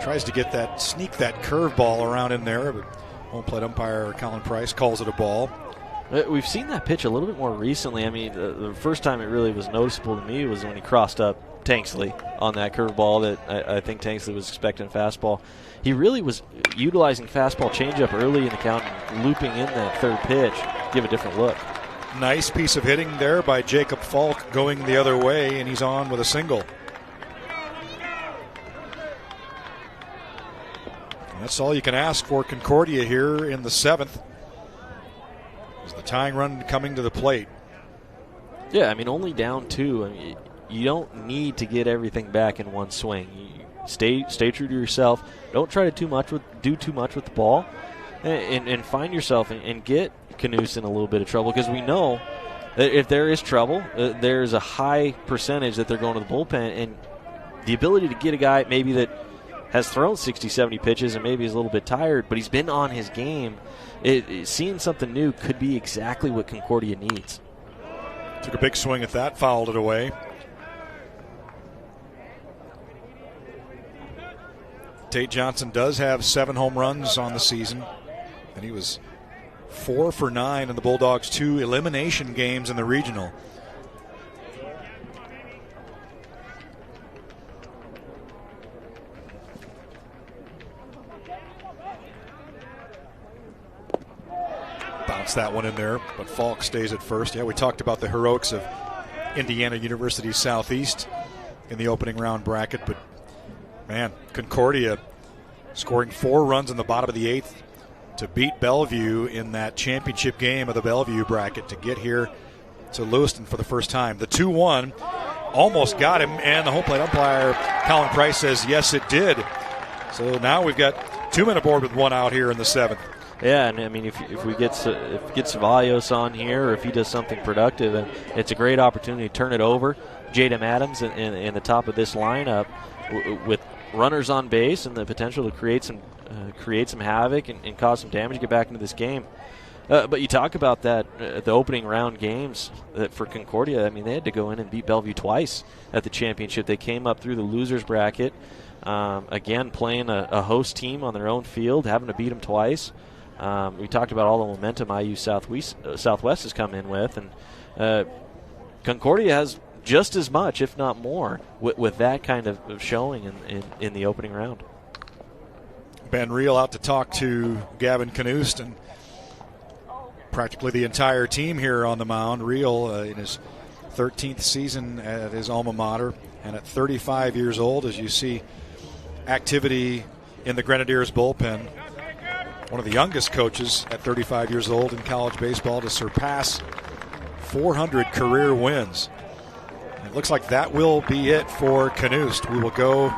tries to sneak that curveball around in there, but home plate umpire Colin Price calls it a ball. We've seen that pitch a little bit more recently. I mean, the first time it really was noticeable to me was when he crossed up Tanksley on that curveball that I think Tanksley was expecting fastball. He really was utilizing fastball changeup early in the count and looping in that third pitch, give a different look. Nice piece of hitting there by Jacob Falk going the other way, and he's on with a single. And that's all you can ask for Concordia here in the 7th. Is the tying run coming to the plate. Yeah, I mean, only down 2. I mean, you don't need to get everything back in one swing. You stay true to yourself. Don't try to do too much with the ball, and find yourself and get Canoost in a little bit of trouble, because we know that if there is trouble, there's a high percentage that they're going to the bullpen, and the ability to get a guy maybe that has thrown 60, 70 pitches and maybe is a little bit tired, but he's been on his game. Seeing something new could be exactly what Concordia needs. Took a big swing at that, fouled it away. Tate Johnson does have 7 home runs on the season, and he was 4 for 9 in the Bulldogs' 2 elimination games in the regional. Bounce that one in there, but Falk stays at first. Yeah, we talked about the heroics of Indiana University Southeast in the opening round bracket, but man, Concordia scoring 4 runs in the bottom of the 8th to beat Bellevue in that championship game of the Bellevue bracket to get here to Lewiston for the first time. The 2-1 almost got him, and the home plate umpire, Colin Price, says, yes, it did. So now we've got 2 men aboard with 1 out here in the 7th. Yeah, and I mean, if we get Ceballos on here, or if he does something productive, and it's a great opportunity to turn it over. Jadam Adams in the top of this lineup with runners on base and the potential to create some havoc and cause some damage, get back into this game. But you talk about that the opening round games for Concordia. I mean, they had to go in and beat Bellevue twice at the championship. They came up through the losers bracket, again playing a host team on their own field, having to beat them twice. We talked about all the momentum IU Southwest has come in with, and Concordia has just as much, if not more, with that kind of showing in the opening round. Ben Reel out to talk to Gavin Canoost and practically the entire team here on the mound. Reel in his 13th season at his alma mater, and at 35 years old, as you see activity in the Grenadiers bullpen. One of the youngest coaches at 35 years old in college baseball to surpass 400 career wins. It looks like that will be it for Canoost. We will go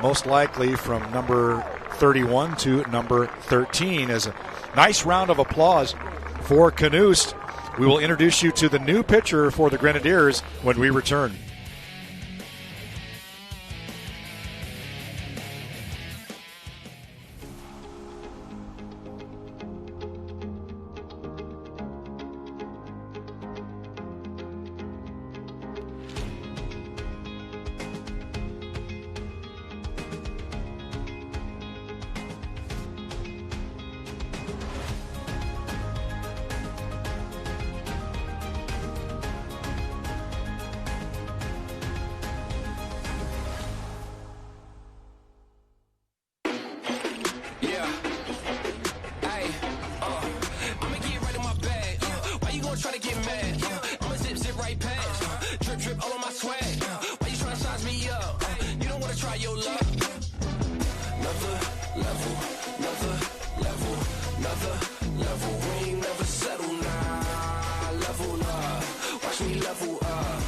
most likely from number 31 to number 13 as a nice round of applause for Canoost. We will introduce you to the new pitcher for the Grenadiers when we return. bad. I'ma zip right past. Drip all on my swag. Why you trying to size me up? You don't wanna try your luck. Another level, another level, another level. We ain't never settle now. Level up, watch me level up.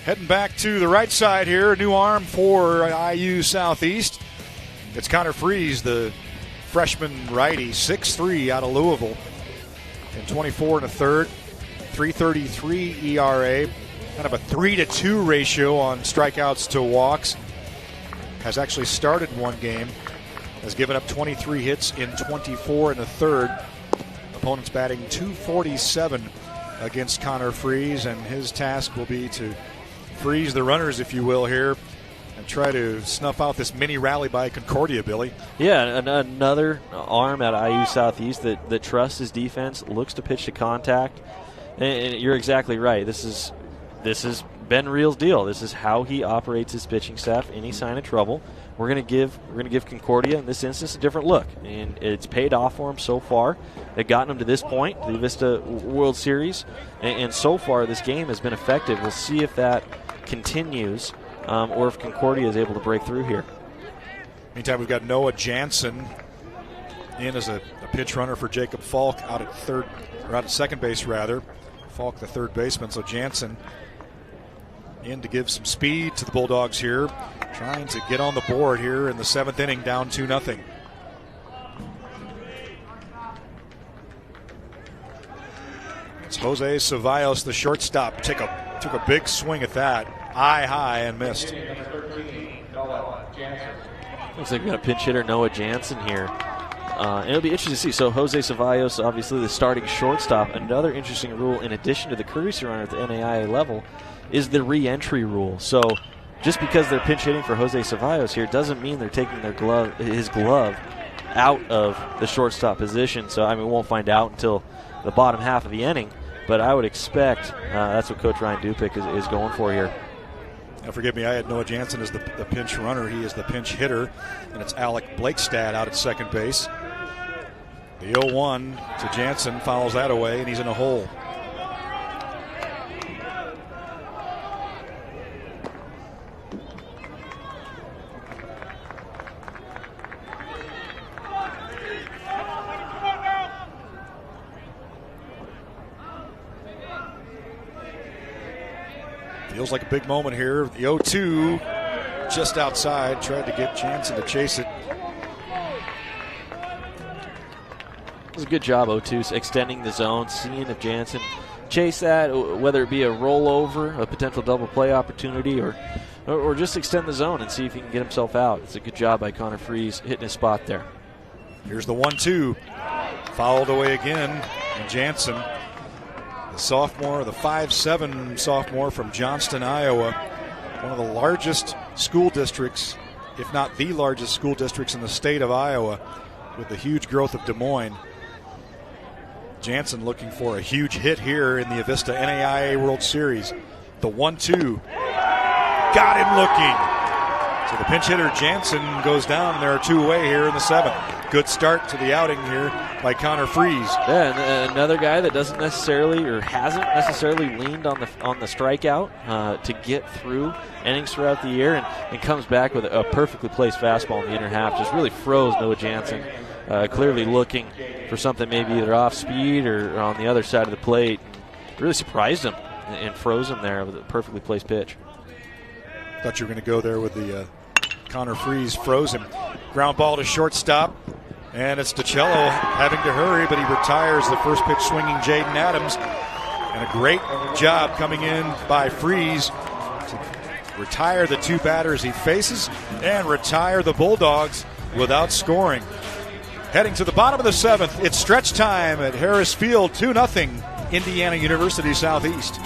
Heading back to the right side here, a new arm for IU Southeast. It's Connor Freeze, the freshman righty, 6'3", out of Louisville. And 24 and a third, 3.33 ERA, kind of a 3-to-2 ratio on strikeouts to walks. Has actually started one game, has given up 23 hits in 24 and a third. Opponents batting .247 against Connor Freeze, and his task will be to freeze the runners, if you will, here and try to snuff out this mini rally by Concordia, Billy. Yeah, another arm at IU Southeast that trusts his defense, looks to pitch to contact. And you're exactly right. This is Ben Reel's deal. This is how he operates his pitching staff. Any sign of trouble, we're going to give Concordia in this instance a different look, and it's paid off for him so far. They've gotten him to this point, the Vista World Series, and so far this game has been effective. We'll see if that continues, or if Concordia is able to break through here. Meantime, we've got Noah Jansen in as a pinch runner for Jacob Falk out at second base rather. Falk, the third baseman, so Jansen in to give some speed to the Bulldogs here, trying to get on the board here in the seventh inning, down 2-0. It's Jose Cevallos, the shortstop, took a big swing at that, eye high, and missed. Looks like we've got a pinch hitter, Noah Jansen here. And it'll be interesting to see. So Jose Cevallos, obviously the starting shortstop. Another interesting rule, in addition to the courtesy runner at the NAIA level, is the re-entry rule. So just because they're pinch hitting for Jose Cevallos here doesn't mean they're taking his glove out of the shortstop position. So we won't find out until the bottom half of the inning. But I would expect that's what Coach Ryan Dupick is going for here. Now, forgive me, I had Noah Jansen as the pinch runner. He is the pinch hitter, and it's Alec Blakestad out at second base. The 0-1 to Jansen fouls that away, and he's in a hole. Feels like a big moment here. The 0-2 just outside. Tried to get Jansen to chase it. It was a good job, 0-2, extending the zone, seeing if Jansen chase that, whether it be a rollover, a potential double play opportunity, or just extend the zone and see if he can get himself out. It's a good job by Connor Freeze hitting his spot there. Here's the 1-2. Fouled away again. And Jansen, the sophomore, the 5'7" sophomore from Johnston, Iowa, one of the largest school districts, if not the largest school districts in the state of Iowa, with the huge growth of Des Moines. Jansen looking for a huge hit here in the Avista NAIA World Series. The 1-2. Got him looking. So the pinch hitter Jansen goes down, and there are two away here in the seventh. Good start to the outing here by Connor Freeze. Yeah, and another guy that doesn't necessarily or hasn't necessarily leaned on the strikeout to get through innings throughout the year, and comes back with a perfectly placed fastball in the inner half. Just really froze Noah Jansen. Clearly looking for something maybe either off speed or on the other side of the plate. Really surprised him and froze him there with a perfectly placed pitch. Thought you were going to go there with the Connor Freeze froze him. Ground ball to shortstop, and it's DiCello having to hurry, but he retires the first pitch swinging Jaden Adams. And a great job coming in by Freeze to retire the two batters he faces and retire the Bulldogs without scoring. Heading to the bottom of the seventh, it's stretch time at Harris Field, 2-0 Indiana University Southeast.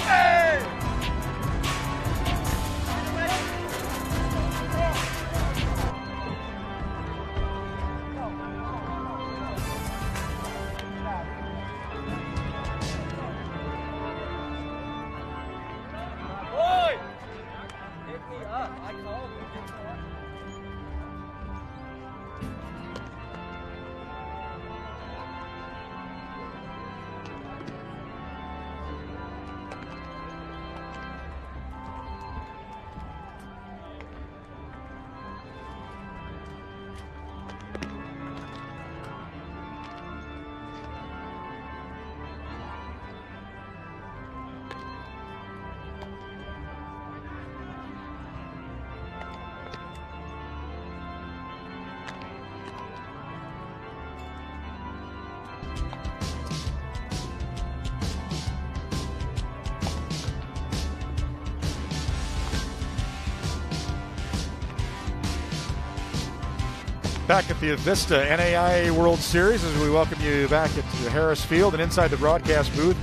Back at the Vista NAIA World Series as we welcome you back at Harris Field and inside the broadcast booth.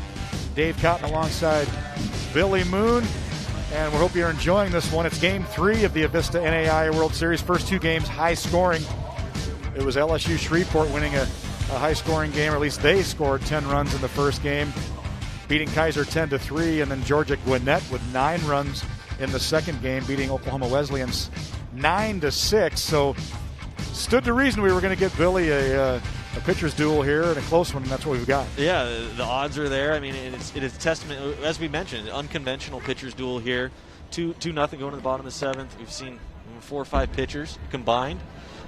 Dave Cotton alongside Billy Moon. And we hope you're enjoying this one. It's Game 3 of the Vista NAIA World Series. First two games high scoring. It was LSU Shreveport winning a high-scoring game, or at least they scored 10 runs in the first game, beating Kaiser 10-3, and then Georgia Gwinnett with 9 runs in the second game, beating Oklahoma Wesleyans 9-6. So stood to reason we were going to get Billy a pitcher's duel here and a close one, and that's what we've got. Yeah, the odds are there. I mean, it is testament, as we mentioned, unconventional pitcher's duel here. 2-0 going to the bottom of the seventh. We've seen 4 or 5 pitchers combined.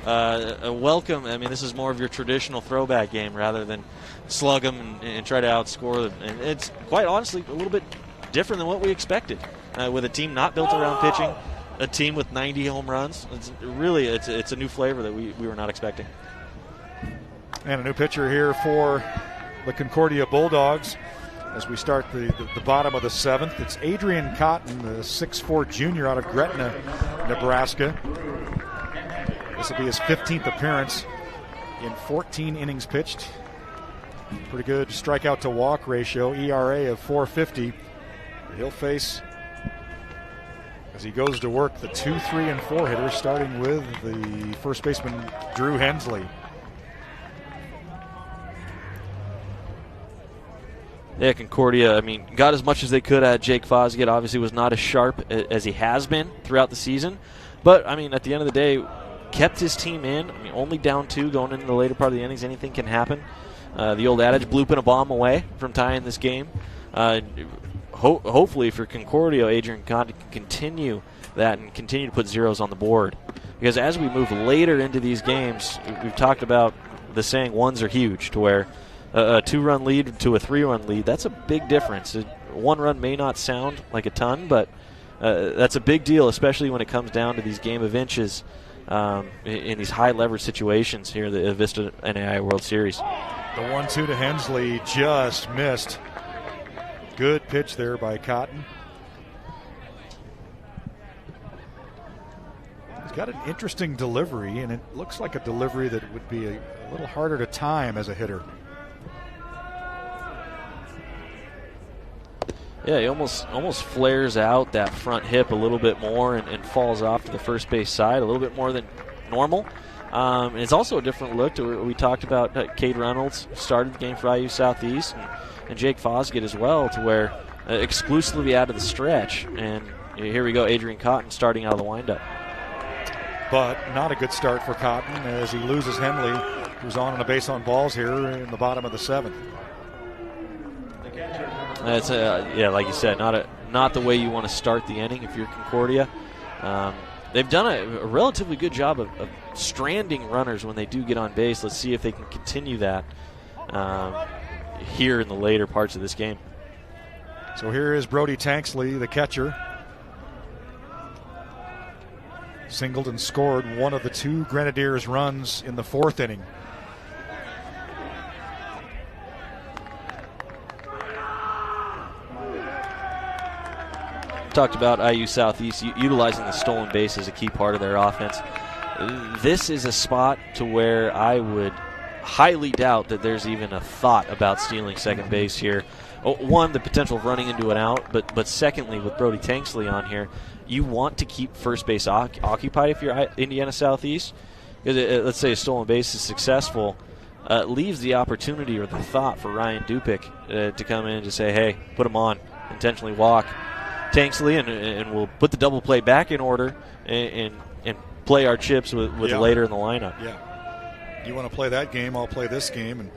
A welcome. I mean, this is more of your traditional throwback game rather than slug them and try to outscore them. And it's quite honestly a little bit different than what we expected with a team not built around pitching, a team with 90 home runs. It's a new flavor that we were not expecting. And a new pitcher here for the Concordia Bulldogs as we start the bottom of the seventh. It's Adrian Cotton, the 6'4 junior out of Gretna, Nebraska. This will be his 15th appearance in 14 innings pitched. Pretty good strikeout to walk ratio, ERA of 4.50. He'll face, as he goes to work, the 2, 3, and 4 hitters, starting with the first baseman, Drew Hensley. Yeah, Concordia, I mean, got as much as they could out of Jake Fosgate. Obviously was not as sharp as he has been throughout the season. But, I mean, at the end of the day, kept his team in. I mean, only down 2 going into the later part of the innings. Anything can happen. The old adage, blooping a bomb away from tying this game. Hopefully for Concordia, Adrian Cotton can continue that and continue to put zeros on the board. Because as we move later into these games, we've talked about the saying ones are huge, to where a 2-run lead to a 3-run lead, that's a big difference. 1 run may not sound like a ton, but that's a big deal, especially when it comes down to these game of inches. In these high leverage situations here in the Vista NAIA World Series. The 1-2 to Hensley just missed. Good pitch there by Cotton. He's got an interesting delivery, and it looks like a delivery that would be a little harder to time as a hitter. Yeah, he almost flares out that front hip a little bit more and falls off to the first base side a little bit more than normal. And it's also a different look to what we talked about. Cade Reynolds started the game for IU Southeast, and Jake Fosgate as well, to where exclusively out of the stretch. And here we go, Adrian Cotton starting out of the windup. But not a good start for Cotton as he loses Henley, who's on a base on balls here in the bottom of the seventh. It's like you said, not the way you want to start the inning if you're Concordia. They've done a relatively good job of stranding runners when they do get on base. Let's see if they can continue that here in the later parts of this game. So here is Brody Tanksley, the catcher. Singled and scored one of the 2 Grenadiers' runs in the 4th inning. Talked about IU Southeast utilizing the stolen base as a key part of their offense. This is a spot to where I would highly doubt that there's even a thought about stealing second base here. One, the potential of running into an out, but secondly, with Brody Tanksley on here, you want to keep first base occupied if you're Indiana Southeast. Because let's say a stolen base is successful, leaves the opportunity or the thought for Ryan Dupick to come in and just say, hey, put him on, intentionally walk Tanksley, and we'll put the double play back in order and play our chips with later in the lineup. Yeah. You want to play that game, I'll play this game, and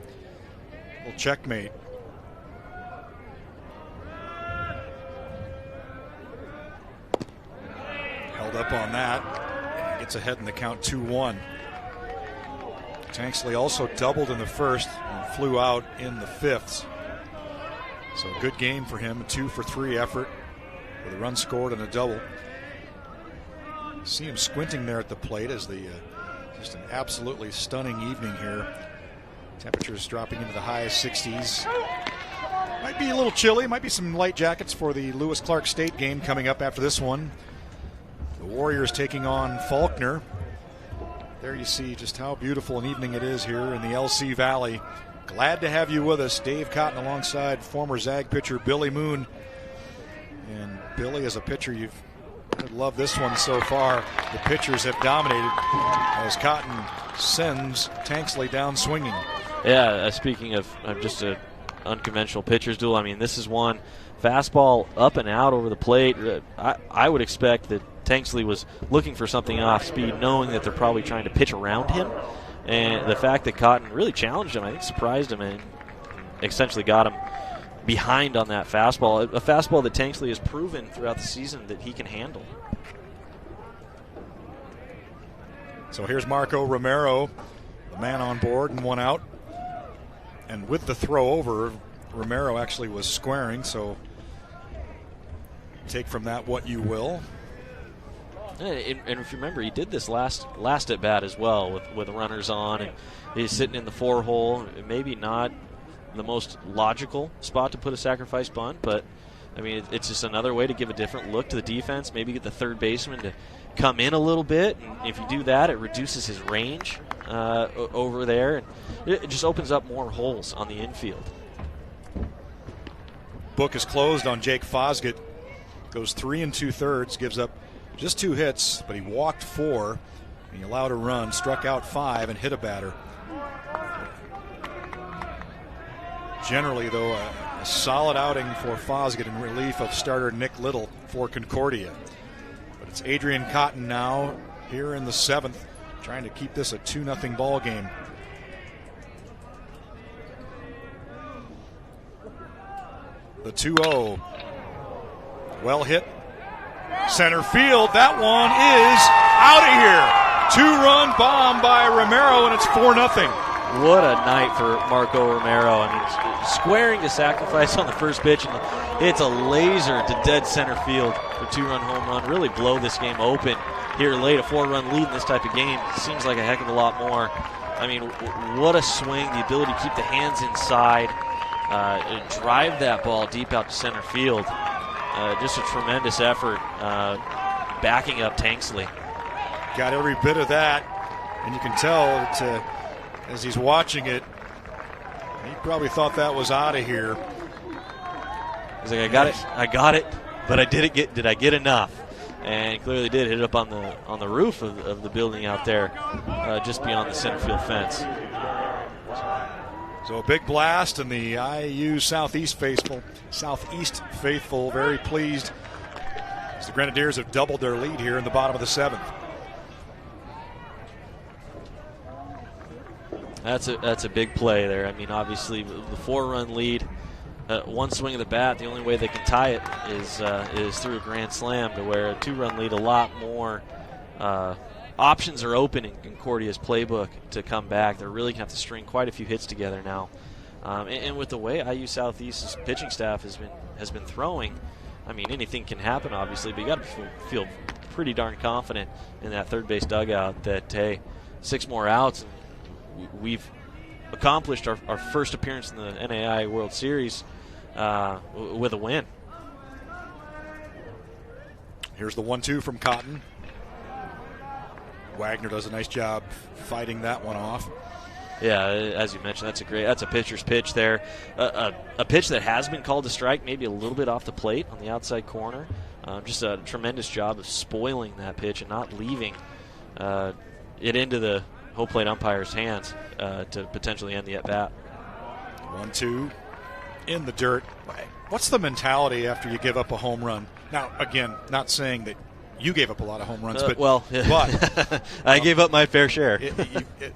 we'll checkmate. Held up on that. And gets ahead in the count 2-1. Tanksley also doubled in the first and flew out in the 5th. So a good game for him, a 2-for-3 effort with a run scored and a double. See him squinting there at the plate as just an absolutely stunning evening here. Temperatures dropping into the high 60s. Might be a little chilly, might be some light jackets for the Lewis Clark State game coming up after this one. The Warriors taking on Faulkner. There you see just how beautiful an evening it is here in the LC Valley. Glad to have you with us. Dave Cotton alongside former Zag pitcher Billy Moon. And Billy, as a pitcher, you've loved this one so far. The pitchers have dominated as Cotton sends Tanksley down swinging. Yeah, speaking of just an unconventional pitcher's duel, I mean, this is one fastball up and out over the plate. I would expect that Tanksley was looking for something off speed, knowing that they're probably trying to pitch around him. And the fact that Cotton really challenged him, I think surprised him and essentially got him behind on that fastball. A fastball that Tanksley has proven throughout the season that he can handle. So here's Marco Romero, the man on board and one out. And with the throw over, Romero actually was squaring, so take from that what you will. And if you remember, he did this last at bat as well with runners on, and he's sitting in the 4-hole. Maybe not the most logical spot to put a sacrifice bunt, but I mean it's just another way to give a different look to the defense. Maybe get the third baseman to come in a little bit, and if you do that, it reduces his range over there, and it just opens up more holes on the infield. Book is closed on Jake Fosgett. Goes 3 2/3, gives up just 2 hits, but he walked 4. And he allowed a run, struck out 5, and hit a batter. Generally, though, a solid outing for Fosgett in relief of starter Nick Little for Concordia. But it's Adrian Cotton now here in the 7th, trying to keep this a 2-0 ball game. The 2-0. Well hit. Center field. That one is out of here. 2-run bomb by Romero, and it's 4-0. What a night for Marco Romero. I mean, squaring to sacrifice on the first pitch, and it's a laser to dead center field for 2-run home run. Really blow this game open here late. A 4-run lead in this type of game seems like a heck of a lot more. I mean, what a swing. The ability to keep the hands inside, drive that ball deep out to center field. Just a tremendous effort backing up Tanksley. Got every bit of that, and you can tell that as he's watching it, he probably thought that was out of here. He's like, I got it, but did I get enough? And he clearly did. Hit it up on the roof of the building out there, just beyond the center field fence. So a big blast, and the IU Southeast faithful very pleased as the Grenadiers have doubled their lead here in the bottom of the 7th. That's a big play there. I mean, obviously the 4-run lead, one swing of the bat. The only way they can tie it is through a grand slam. To where a 2-run lead, a lot more options are open in Concordia's playbook to come back. They're really going to have to string quite a few hits together now. And with the way IU Southeast's pitching staff has been throwing, I mean, anything can happen, obviously, but you got to feel pretty darn confident in that third base dugout that, hey, 6 more outs, and we've accomplished our first appearance in the NAIA World Series with a win. Here's the 1-2 from Cotton. Wagner does a nice job fighting that one off. Yeah, as you mentioned, that's a pitcher's pitch there. A pitch that has been called a strike, maybe a little bit off the plate on the outside corner. Just a tremendous job of spoiling that pitch and not leaving it into the home plate umpire's hands to potentially end the at-bat. 1-2 in the dirt. What's the mentality after you give up a home run? Now, again, not saying that you gave up a lot of home runs, but I gave up my fair share.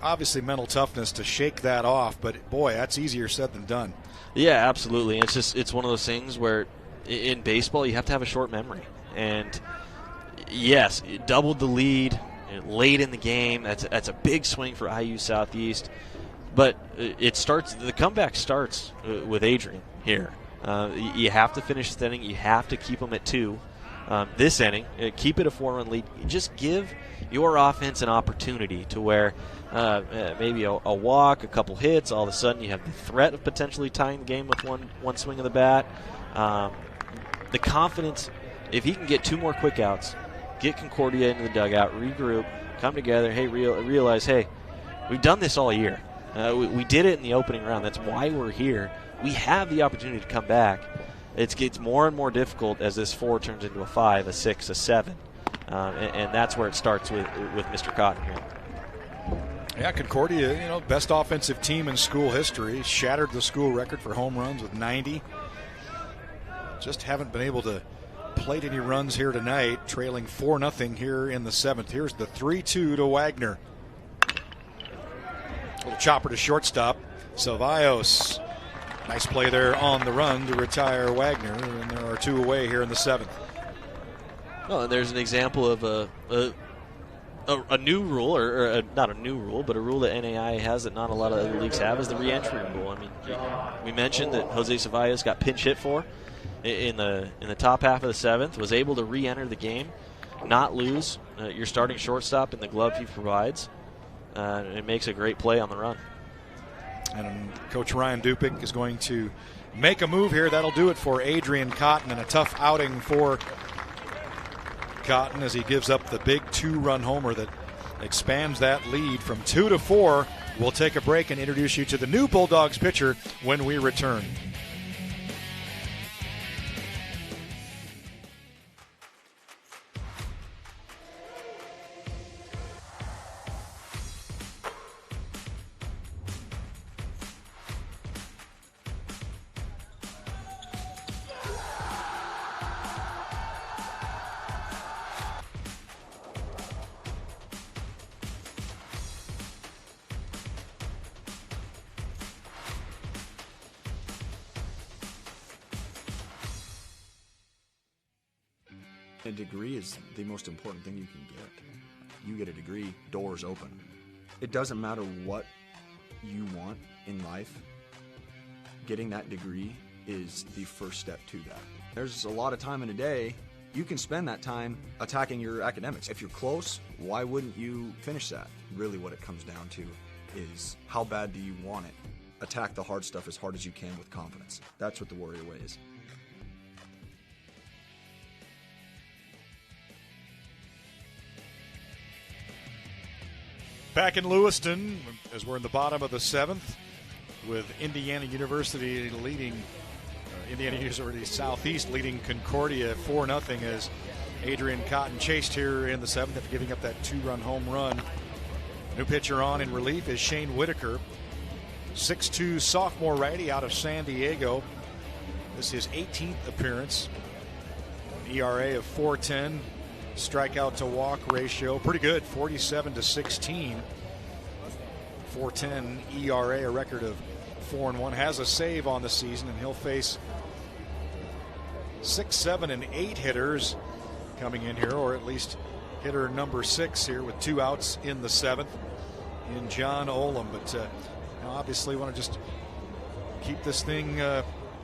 Obviously mental toughness to shake that off, but boy, that's easier said than done. Yeah, absolutely. It's one of those things where in baseball you have to have a short memory. And yes, it doubled the lead late in the game. That's a big swing for IU Southeast. But the comeback starts with Adrian here. You have to finish this inning. You have to keep them at 2. This inning, keep it a 4-run lead. Just give your offense an opportunity to where maybe a walk, a couple hits, all of a sudden you have the threat of potentially tying the game with one swing of the bat. The confidence, if he can get 2 more quick outs, get Concordia into the dugout, regroup, come together, hey, realize, hey, we've done this all year. We did it in the opening round. That's why we're here. We have the opportunity to come back. It gets more and more difficult as this 4 turns into a 5, a 6, a 7. And that's where it starts with Mr. Cotton here. Yeah, Concordia, best offensive team in school history. Shattered the school record for home runs with 90. Just haven't been able to plate any runs here tonight, trailing 4-0 here in the 7th. Here's the 3-2 to Wagner. Little chopper to shortstop. Ceballos. Nice play there on the run to retire Wagner, and there are 2 away here in the 7th. Well, and there's an example of a new rule, or not a new rule, but a rule that NAIA has that not a lot of other leagues have, is the re-entry rule. I mean, we mentioned that Jose Ceballos got pinch hit for in the top half of the 7th, was able to re-enter the game, not lose your starting shortstop in the glove he provides. It makes a great play on the run. And Coach Ryan Dupic is going to make a move here. That'll do it for Adrian Cotton, and a tough outing for Cotton as he gives up the big 2-run homer that expands that lead from 2 to 4. We'll take a break and introduce you to the new Bulldogs pitcher when we return. A degree is the most important thing you can get. You get a degree, doors open. It doesn't matter what you want in life. Getting that degree is the first step to that. There's a lot of time in a day. You can spend that time attacking your academics. If you're close, why wouldn't you finish that? Really what it comes down to is how bad do you want it? Attack the hard stuff as hard as you can with confidence. That's what the Warrior Way is. Back in Lewiston, as we're in the bottom of the 7th, with Indiana University leading, Indiana University Southeast leading Concordia 4-0 as Adrian Cotton chased here in the 7th after giving up that 2-run home run. New pitcher on in relief is Shane Whitaker, 6'2" sophomore righty out of San Diego. This is his 18th appearance. An ERA of 4.10. Strikeout to walk ratio pretty good, 47-16. 4.10 ERA, a record of 4-1. Has a save on the season, and he'll face 6, 7, and 8 hitters coming in here, or at least hitter number 6 here with 2 outs in the 7th in John Olam. But obviously want to just keep this thing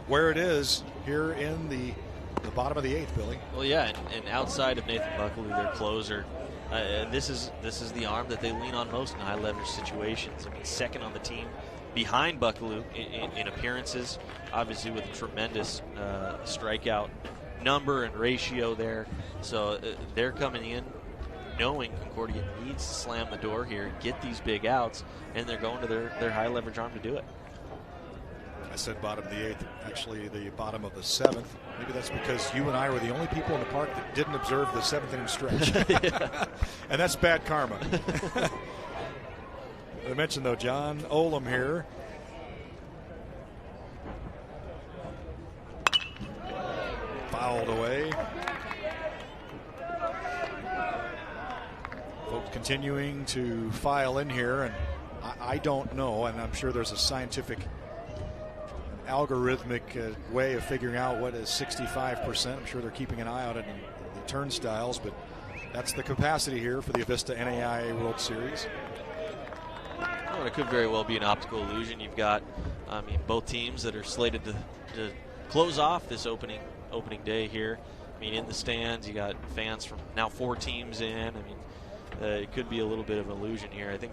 where it is here in the bottom of the 8th, Billy. Well, yeah, and outside of Nathan Buckley, their closer, this is the arm that they lean on most in high leverage situations. I mean, second on the team behind Buckaloo in appearances, obviously with a tremendous strikeout number and ratio there. So they're coming in knowing Concordia needs to slam the door here, get these big outs, and they're going to their high leverage arm to do it. I said bottom of the 8th, actually the bottom of the 7th. Maybe that's because you and I were the only people in the park that didn't observe the 7th inning stretch. And that's bad karma. I mentioned, though, John Olam here. Fouled away. Folks continuing to file in here, and I don't know, and I'm sure there's a scientific algorithmic way of figuring out what is 65%. I'm sure they're keeping an eye on it in the turnstiles, but that's the capacity here for the Avista NAIA World Series. Well, it could very well be an optical illusion. You've got, both teams that are slated to close off this opening day here. I mean, in the stands, you got fans from now 4 teams in. It could be a little bit of an illusion here. I think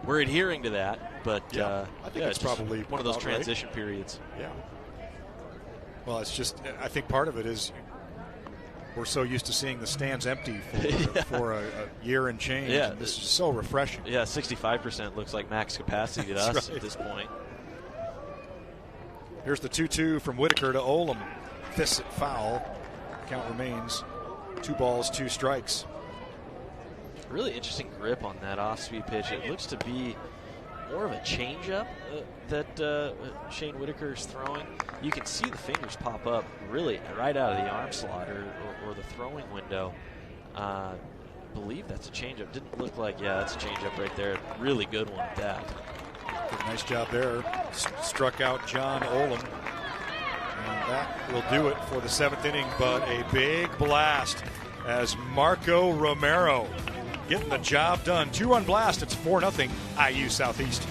we're adhering to that, but I think it's probably one of those transition periods. Yeah. Well, it's just, I think part of it is we're so used to seeing the stands empty for a year and change. Yeah, and this is so refreshing. Yeah, 65% looks like max capacity to us at this point. Here's the 2-2 from Whitaker to Olam. Fists it foul. Count remains 2 balls, 2 strikes. Really interesting grip on that off-speed pitch. It looks to be more of a changeup that Shane Whitaker's throwing. You can see the fingers pop up really right out of the arm slot or the throwing window. I believe that's a changeup. Didn't look like, yeah, that's a changeup right there. Really good one at that. Nice job there. Struck out John Olam. And that will do it for the 7th inning, but a big blast as Marco Romero getting the job done. 2-run blast. It's 4-0 IU Southeast.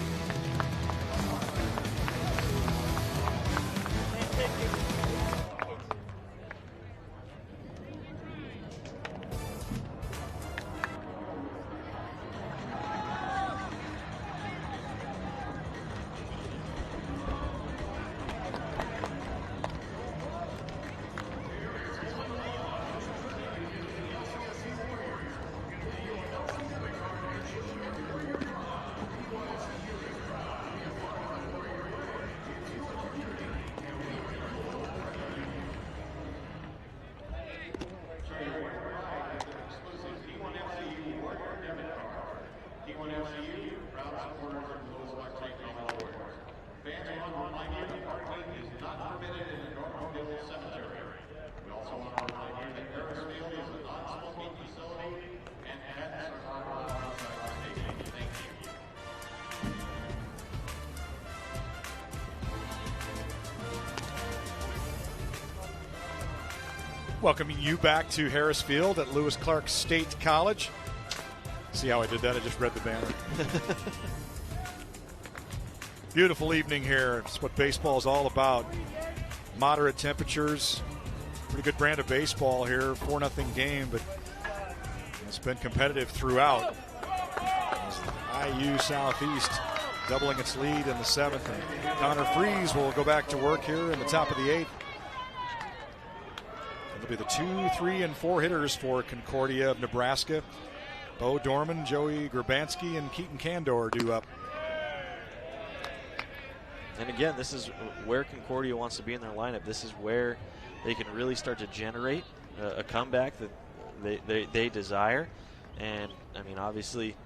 Welcoming you back to Harris Field at Lewis Clark State College. See how I did that? I just read the banner. Beautiful evening here. It's what baseball is all about. Moderate temperatures. Pretty good brand of baseball here. 4-0 game, but it's been competitive throughout. IU Southeast doubling its lead in the 7th. And Connor Freeze will go back to work here in the top of the 8th. It'll be the 2, 3, and 4 hitters for Concordia of Nebraska. Bo Dorman, Joey Grabansky, and Keaton Candor due up. And again, this is where Concordia wants to be in their lineup. This is where they can really start to generate a comeback that they desire. And, I mean, obviously,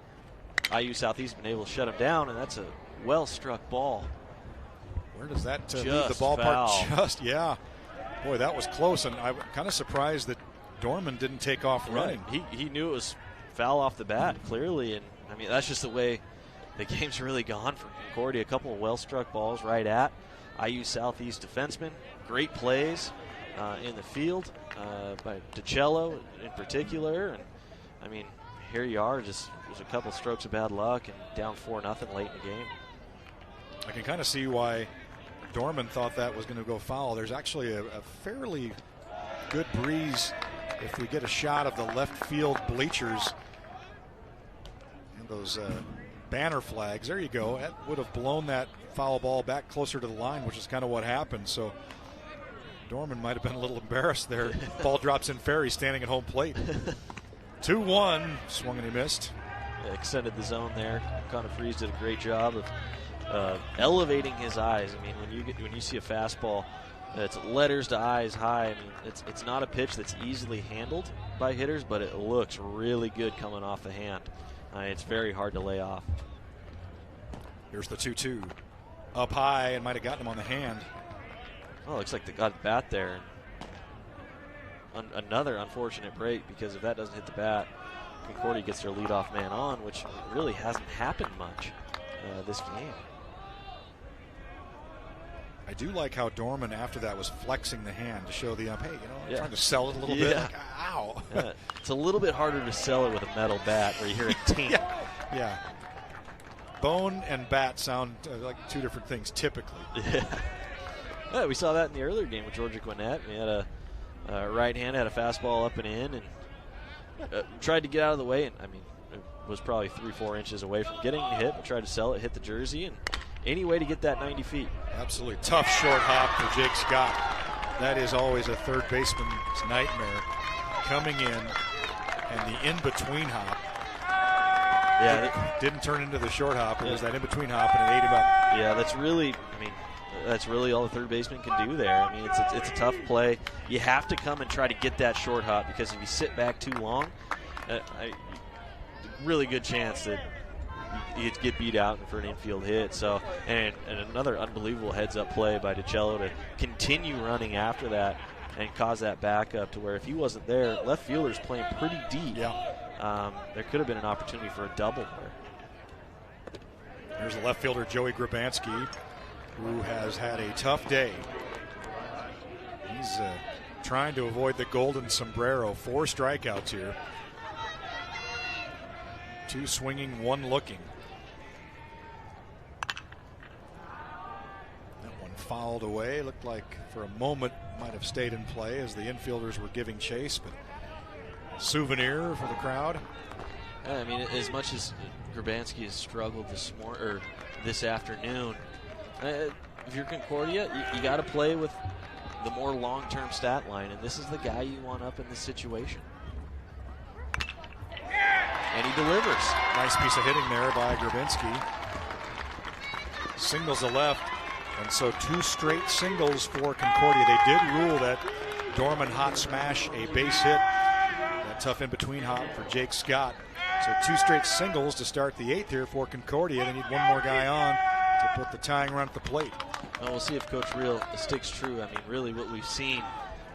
IU Southeast has been able to shut them down, and that's a well-struck ball. Where does that leave the ballpark? Foul. Yeah. Boy, that was close, and I'm kind of surprised that Dorman didn't take off running. Right. He knew it was foul off the bat, clearly, and, I mean, that's just the way the game's really gone for Concordia. A couple of well-struck balls right at IU Southeast defensemen. Great plays in the field by DiCello in particular, and, I mean, here you are, just a couple strokes of bad luck and down 4-0 late in the game. I can kind of see why Dorman thought that was going to go foul. There's actually a fairly good breeze if we get a shot of the left field bleachers and those banner flags. There you go. That would have blown that foul ball back closer to the line, which is kind of what happened. So Dorman might have been a little embarrassed there. Ball drops in fair. He's standing at home plate. 2-1. Swung and he missed. Yeah, extended the zone there. Connor Freeze did a great job of elevating his eyes. I mean, when you see a fastball that's letters to eyes high, I mean, it's not a pitch that's easily handled by hitters, but it looks really good coming off the hand. It's very hard to lay off. Here's the 2-2. Up high and might have gotten him on the hand. Oh, looks like they got the bat there. Another unfortunate break, because if that doesn't hit the bat, Concordia gets their leadoff man on, which really hasn't happened much this game. I do like how Dorman, after that, was flexing the hand to show the ump, hey, trying to sell it a little bit. Like, ow. Yeah. It's a little bit harder to sell it with a metal bat where you hear it ting. Yeah. Bone and bat sound like two different things, typically. Yeah, we saw that in the earlier game with Georgia Gwinnett. We had a right hand, had a fastball up and in, and tried to get out of the way. And I mean, it was probably 3-4 inches away from getting hit, but tried to sell it, hit the jersey, and any way to get that 90 feet. Absolutely. Tough short hop for Jake Scott. That is always a third baseman's nightmare. coming in, and the in-between hop. Yeah, didn't turn into the short hop. It was that in-between hop, and it ate him up. Yeah, that's really all the third baseman can do there. I mean, it's a tough play. You have to come and try to get that short hop, because if you sit back too long, really good chance that you get beat out for an infield hit. So, and another unbelievable heads-up play by DiCello to continue running after that and cause that backup to where if he wasn't there, left fielder's playing pretty deep. Yeah. There could have been an opportunity for a double there. There's the left fielder, Joey Grabanski, who has had a tough day. He's trying to avoid the golden sombrero. 4 strikeouts here. 2 swinging, 1 looking. That one fouled away. Looked like for a moment might have stayed in play as the infielders were giving chase, but souvenir for the crowd. I mean, as much as Grabanski has struggled this afternoon, if you're Concordia, you got to play with the more long-term stat line, and this is the guy you want up in this situation. And he delivers. Nice piece of hitting there by Grabanski. Singles to left, and so 2 straight singles for Concordia. They did rule that Dorman hot smash a base hit. That tough in-between hop for Jake Scott. So 2 straight singles to start the 8th here for Concordia. They need one more guy on to put the tying run at the plate. Well, we'll see if Coach Reel sticks true. I mean, really what we've seen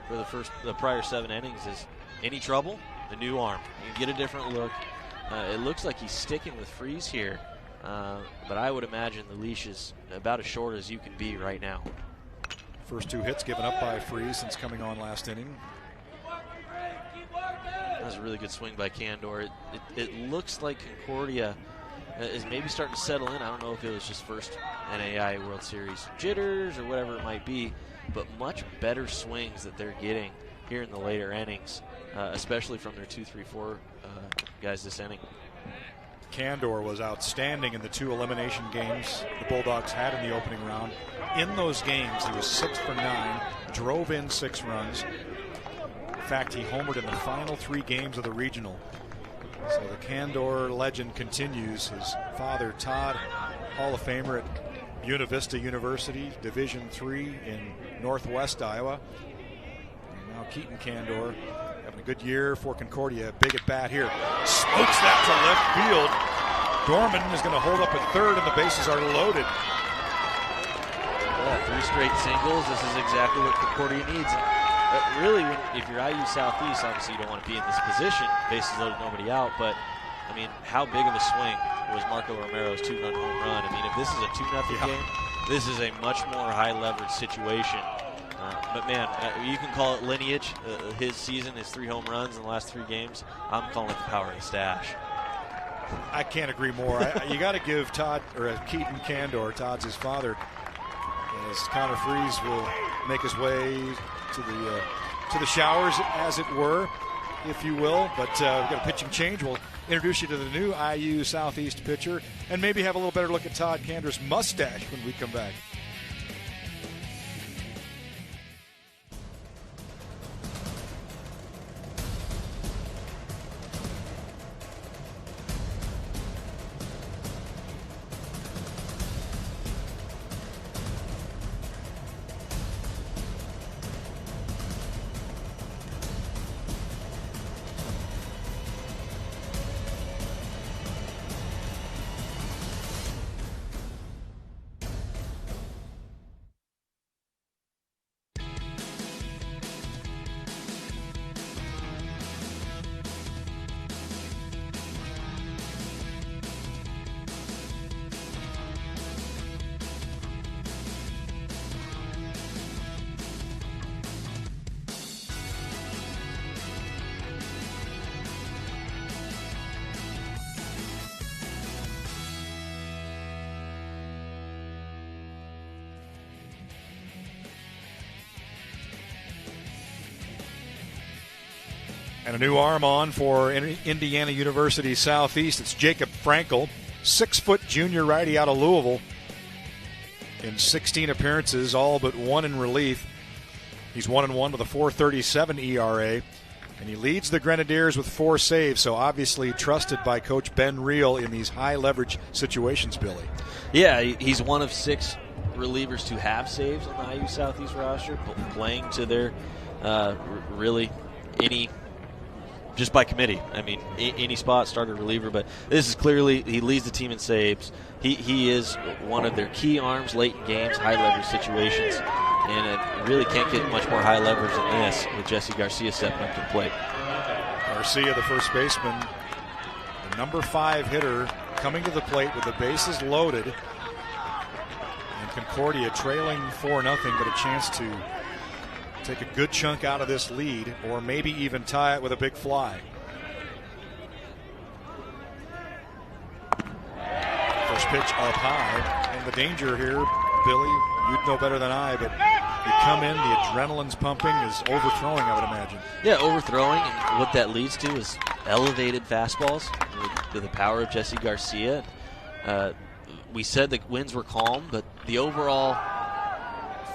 for the prior 7 innings is any trouble, the new arm. You can get a different look. It looks like he's sticking with Freeze here, but I would imagine the leash is about as short as you can be right now. First 2 hits given up by Freeze since coming on last inning. That was a really good swing by Candor. It looks like Concordia is maybe starting to settle in. I don't know if it was just first NAIA World Series jitters or whatever it might be, but much better swings that they're getting here in the later innings, especially from their 2, 3, 4 guys this inning. Candor was outstanding in the 2 elimination games the Bulldogs had in the opening round. In those games, he was 6 for 9, drove in 6 runs. In fact, he homered in the final 3 games of the regional. So the Candor legend continues. His father, Todd, Hall of Famer at Buena Vista University, Division III in Northwest Iowa. And now Keaton Candor having a good year for Concordia. Big at bat here. Smokes that to left field. Dorman is going to hold up at third, and the bases are loaded. Yeah, 3 straight singles. This is exactly what Concordia needs. Really, if you're IU Southeast, obviously you don't want to be in this position. Bases loaded, nobody out. But, I mean, how big of a swing was Marco Romero's 2-run home run? I mean, if this is a 2-0 game, this is a much more high-leverage situation. But, man, you can call it lineage. His season is 3 home runs in the last 3 games. I'm calling it the power of the stash. I can't agree more. You got to give Keaton Candor, Todd's his father, as Connor Freeze will make his way to the showers, as it were, if you will. But we've got a pitching change. We'll introduce you to the new IU Southeast pitcher and maybe have a little better look at Todd Candor's mustache when we come back. And a new arm on for Indiana University Southeast. It's Jacob Frankel, 6-foot junior righty out of Louisville. In 16 appearances, all but 1 in relief. He's 1-1 with a 4.37 ERA. And he leads the Grenadiers with 4 saves, so obviously trusted by Coach Ben Reel in these high-leverage situations, Billy. Yeah, he's one of 6 relievers to have saves on the IU Southeast roster, playing to their really any, just by committee. I mean, any spot, starter, reliever, but this is clearly, he leads the team in saves. He is one of their key arms late in games, high-leverage situations, and it really can't get much more high leverage than this with Jesse Garcia stepping up to the plate. Garcia, the first baseman, the number 5 hitter, coming to the plate with the bases loaded. And Concordia trailing 4-0, but a chance to take a good chunk out of this lead, or maybe even tie it with a big fly. First pitch up high, and the danger here, Billy, you'd know better than I, but you come in, the adrenaline's pumping, is overthrowing, I would imagine. Yeah, overthrowing, and what that leads to is elevated fastballs with the power of Jesse Garcia. We said the winds were calm, but the overall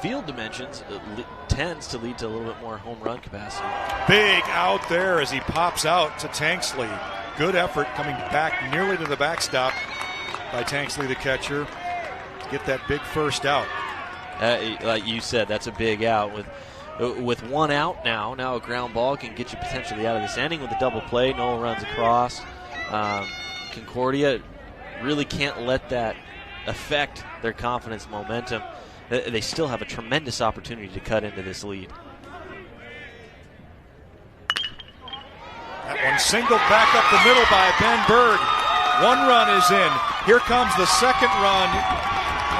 field dimensions tends to lead to a little bit more home run capacity. Big out there as he pops out to Tanksley. Good effort coming back nearly to the backstop by Tanksley, the catcher, to get that big first out. Like you said, that's a big out. With 1 out now a ground ball can get you potentially out of this inning with a double play. Noel runs across. Concordia really can't let that affect their confidence and momentum. They still have a tremendous opportunity to cut into this lead. That one singled back up the middle by Ben Berg. 1 run is in. Here comes the second run,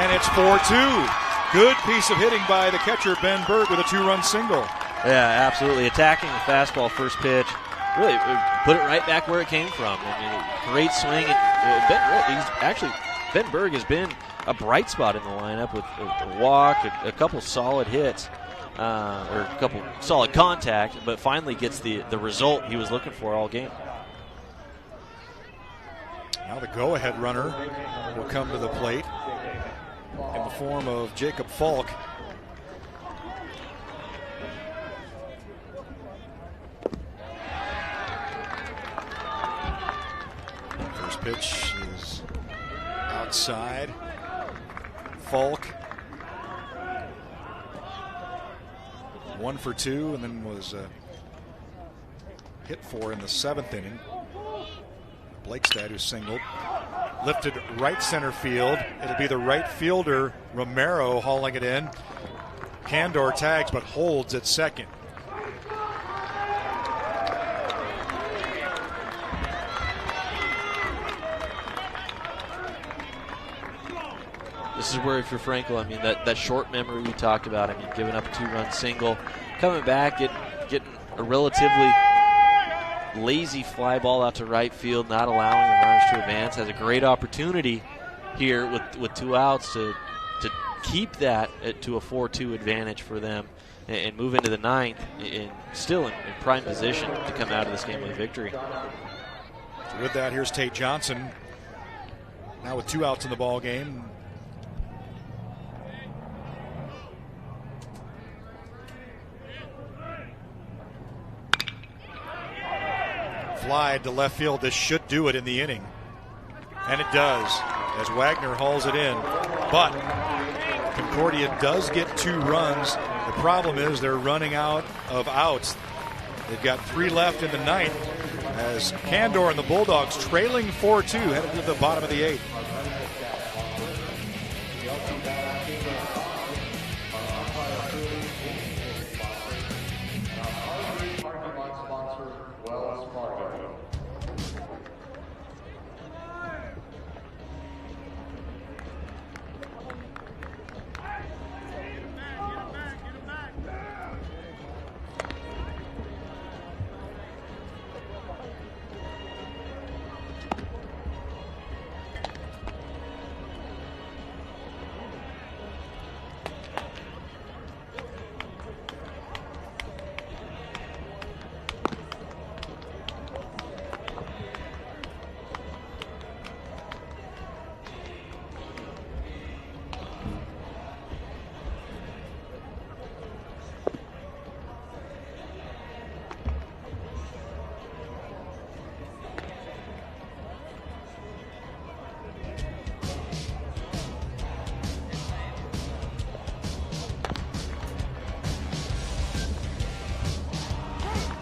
and it's 4-2. Good piece of hitting by the catcher, Ben Berg, with a 2-run single. Yeah, absolutely. Attacking the fastball first pitch. Really put it right back where it came from. I mean, great swing. Ben Berg has been a bright spot in the lineup with a walk, a couple solid hits, or a couple solid contact, but finally gets the result he was looking for all game. Now the go-ahead runner will come to the plate in the form of Jacob Falk. First pitch is outside. Falk 1 for 2, and then was hit for in the 7th inning. Blakestad, who singled, lifted right center field. It'll be the right fielder, Romero, hauling it in. Candor tags but holds at second. This is where, if you're Frankel, I mean, that short memory we talked about, I mean, giving up a 2-run single, coming back, getting a relatively lazy fly ball out to right field, not allowing the runners to advance, has a great opportunity here with 2 outs to keep that to a 4-2 advantage for them and move into the 9th still in prime position to come out of this game with a victory. So with that, here's Tate Johnson, now with 2 outs in the ball game. Fly to left field. This should do it in the inning. And it does, as Wagner hauls it in. But Concordia does get 2 runs. The problem is they're running out of outs. They've got 3 left in the 9th as Candor and the Bulldogs trailing 4-2 headed to the bottom of the 8th.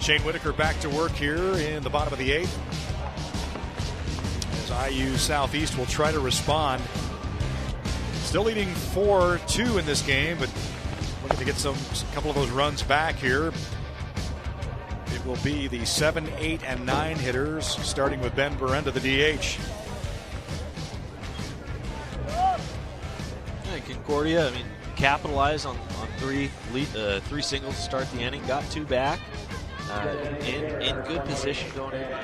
Shane Whitaker back to work here in the bottom of the 8th. As IU Southeast will try to respond. Still leading 4-2 in this game, but looking to get a couple of those runs back here. It will be the 7, 8, and 9 hitters, starting with Ben Berenda, the DH. Yeah, Concordia, capitalized on three singles to start the inning, got 2 back. In good position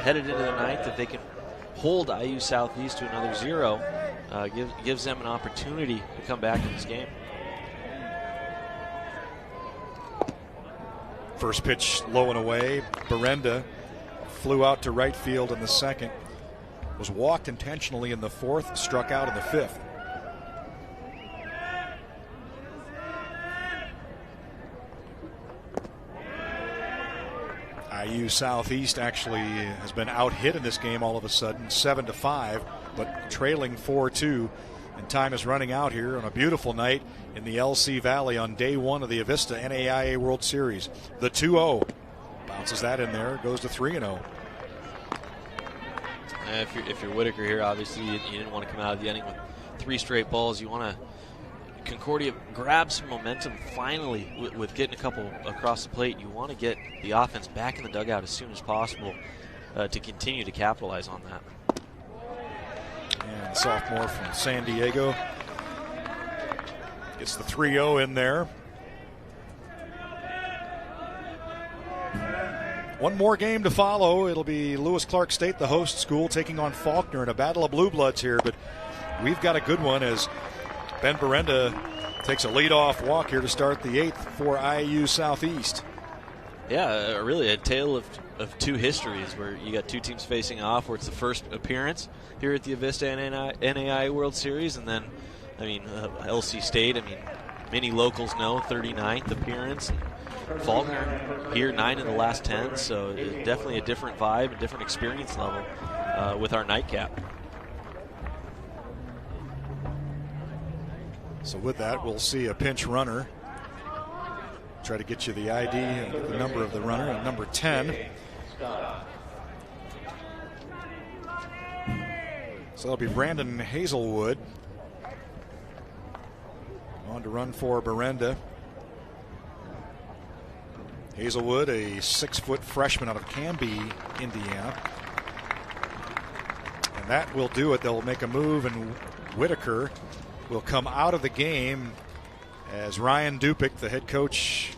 headed into the 9th. If they can hold IU Southeast to another 0, gives them an opportunity to come back in this game. First pitch low and away. Berenda flew out to right field in the 2nd. Was walked intentionally in the 4th, struck out in the 5th. IU Southeast actually has been out-hit in this game all of a sudden, 7-5, but trailing 4-2. And time is running out here on a beautiful night in the LC Valley on day 1 of the Avista NAIA World Series. The 2-0. Bounces that in there, goes to 3-0. If you're Whitaker here, obviously you didn't want to come out of the inning with 3 straight balls. You want to Concordia grab some momentum finally with getting a couple across the plate. You want to get the offense back in the dugout as soon as possible to continue to capitalize on that. And the sophomore from San Diego gets the 3-0 in there. One more game to follow. It'll be Lewis Clark State, the host school, taking on Faulkner in a battle of blue bloods here. But we've got a good one as Ben Berenda takes a leadoff walk here to start the 8th for IU Southeast. Yeah, really a tale of 2 histories where you got 2 teams facing off, where it's the first appearance here at the Avista NAIA World Series, and then, LC State, many locals know, 39th appearance. Faulkner here, 9 in the last 10, so definitely a different vibe, a different experience level with our nightcap. So with that, we'll see a pinch runner. Try to get you the ID and the number of the runner, at number 10. So that'll be Brandon Hazelwood. On to run for Berenda. Hazelwood, a 6-foot freshman out of Canby, Indiana. And that will do it. They'll make a move, and Whitaker will come out of the game as Ryan Dupick, the head coach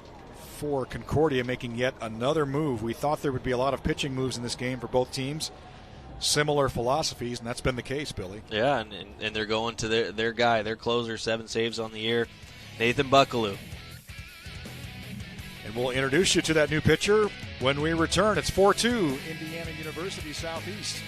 for Concordia, making yet another move. We thought there would be a lot of pitching moves in this game for both teams. Similar philosophies, and that's been the case, Billy. Yeah, and they're going to their guy, their closer, 7 saves on the year, Nathan Buckaloo. And we'll introduce you to that new pitcher when we return. It's 4-2, Indiana University Southeast.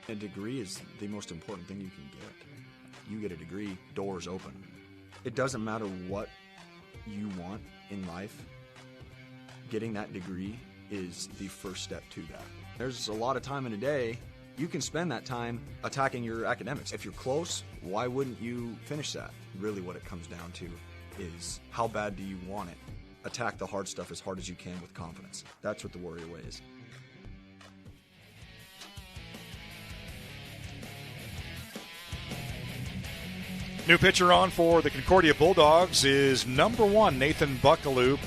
A degree is the most important thing you can get. You get a degree, doors open. It doesn't matter what you want in life. Getting that degree is the first step to that. There's a lot of time in a day. You can spend that time attacking your academics. If you're close, why wouldn't you finish that? Really what it comes down to is how bad do you want it? Attack the hard stuff as hard as you can with confidence. That's what the Warrior way is. New pitcher on for the Concordia Bulldogs is number 1, Nathan Buckaloo,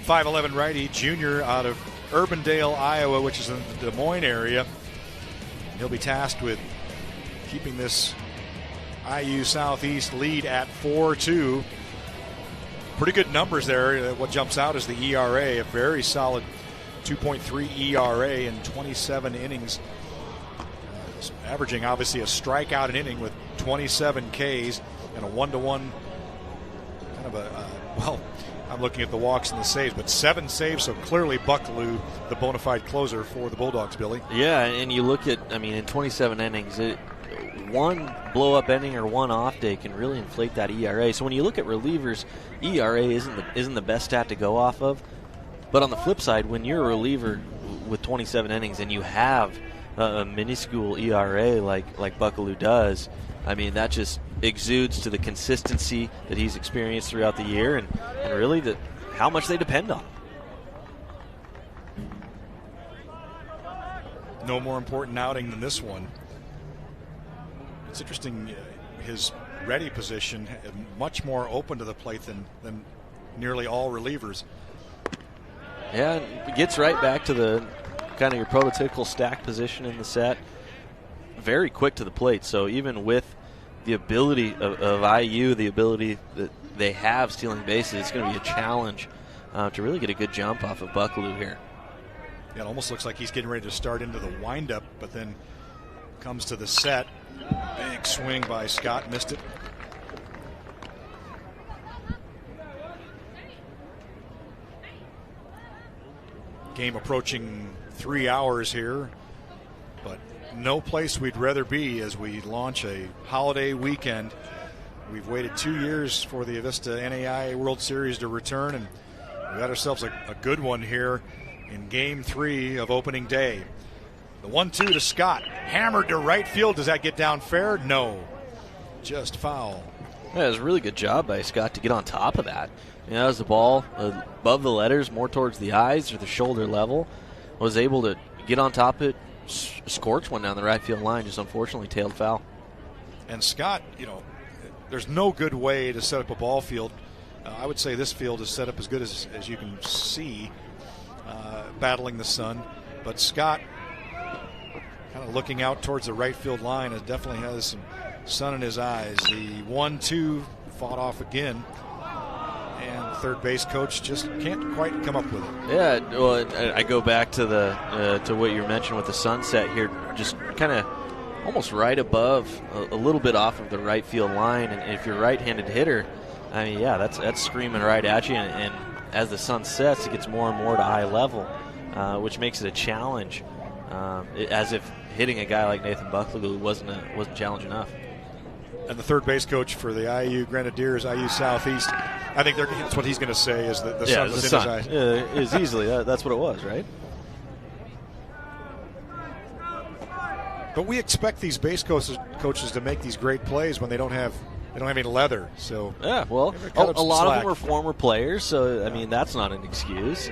5'11" righty, junior out of Urbandale, Iowa, which is in the Des Moines area. And he'll be tasked with keeping this IU Southeast lead at 4-2. Pretty good numbers there. What jumps out is the ERA, a very solid 2.3 ERA in 27 innings. Averaging, obviously, a strikeout an inning with 27 Ks. And a 1-to-1 kind of I'm looking at the walks and the saves, but 7 saves, so clearly Bucklew, the bona fide closer for the Bulldogs, Billy. Yeah, and you look at, in 27 innings, one blow-up inning or one off day can really inflate that ERA. So when you look at relievers, ERA isn't the best stat to go off of. But on the flip side, when you're a reliever with 27 innings and you have a minuscule ERA like Bucklew does, that just exudes to the consistency that he's experienced throughout the year and really how much they depend on him. No more important outing than this one. It's interesting, his ready position much more open to the plate than nearly all relievers. Yeah, it gets right back to the kind of your prototypical stack position in the set. Very quick to the plate, so even with the ability of IU, the ability that they have stealing bases, it's going to be a challenge to really get a good jump off of Bucklew here. Yeah, it almost looks like he's getting ready to start into the windup, but then comes to the set. Big swing by Scott, missed it. Game approaching 3 hours here, but no place we'd rather be as we launch a holiday weekend. We've waited 2 years for the Avista NAIA World Series to return, and we got ourselves a good one here in Game 3 of opening day. The 1-2 to Scott, hammered to right field. Does that get down fair? No, just foul. Yeah, it was a really good job by Scott to get on top of that. That was the ball above the letters, more towards the eyes or the shoulder level. Was able to get on top of it, scorch one down the right field line, just unfortunately tailed foul. And Scott, there's no good way to set up a ball field. I would say this field is set up as good as you can see, battling the sun. But Scott, kind of looking out towards the right field line, it definitely has some sun in his eyes. The 1-2 fought off again, and the third base coach just can't quite come up with it. Yeah, well, I go back to to what you mentioned with the sunset here, just kind of almost right above, a little bit off of the right field line, and if you're a right-handed hitter, that's screaming right at you, and as the sun sets, it gets more and more to eye level, which makes it a challenge, as if hitting a guy like Nathan Bucklew wasn't challenge enough. And the third base coach for the IU Grenadiers, IU Southeast, I think that's what he's going to say is that the sun was in his eyes. Is easily that's what it was, right? But we expect these base coaches to make these great plays when they don't have any leather. So yeah, well, a lot of them are former players, so that's not an excuse.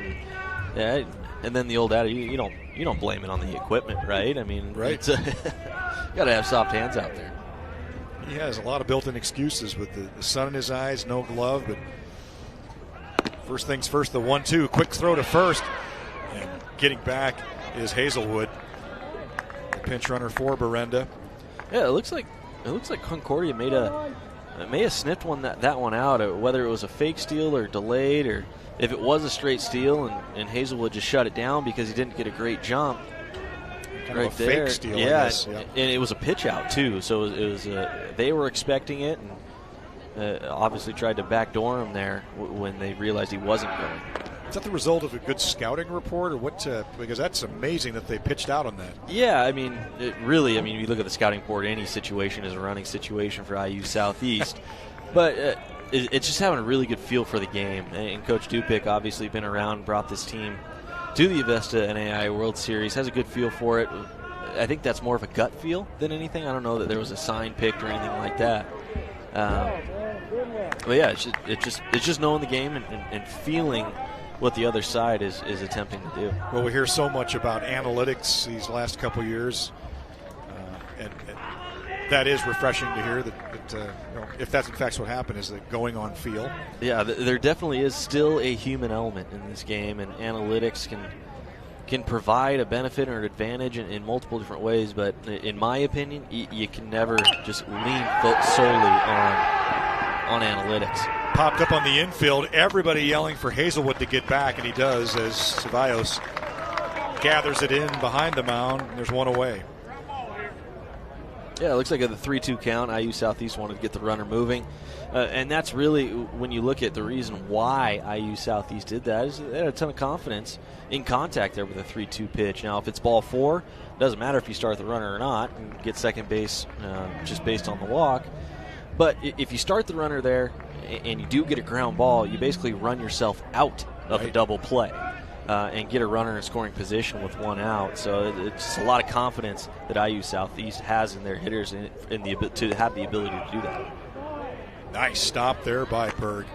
And then the old adage, you don't blame it on the equipment, right? Right. It's got to have soft hands out there. He has a lot of built-in excuses with the sun in his eyes, no glove. But first things first, the 1-2, quick throw to first, and getting back is Hazelwood, the pinch runner for Berenda. Yeah, it looks like Concordia may have sniffed that one out, whether it was a fake steal or delayed, or if it was a straight steal and Hazelwood just shut it down because he didn't get a great jump. Kind right of a there. fake steal, yeah, I guess. Yeah, and it was a pitch out too, so it was they were expecting it, and obviously tried to backdoor him there when they realized he wasn't going. Is that the result of a good scouting report, or what? Because that's amazing that they pitched out on that. Yeah, you look at the scouting report, any situation is a running situation for IU Southeast, but it's just having a really good feel for the game. And Coach Dupick obviously been around, brought this team to the Avista NAIA World Series, has a good feel for it. I think that's more of a gut feel than anything. I don't know that there was a sign picked or anything like that. But yeah, it's just knowing the game and feeling what the other side is attempting to do. Well, we hear so much about analytics these last couple of years, and that is refreshing to hear that if that's in fact what happened, is that going on feel. Yeah, there definitely is still a human element in this game, and analytics can provide a benefit or an advantage in multiple different ways, but in my opinion, you can never just lean solely on analytics. Popped up on the infield, everybody yelling for Hazelwood to get back, and he does as Ceballos gathers it in behind the mound, and there's one away. Yeah, it looks like at the 3-2 count, IU Southeast wanted to get the runner moving. And that's really, when you look at the reason why IU Southeast did that, is they had a ton of confidence in contact there with a 3-2 pitch. Now, if it's ball 4, it doesn't matter if you start the runner or not and get second base just based on the walk. But if you start the runner there and you do get a ground ball, you basically run yourself out of a double play. And get a runner in scoring position with one out. So it's just a lot of confidence that IU Southeast has in their hitters to have the ability to do that. Nice stop there by Berg.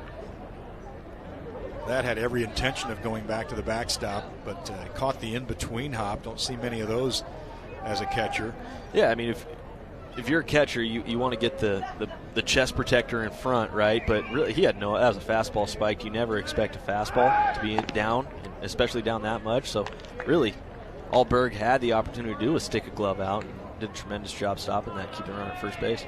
That had every intention of going back to the backstop, but caught the in-between hop. Don't see many of those as a catcher. Yeah, I mean, if you're a catcher, you want to get the chest protector in front, right? But really, that was a fastball spike. You never expect a fastball to be down, especially down that much. So really, all Berg had the opportunity to do was stick a glove out and did a tremendous job stopping that, keeping the runner at first base.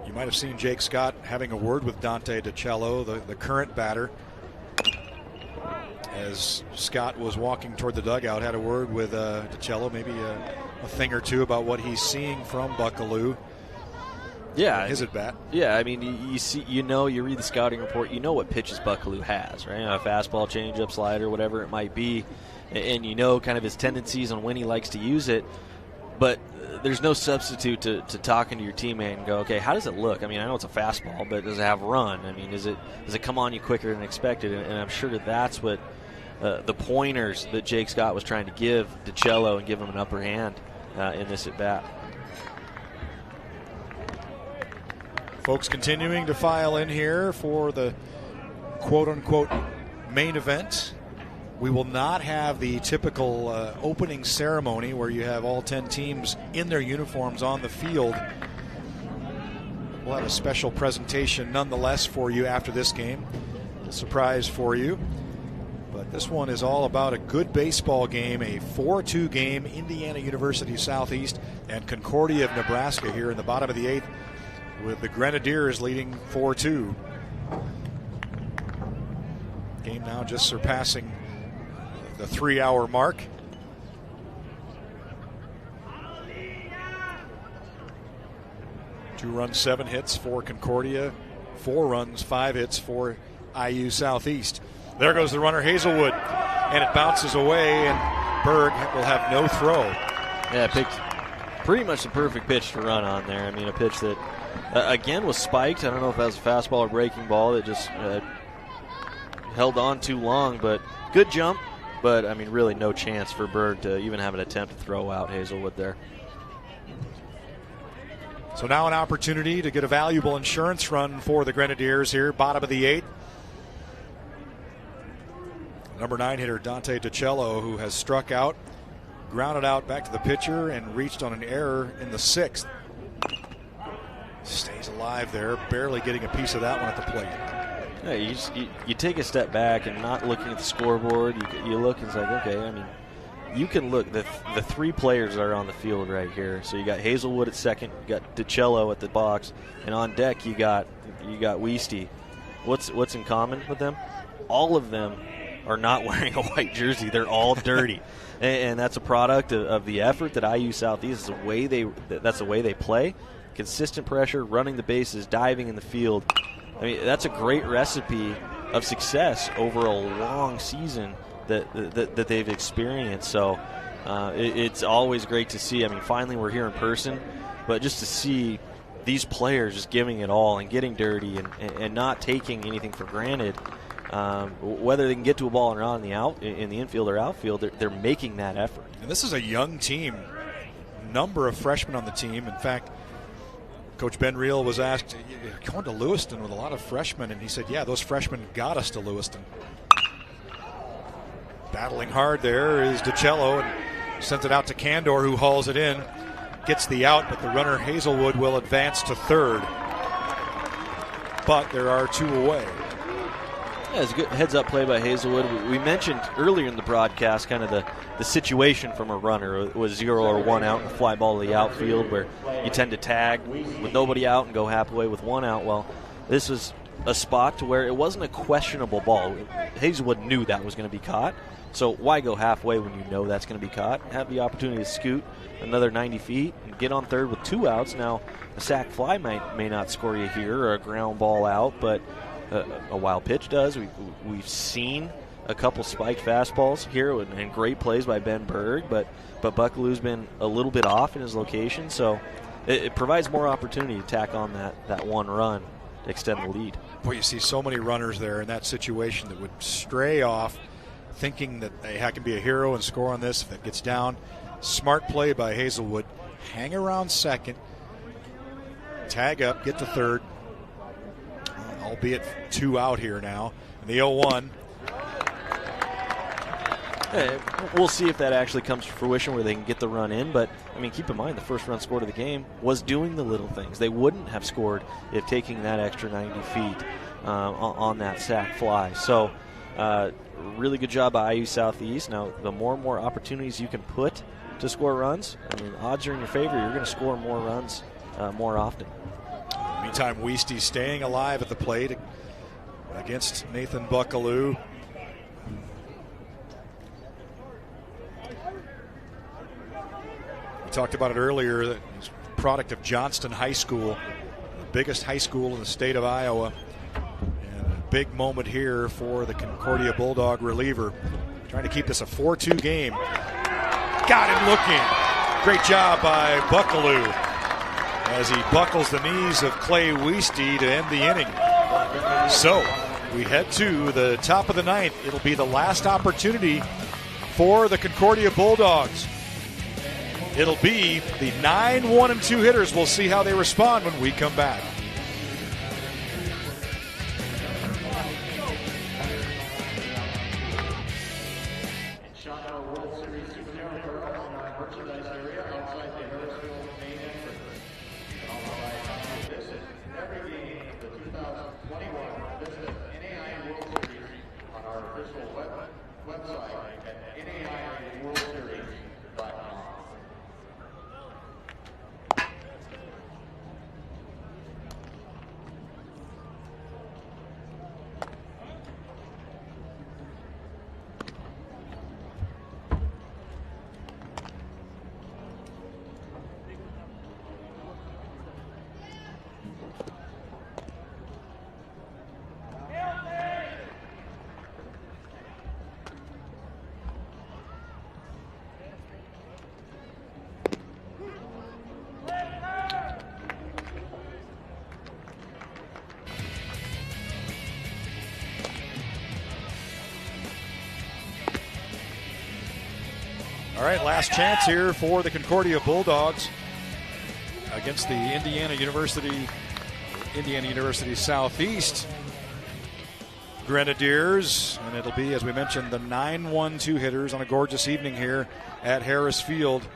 You might have seen Jake Scott having a word with Dante DiCello, the current batter. As Scott was walking toward the dugout, had a word with DiCello, maybe a thing or two about what he's seeing from Buckaloo. Yeah, his at bat. Yeah, I mean, you read the scouting report, you know what pitches Buckaloo has, right? A fastball, changeup, slider, whatever it might be, and you know kind of his tendencies on when he likes to use it. But there's no substitute to talking to your teammate and go, okay, how does it look? I mean, I know it's a fastball, but does it have run? I mean, does it come on you quicker than expected? And I'm sure that's what the pointers that Jake Scott was trying to give DiCello and give him an upper hand in this at bat. Folks continuing to file in here for the quote-unquote main event. We will not have the typical opening ceremony where you have all 10 teams in their uniforms on the field. We'll have a special presentation nonetheless for you after this game. A surprise for you. But this one is all about a good baseball game, a 4-2 game, Indiana University Southeast and Concordia of Nebraska here in the bottom of the 8th, with the Grenadiers leading 4-2. Game now just surpassing the 3-hour mark. Two runs, 7 hits for Concordia. 4 runs, 5 hits for IU Southeast. There goes the runner, Hazelwood, and it bounces away, and Berg will have no throw. Yeah, picked pretty much the perfect pitch to run on there. I mean, a pitch that, again, was spiked. I don't know if that was a fastball or breaking ball. It just held on too long, but good jump. But, I mean, really no chance for Berg to even have an attempt to throw out Hazelwood there. So now an opportunity to get a valuable insurance run for the Grenadiers here, bottom of the 8th. Number 9 hitter Dante DiCello, who has struck out, grounded out back to the pitcher, and reached on an error in the 6th. Stays alive there, barely getting a piece of that one at the plate. Yeah, you take a step back and not looking at the scoreboard. You look and it's like, okay, I mean, you can look. The 3 players that are on the field right here. So you got Hazelwood at second, you got DiCello at the box, and on deck you got Weisty. What's in common with them? All of them are not wearing a white jersey. They're all dirty. And that's a product of the effort that IU Southeast is. That's the way they play. Consistent pressure, running the bases, diving in the field. I mean, that's a great recipe of success over a long season that they've experienced. So it's always great to see. I mean, finally we're here in person, but just to see these players just giving it all and getting dirty and not taking anything for granted. Whether they can get to a ball or not in the infield or outfield, they're making that effort. And this is a young team, number of freshmen on the team. In fact, Coach Ben Reel was asked, "You're going to Lewiston with a lot of freshmen," and he said, "Yeah, those freshmen got us to Lewiston." Battling hard there is DiCello and sends it out to Candor, who hauls it in, gets the out, but the runner Hazelwood will advance to third. But there are 2 away. Yeah, it's a good heads-up play by Hazelwood. We mentioned earlier in the broadcast kind of the situation from a runner. It was 0 or 1 out and a fly ball to the outfield where you tend to tag with nobody out and go halfway with 1 out. Well, this was a spot to where it wasn't a questionable ball. Hazelwood knew that was going to be caught, so why go halfway when you know that's going to be caught? Have the opportunity to scoot another 90 feet and get on third with 2 outs. Now, a sac fly may not score you here, or a ground ball out, but a wild pitch does. We've seen a couple spiked fastballs here and great plays by Ben Berg, but Buckaloo's been a little bit off in his location, so it provides more opportunity to tack on that one run to extend the lead. Boy, you see so many runners there in that situation that would stray off thinking that they can be a hero and score on this if it gets down. Smart play by Hazelwood. Hang around second, tag up, get to third, albeit 2 out here now. And the 0-1. We'll see if that actually comes to fruition where they can get the run in, but I mean, keep in mind the first run scored of the game was doing the little things. They wouldn't have scored if taking that extra 90 feet on that sac fly. So really good job by IU Southeast. Now, the more and more opportunities you can put to score runs, I mean, odds are in your favor. You're going to score more runs more often. Meantime, Weisty staying alive at the plate against Nathan Buckaloo. We talked about it earlier, that he's a product of Johnston High School, the biggest high school in the state of Iowa. And a big moment here for the Concordia Bulldog reliever. Trying to keep this a 4-2 game. Got him looking. Great job by Buckaloo as he buckles the knees of Clay Weisty to end the inning. So we head to the top of the 9th. It'll be the last opportunity for the Concordia Bulldogs. It'll be the 9, 1, and 2 hitters. We'll see how they respond when we come back. NAIA World Series merchandise area outside the Harrisville main entrance. This is every game of the 2021 visit NAIA World Series on our official website at NAIAWorldSeries.com. All right, last chance here for the Concordia Bulldogs against the Indiana University Southeast Grenadiers. And it'll be, as we mentioned, the 9-1-2 hitters on a gorgeous evening here at Harris Field.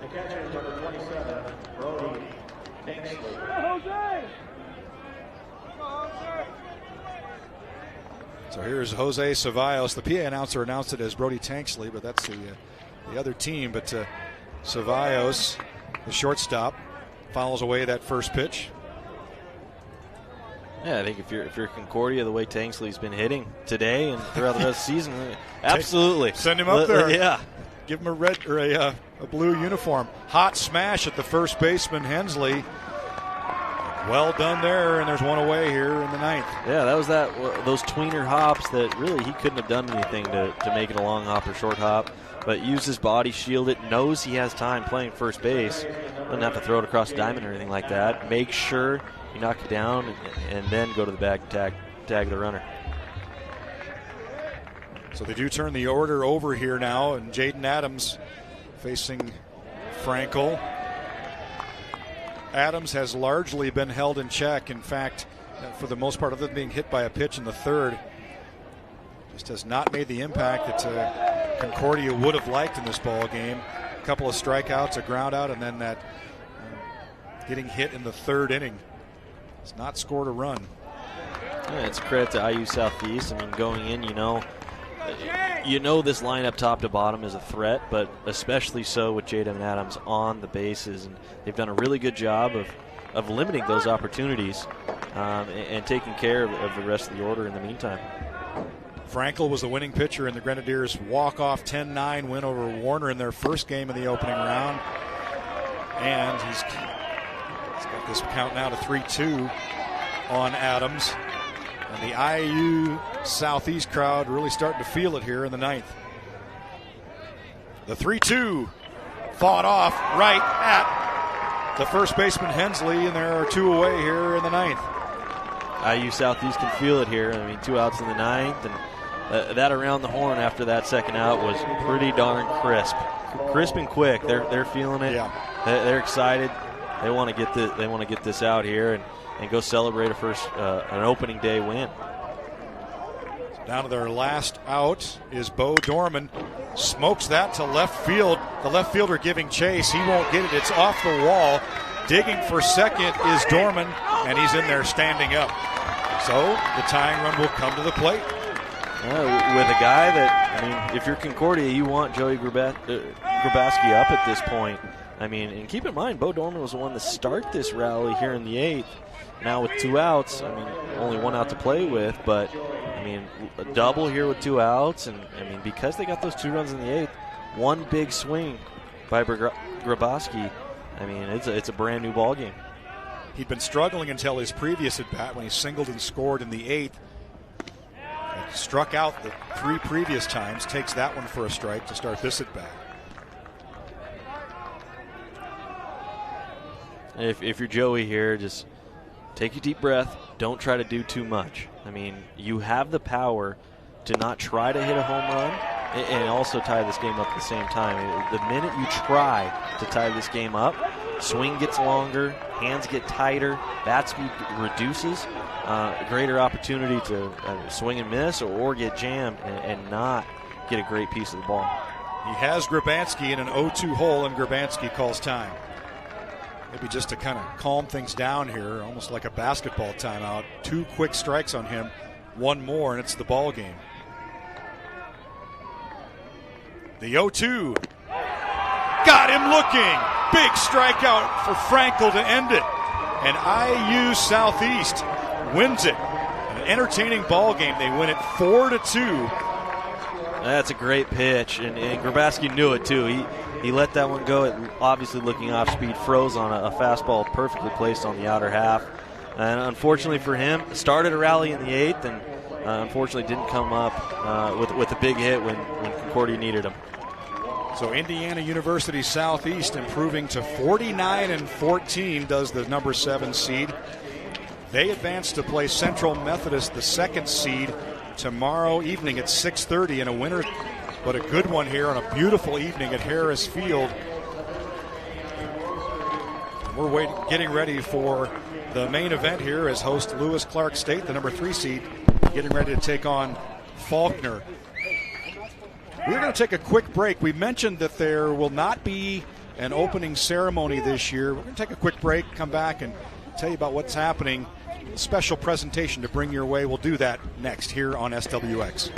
The catcher is number 27, Brody Tanksley. So here's Jose Cevallos. The PA announcer announced it as Brody Tanksley, but that's the other team. But Cevallos, the shortstop, fouls away that first pitch. Yeah, I think if you're Concordia, the way Tanksley's been hitting today and throughout the rest of the season, absolutely send him up there. Yeah, give him a red or a blue uniform. Hot smash at the first baseman Hensley. Well done there, and there's one away here in the 9th. Yeah, that was those tweener hops that really he couldn't have done anything to make it a long hop or short hop, but used his body, shield it, knows he has time playing first base, doesn't have to throw it across the diamond or anything like that. Make sure you knock it down and then go to the bag and tag the runner. So they do turn the order over here now, and Jaden Adams facing Frankel. Adams has largely been held in check. In fact, for the most part, other than being hit by a pitch in the third, just has not made the impact that Concordia would have liked in this ball game. A couple of strikeouts, a ground out, and then that getting hit in the third inning. Has not scored a run. Yeah, it's a credit to IU Southeast. I mean, going in, you know this lineup top to bottom is a threat, but especially so with Jaden Adams on the bases, and they've done a really good job of limiting those opportunities. and taking care of the rest of the order in the meantime. Frankel was the winning pitcher in the Grenadiers' walk-off 10-9 win over Warner in their first game of the opening round. And he's got this count now to 3-2 on Adams. And the IAU Southeast crowd really starting to feel it here in the ninth. The 3-2 fought off right at the first baseman Hensley, and there are 2 away here in the ninth. IU Southeast can feel it here. I mean, 2 outs in the ninth, and that around the horn after that second out was pretty darn crisp and quick. They're feeling it. Yeah. They're excited. They want to get this. They want to get this out here and go celebrate an opening day win. Down to their last out is Bo Dorman. Smokes that to left field. The left fielder giving chase. He won't get it. It's off the wall. Digging for second is Dorman, and he's in there standing up. So the tying run will come to the plate. With a guy that, I mean, if you're Concordia, you want Joey Grabowski up at this point. I mean, and keep in mind, Bo Dorman was the one to start this rally here in the 8th. Now with 2 outs, I mean, only 1 out to play with, but I mean, a double here with 2 outs, and I mean, because they got those 2 runs in the 8th, 1 big swing by Grabowski. I mean, it's a brand new ball game. He'd been struggling until his previous at bat when he singled and scored in the 8th. Struck out the 3 previous times. Takes that one for a strike to start this at bat. If you're Joey here, just take a deep breath. Don't try to do too much. I mean, you have the power to not try to hit a home run and also tie this game up at the same time. The minute you try to tie this game up, swing gets longer, hands get tighter, bat speed reduces, greater opportunity to swing and miss or get jammed and not get a great piece of the ball. He has Grabansky in an 0-2 hole, and Grabansky calls time. Maybe just to kind of calm things down here, almost like a basketball timeout. 2 quick strikes on him, 1 more, and it's the ball game. The 0-2. Got him looking. Big strikeout for Frankel to end it. And IU Southeast wins it. An entertaining ball game. They win it 4-2. That's a great pitch, and Grabowski knew it too. He let that one go. It, obviously looking off speed, froze on a fastball perfectly placed on the outer half. And unfortunately for him, started a rally in the 8th and unfortunately didn't come up with a big hit when Concordia needed him. So Indiana University Southeast improving to 49-14 does the number 7 seed. They advance to play Central Methodist, the 2nd seed, tomorrow evening at 6:30 in a winner, but a good one here on a beautiful evening at Harris Field. We're getting ready for the main event here as host Lewis Clark State, the number 3 seed, getting ready to take on Faulkner. We're going to take a quick break. We mentioned that there will not be an opening ceremony this year. We're going to take a quick break, come back and tell you about what's happening. A special presentation to bring your way. We'll do that next here on SWX.